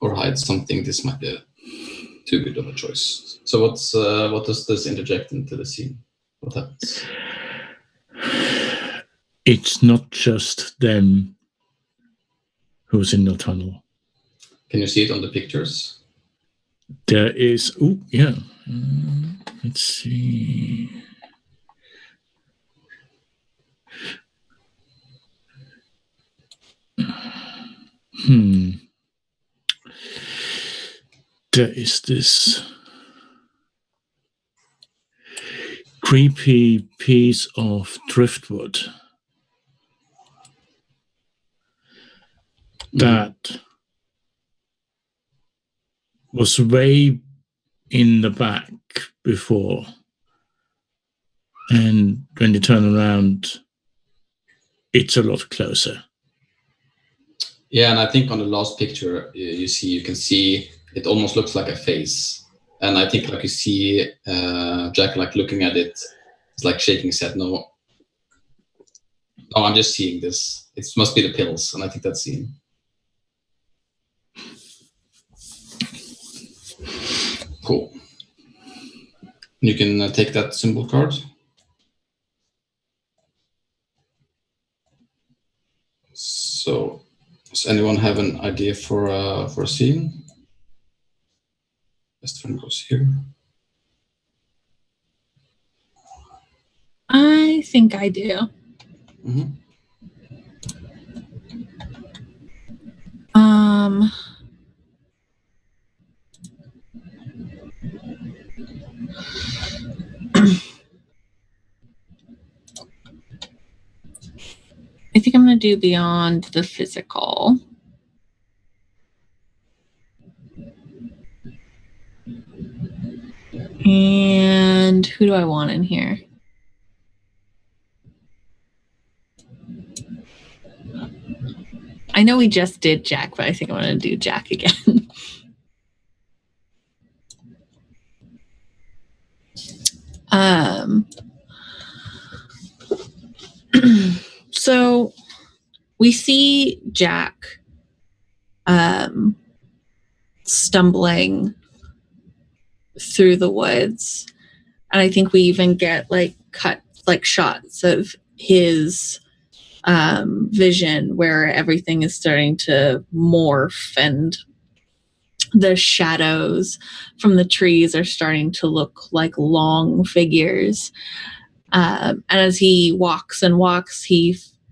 or hide something, this might be too good of a choice. So what does this interject into the scene? What happens? It's not just them who's in the tunnel. Can you see it on the pictures? There is, let's see. There is this creepy piece of driftwood that was way in the back before, and when you turn around, it's a lot closer. Yeah, and I think on the last picture you can see it almost looks like a face, and I think like you see Jack like looking at it, it's like shaking his head. No, I'm just seeing this. It must be the pills, and I think that's seen. Cool. You can take that symbol card. So, does anyone have an idea for a scene? Best friend goes here. I think I do. I think I'm going to do beyond the physical. And who do I want in here? I know we just did Jack, but I think I'm going to do Jack again. So we see Jack stumbling through the woods, and I think we even get shots of his vision where everything is starting to morph, and the shadows from the trees are starting to look like long figures. And as he walks and walks,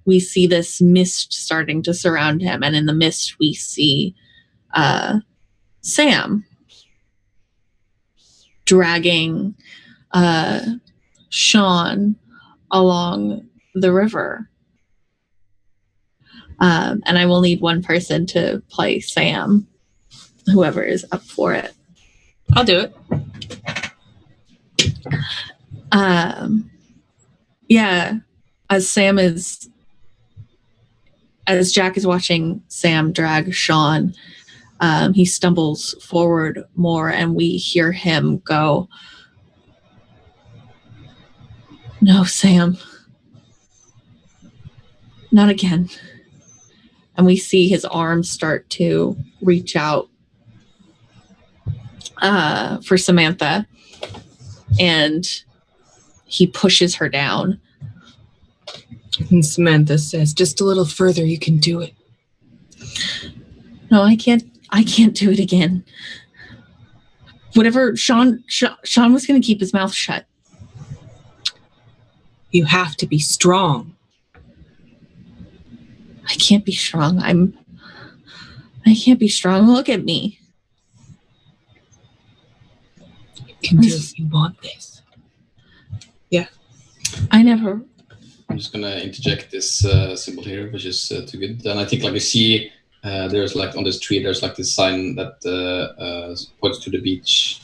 we see this mist starting to surround him, and in the mist we see Sam dragging Sean along the river. And I will need one person to play Sam, whoever is up for it. I'll do it. Yeah, as Jack is watching Sam drag Sean, he stumbles forward more, and we hear him go, "No, Sam, not again." And we see his arms start to reach out for Samantha, and he pushes her down. And Samantha says, "Just a little further, you can do it." No, I can't do it again. Whatever, Sean was going to keep his mouth shut. You have to be strong. I can't be strong. I can't be strong. Look at me. You can do it if you want this. Yeah. I never. I'm just gonna interject this symbol here, which is too good. And I think like you see, there's like on this tree, there's like this sign that points to the beach.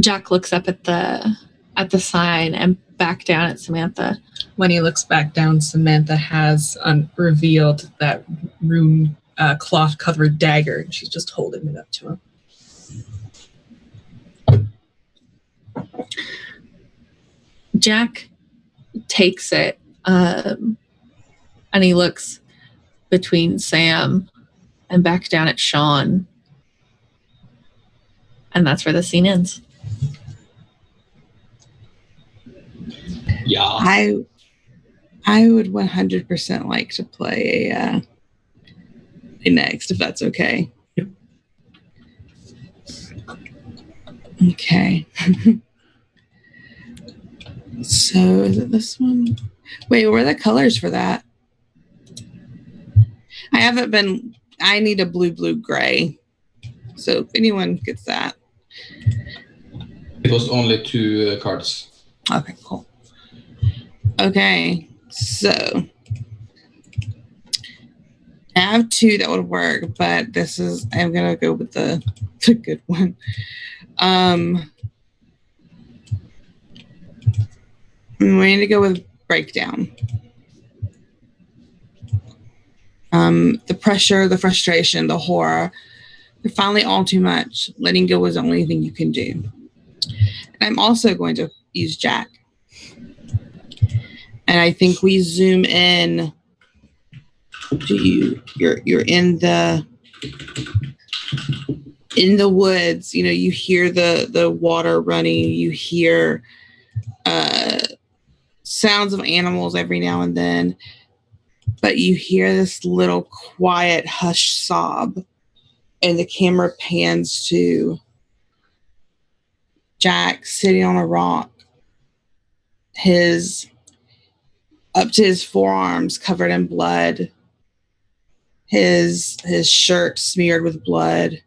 Jack looks up at the sign and back down at Samantha. When he looks back down, Samantha has revealed that rune cloth-covered dagger, and she's just holding it up to him. Jack takes it And he looks between Sam and back down at Sean. And that's where the scene ends. Yeah. I would 100% like to play a next, if that's okay. Yep. Okay. So is it this one? Wait, what are the colors for that? I need a blue, gray. So if anyone gets that. It was only 2 cards. Okay, cool. Okay, so I have 2 that would work, but I'm gonna go with the good one. I'm going to go with breakdown. The pressure, the frustration, the horror, they're finally all too much. Letting go is the only thing you can do. And I'm also going to use Jack. And I think we zoom in to you. You're in the woods. You know, you hear the water running. You hear sounds of animals every now and then. But you hear this little quiet hushed sob. And the camera pans to Jack sitting on a rock. Up to his forearms covered in blood. His shirt smeared with blood.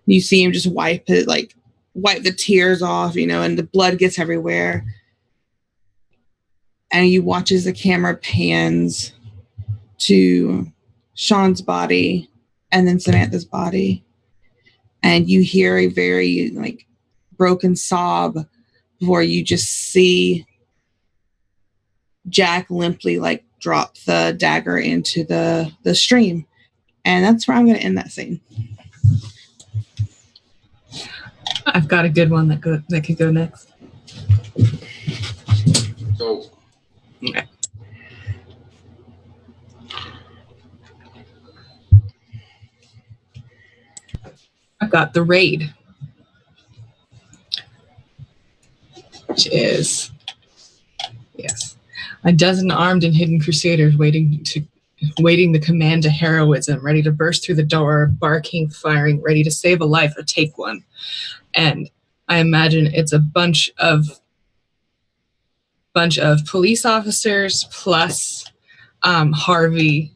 You see him just wipe the tears off, and the blood gets everywhere. And you watch as the camera pans to Sean's body and then Samantha's body. And you hear a very broken sob before you just see Jack limply drop the dagger into the stream. And that's where I'm going to end that scene. I've got a good one that could go next. So, okay. I've got The Raid, which is, yes, a dozen armed and hidden crusaders waiting the command to heroism, ready to burst through the door, barking, firing, ready to save a life or take one. And I imagine it's a bunch of police officers plus Harvey.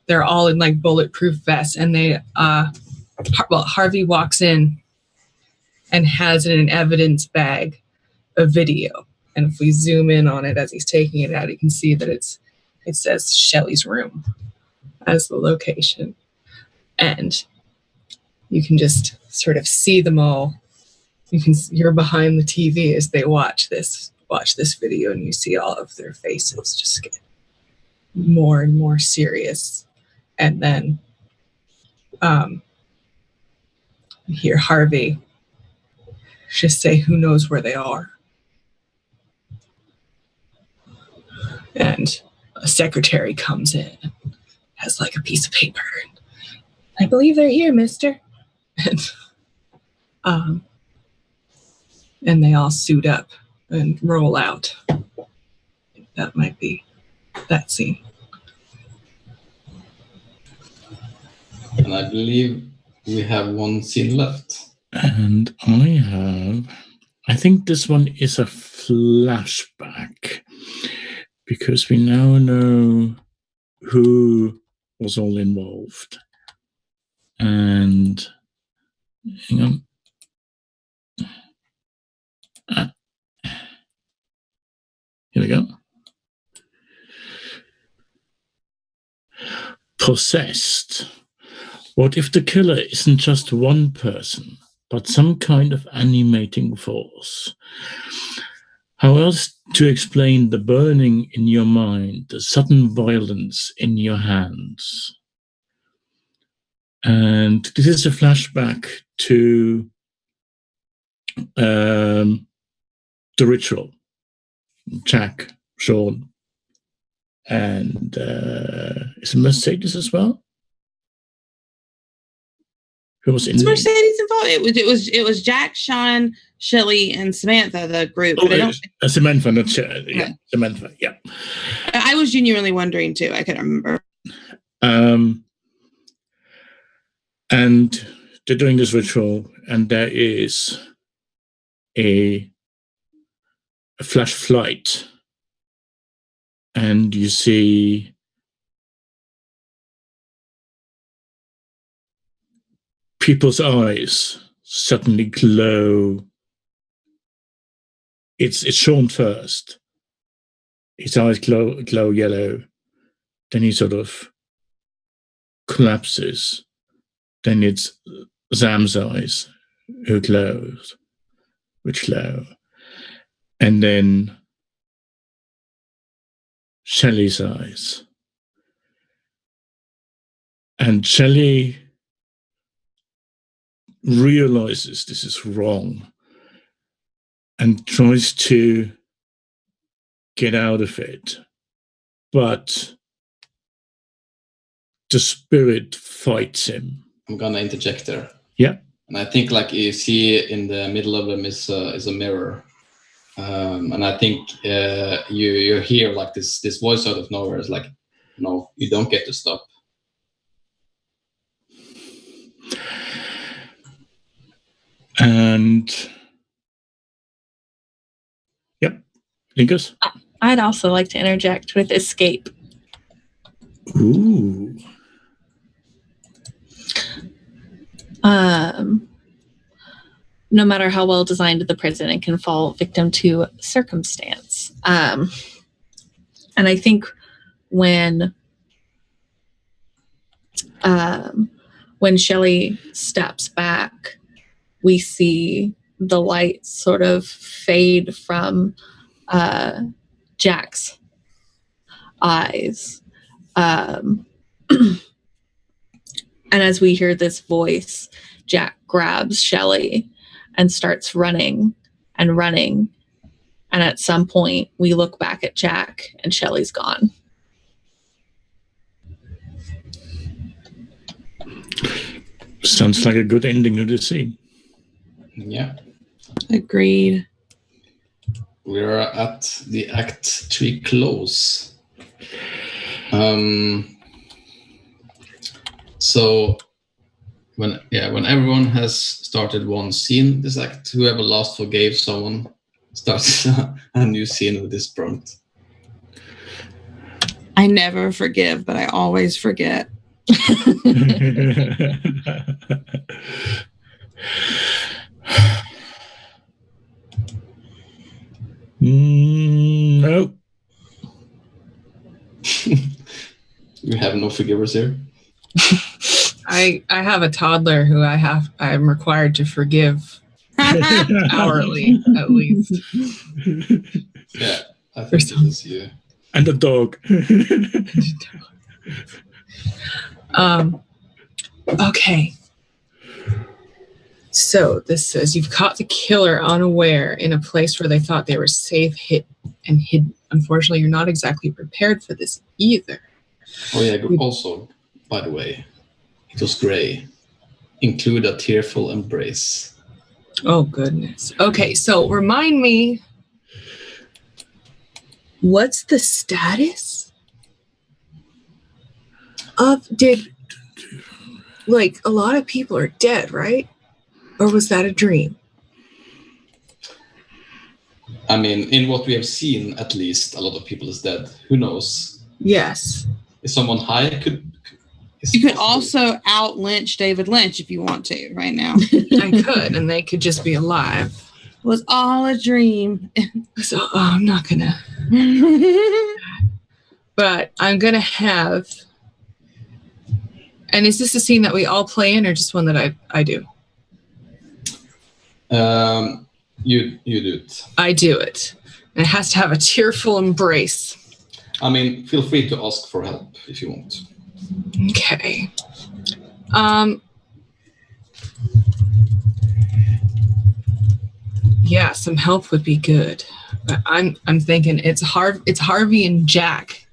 They're all in bulletproof vests, and they Harvey walks in and has in an evidence bag a video. And if we zoom in on it as he's taking it out, you can see that it says Shelley's room as the location. And you can just sort of see them all. You're behind the TV as they watch this video, and you see all of their faces just get more and more serious. And then you hear Harvey just say, "Who knows where they are?" And a secretary comes in, has a piece of paper. "I believe they're here, mister." And they all suit up and roll out. That might be that scene. And I believe we have one scene left. And I think this one is a flashback, because we now know who was all involved. And hang on. Here we go. Possessed. What if the killer isn't just one person, but some kind of animating force? How else to explain the burning in your mind, the sudden violence in your hands? And this is a flashback to the ritual. Jack, Sean, and is it Mercedes as well? Who was in Was Mercedes involved? It was Jack, Sean, Shelley, and Samantha, the group. Oh, but I don't. Samantha, not yeah, Samantha. Yeah. I was genuinely wondering too. I couldn't remember. And they're doing this ritual, and there is a flash flight, and you see people's eyes suddenly glow. It's Sean first. His eyes glow yellow. Then he sort of collapses. Then it's Zam's eyes which glow. And then Shelley's eyes. And Shelley realizes this is wrong and tries to get out of it. But the spirit fights him. I'm gonna interject there. Yeah. And I think like you see in the middle of them is a mirror. And I think you hear like this voice out of nowhere is like, no, you don't get to stop. And yep, Linkus? I'd also like to interject with escape. Ooh. No matter how well designed the prison, it can fall victim to circumstance. And I think when Shelley steps back, we see the light sort of fade from Jack's eyes. And as we hear this voice, Jack grabs Shelley and starts running. And at some point, we look back at Jack and Shelley's gone. Sounds like a good ending to the scene. Yeah. Agreed. We're at the Act 3 close. So when everyone has started one scene, this act, whoever last forgave someone starts a new scene with this prompt. I never forgive, but I always forget. No. We have no forgivers here. I have a toddler who I'm required to forgive hourly at least. Yeah, I think this is you. And a dog. Okay. So this says you've caught the killer unaware in a place where they thought they were safe, hidden. Unfortunately, you're not exactly prepared for this either. Oh yeah, also, by the way, it was gray. Include a tearful embrace. Oh goodness. Okay, so remind me, what's the status of like a lot of people are dead, right? Or was that a dream? I mean, in what we have seen, at least, a lot of people is dead. Who knows? Yes. Is someone high? You could also out-lynch David Lynch if you want to right now. I could, and they could just be alive. It was all a dream. So I'm not gonna. But I'm gonna have. And is this a scene that we all play in, or just one that I do? You do it. I do it. And it has to have a tearful embrace. I mean, feel free to ask for help if you want. Okay. Yeah, some help would be good. But I'm thinking it's Harvey and Jack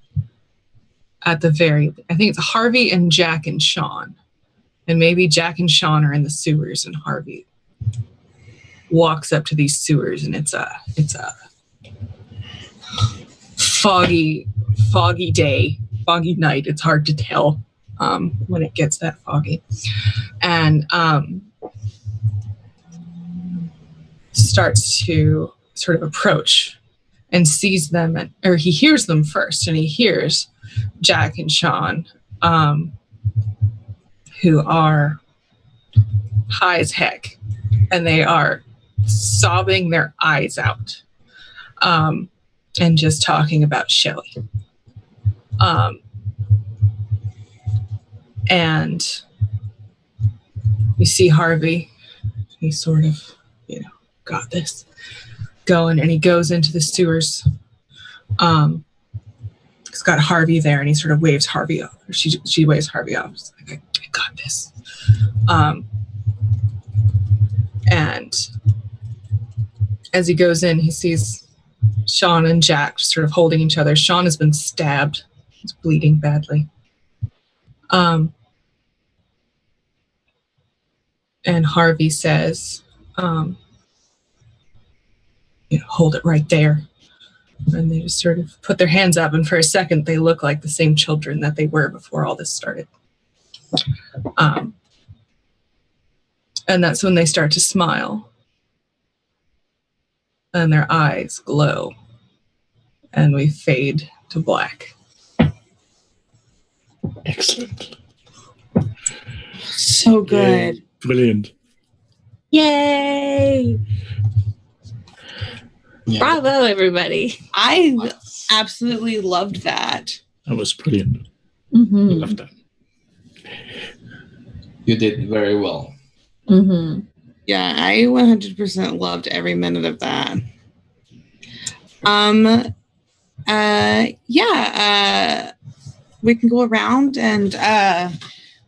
at the very, I think it's Harvey and Jack and Sean. And maybe Jack and Sean are in the sewers, and Harvey walks up to these sewers, and it's a foggy day, foggy night. It's hard to tell when it gets that foggy. And starts to sort of approach and sees them, or he hears them first, and he hears Jack and Sean, who are high as heck, and they are sobbing their eyes out, and just talking about Shelley. And we see Harvey. He's sort of, got this going, and he goes into the sewers. He's got Harvey there, and he sort of waves Harvey off. Or she waves Harvey off. She's like, I got this. And as he goes in, he sees Sean and Jack sort of holding each other. Sean has been stabbed. He's bleeding badly. And Harvey says, hold it right there. And they just sort of put their hands up, and for a second they look like the same children that they were before all this started. And that's when they start to smile, and their eyes glow, and we fade to black. Excellent. So good. Yeah, brilliant. Yay! Yeah. Bravo, everybody. I absolutely loved that. That was brilliant. Mm-hmm. I love that. You did very well. Mm-hmm. Yeah, I 100% loved every minute of that. We can go around and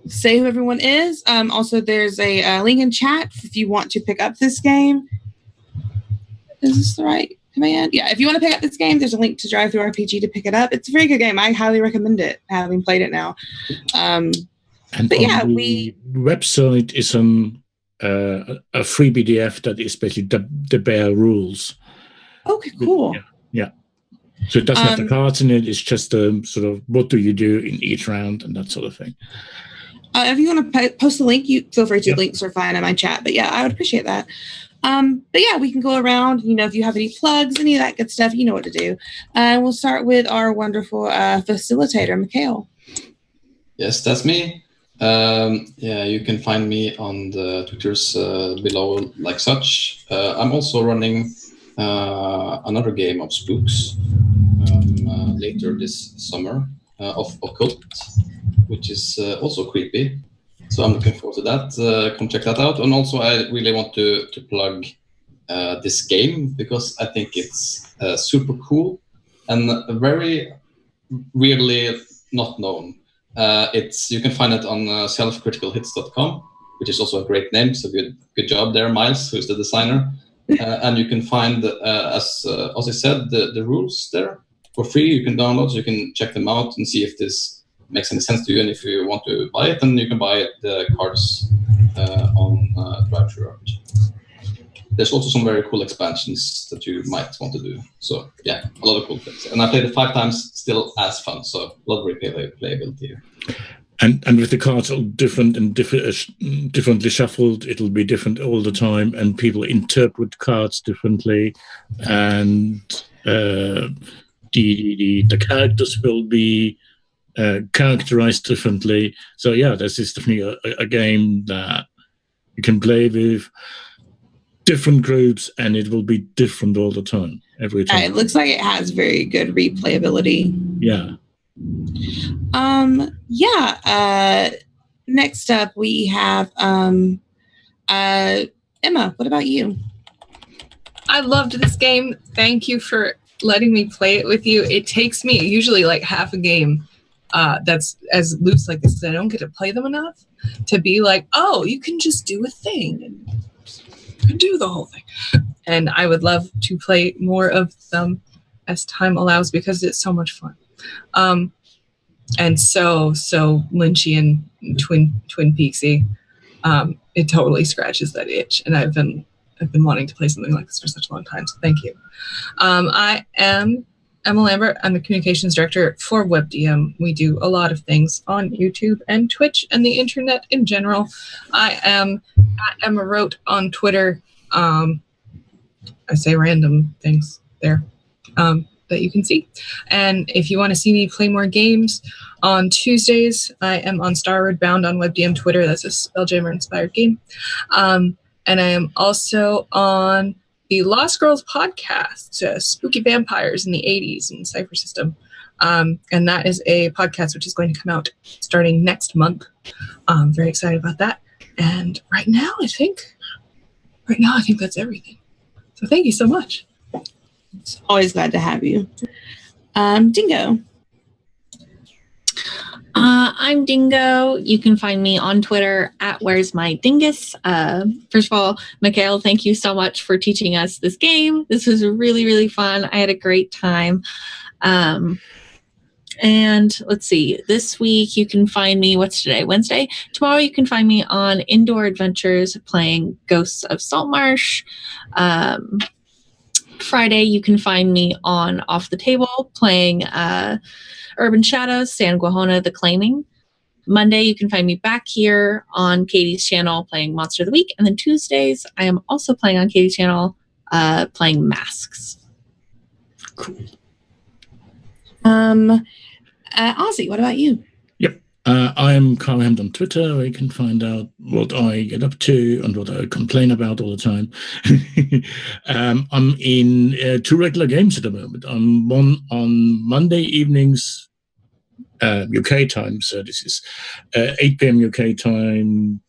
say who everyone is. Also, there's a link in chat if you want to pick up this game. Is this the right command? Yeah, if you want to pick up this game, there's a link to Drive Through RPG to pick it up. It's a very good game. I highly recommend it, having played it now. And but yeah, the website is a free PDF that is basically the bare rules. Okay, cool. Yeah. So it doesn't have the cards in it. It's just sort of what do you do in each round and that sort of thing. If you want to post the link, you feel free to. Links are fine in my chat. But yeah, I would appreciate that. But yeah, we can go around. If you have any plugs, any of that good stuff, you know what to do. We'll start with our wonderful facilitator, Mikhail. Yes, that's me. You can find me on the Twitters below, like such. I'm also running another game of Spooks later this summer of Occult, which is also creepy. So I'm looking forward to that. Come check that out. And also, I really want to plug this game because I think it's super cool and very weirdly not known. You can find it on selfcriticalhits.com, which is also a great name. So good job there, Miles, who's the designer. And you can find, as Ozzy said, the rules there for free. You can download, so you can check them out and see if this makes any sense to you. And if you want to buy it, then you can buy the cards on Drive Through RPG. There's also some very cool expansions that you might want to do. So yeah, a lot of cool things. And I played it 5 times, still as fun. So a lot of replayability here. And with the cards all different and differently shuffled, it'll be different all the time, and people interpret cards differently, and the characters will be characterized differently. So yeah, this is definitely a game that you can play with different groups, and it will be different all the time, every time. It looks like it has very good replayability. Yeah. Next up we have Emma. What about you? I loved this game. Thank you for letting me play it with you. It takes me usually like half a game that's as loose like this because I don't get to play them enough to be like, oh, you can just do a thing and you can do the whole thing. And I would love to play more of them as time allows because it's so much fun. and so Lynchian, Twin Peaksy. It totally scratches that itch, and I've been wanting to play something like this for such a long time. So thank you. I am Emma Lambert. I'm the communications director for WebDM. We do a lot of things on YouTube and Twitch and the internet in general. I am at Emma Wrote on Twitter. I say random things there that you can see. And if you want to see me play more games, on Tuesdays, I am on Starward Bound on WebDM Twitter. That's a Spelljammer-inspired game. And I am also on the Lost Girls podcast, Spooky Vampires in the 80s in Cypher System. And that is a podcast which is going to come out starting next month. I'm very excited about that. And right now, I think that's everything. So thank you so much. It's always glad to have you. Dingo. I'm Dingo. You can find me on Twitter at Where's My Dingus. First of all, Mikhail, thank you so much for teaching us this game. This was really, really fun. I had a great time. And let's see, this week you can find me, what's today? Wednesday? Tomorrow you can find me on Indoor Adventures playing Ghosts of Saltmarsh. Friday you can find me on Off the Table playing Urban Shadows, San Guajona the Claiming. Monday, you can find me back here on Katie's channel playing Monster of the Week. And then Tuesdays, I am also playing on Katie's channel playing Masks. Cool. Ozzy, what about you? Yep. I am Carl Hammond on Twitter, where you can find out what I get up to and what I complain about all the time. I'm in 2 regular games at the moment. I'm one on Monday evenings, UK time, so this is 8 p.m. UK time,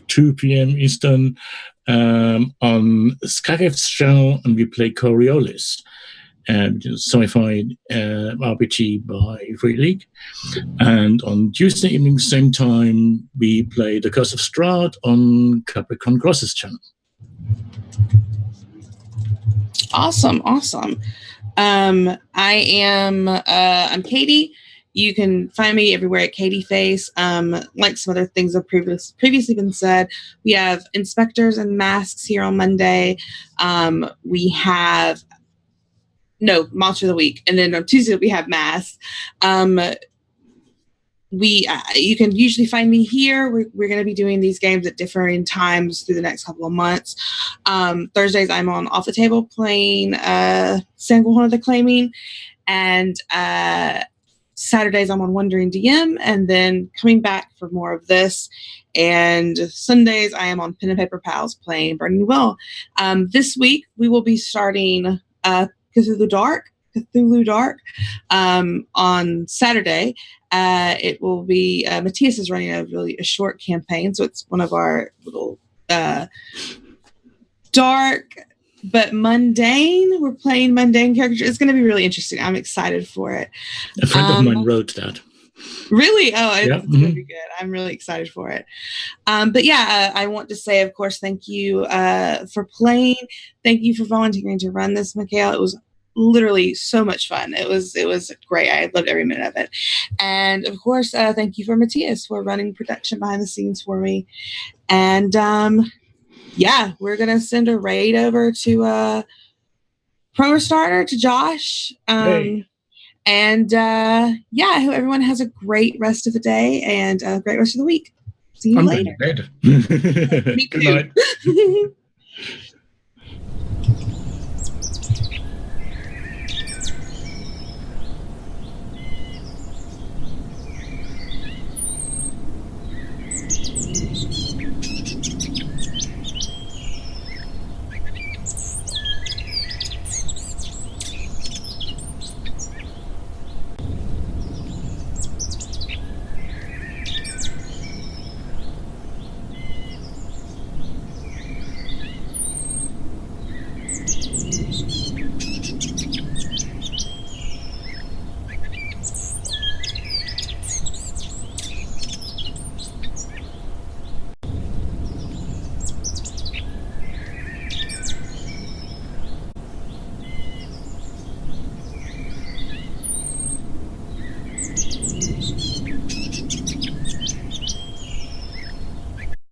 2 p.m. Eastern, on Scarif's channel, and we play Coriolis, sci-fi RPG by Free League. And on Tuesday evening, same time, we play The Curse of Strahd on Capricorn Cross's channel. Awesome. I'm Katie. You can find me everywhere at Katie Face. Like some other things have previously been said, we have Inspectors and Masks here on Monday. We have Monster of the Week, and then on Tuesday we have Masks. You can usually find me here. We're going to be doing these games at differing times through the next couple of months. Thursdays I'm on Off the Table playing San Guajona the Claiming, and Saturdays I'm on Wandering DM, and then coming back for more of this. And Sundays I am on Pen and Paper Pals playing Burning Will. This week we will be starting Cthulhu Dark on Saturday. It will be Matthias is running a short campaign, so it's one of our little dark but mundane. We're playing mundane characters. It's going to be really interesting. I'm excited for it. A friend of mine wrote that. Really? Oh, it's going to be good. I'm really excited for it. But yeah, I want to say, of course, thank you for playing. Thank you for volunteering to run this, Mikhail. It was literally so much fun. It was great. I loved every minute of it. And of course, thank you for Matthias for running production behind the scenes for me. And yeah, we're gonna send a raid over to Pro Starter to Josh. Hey. And yeah, I hope everyone has a great rest of the day and a great rest of the week. See you later. Good Me night. too.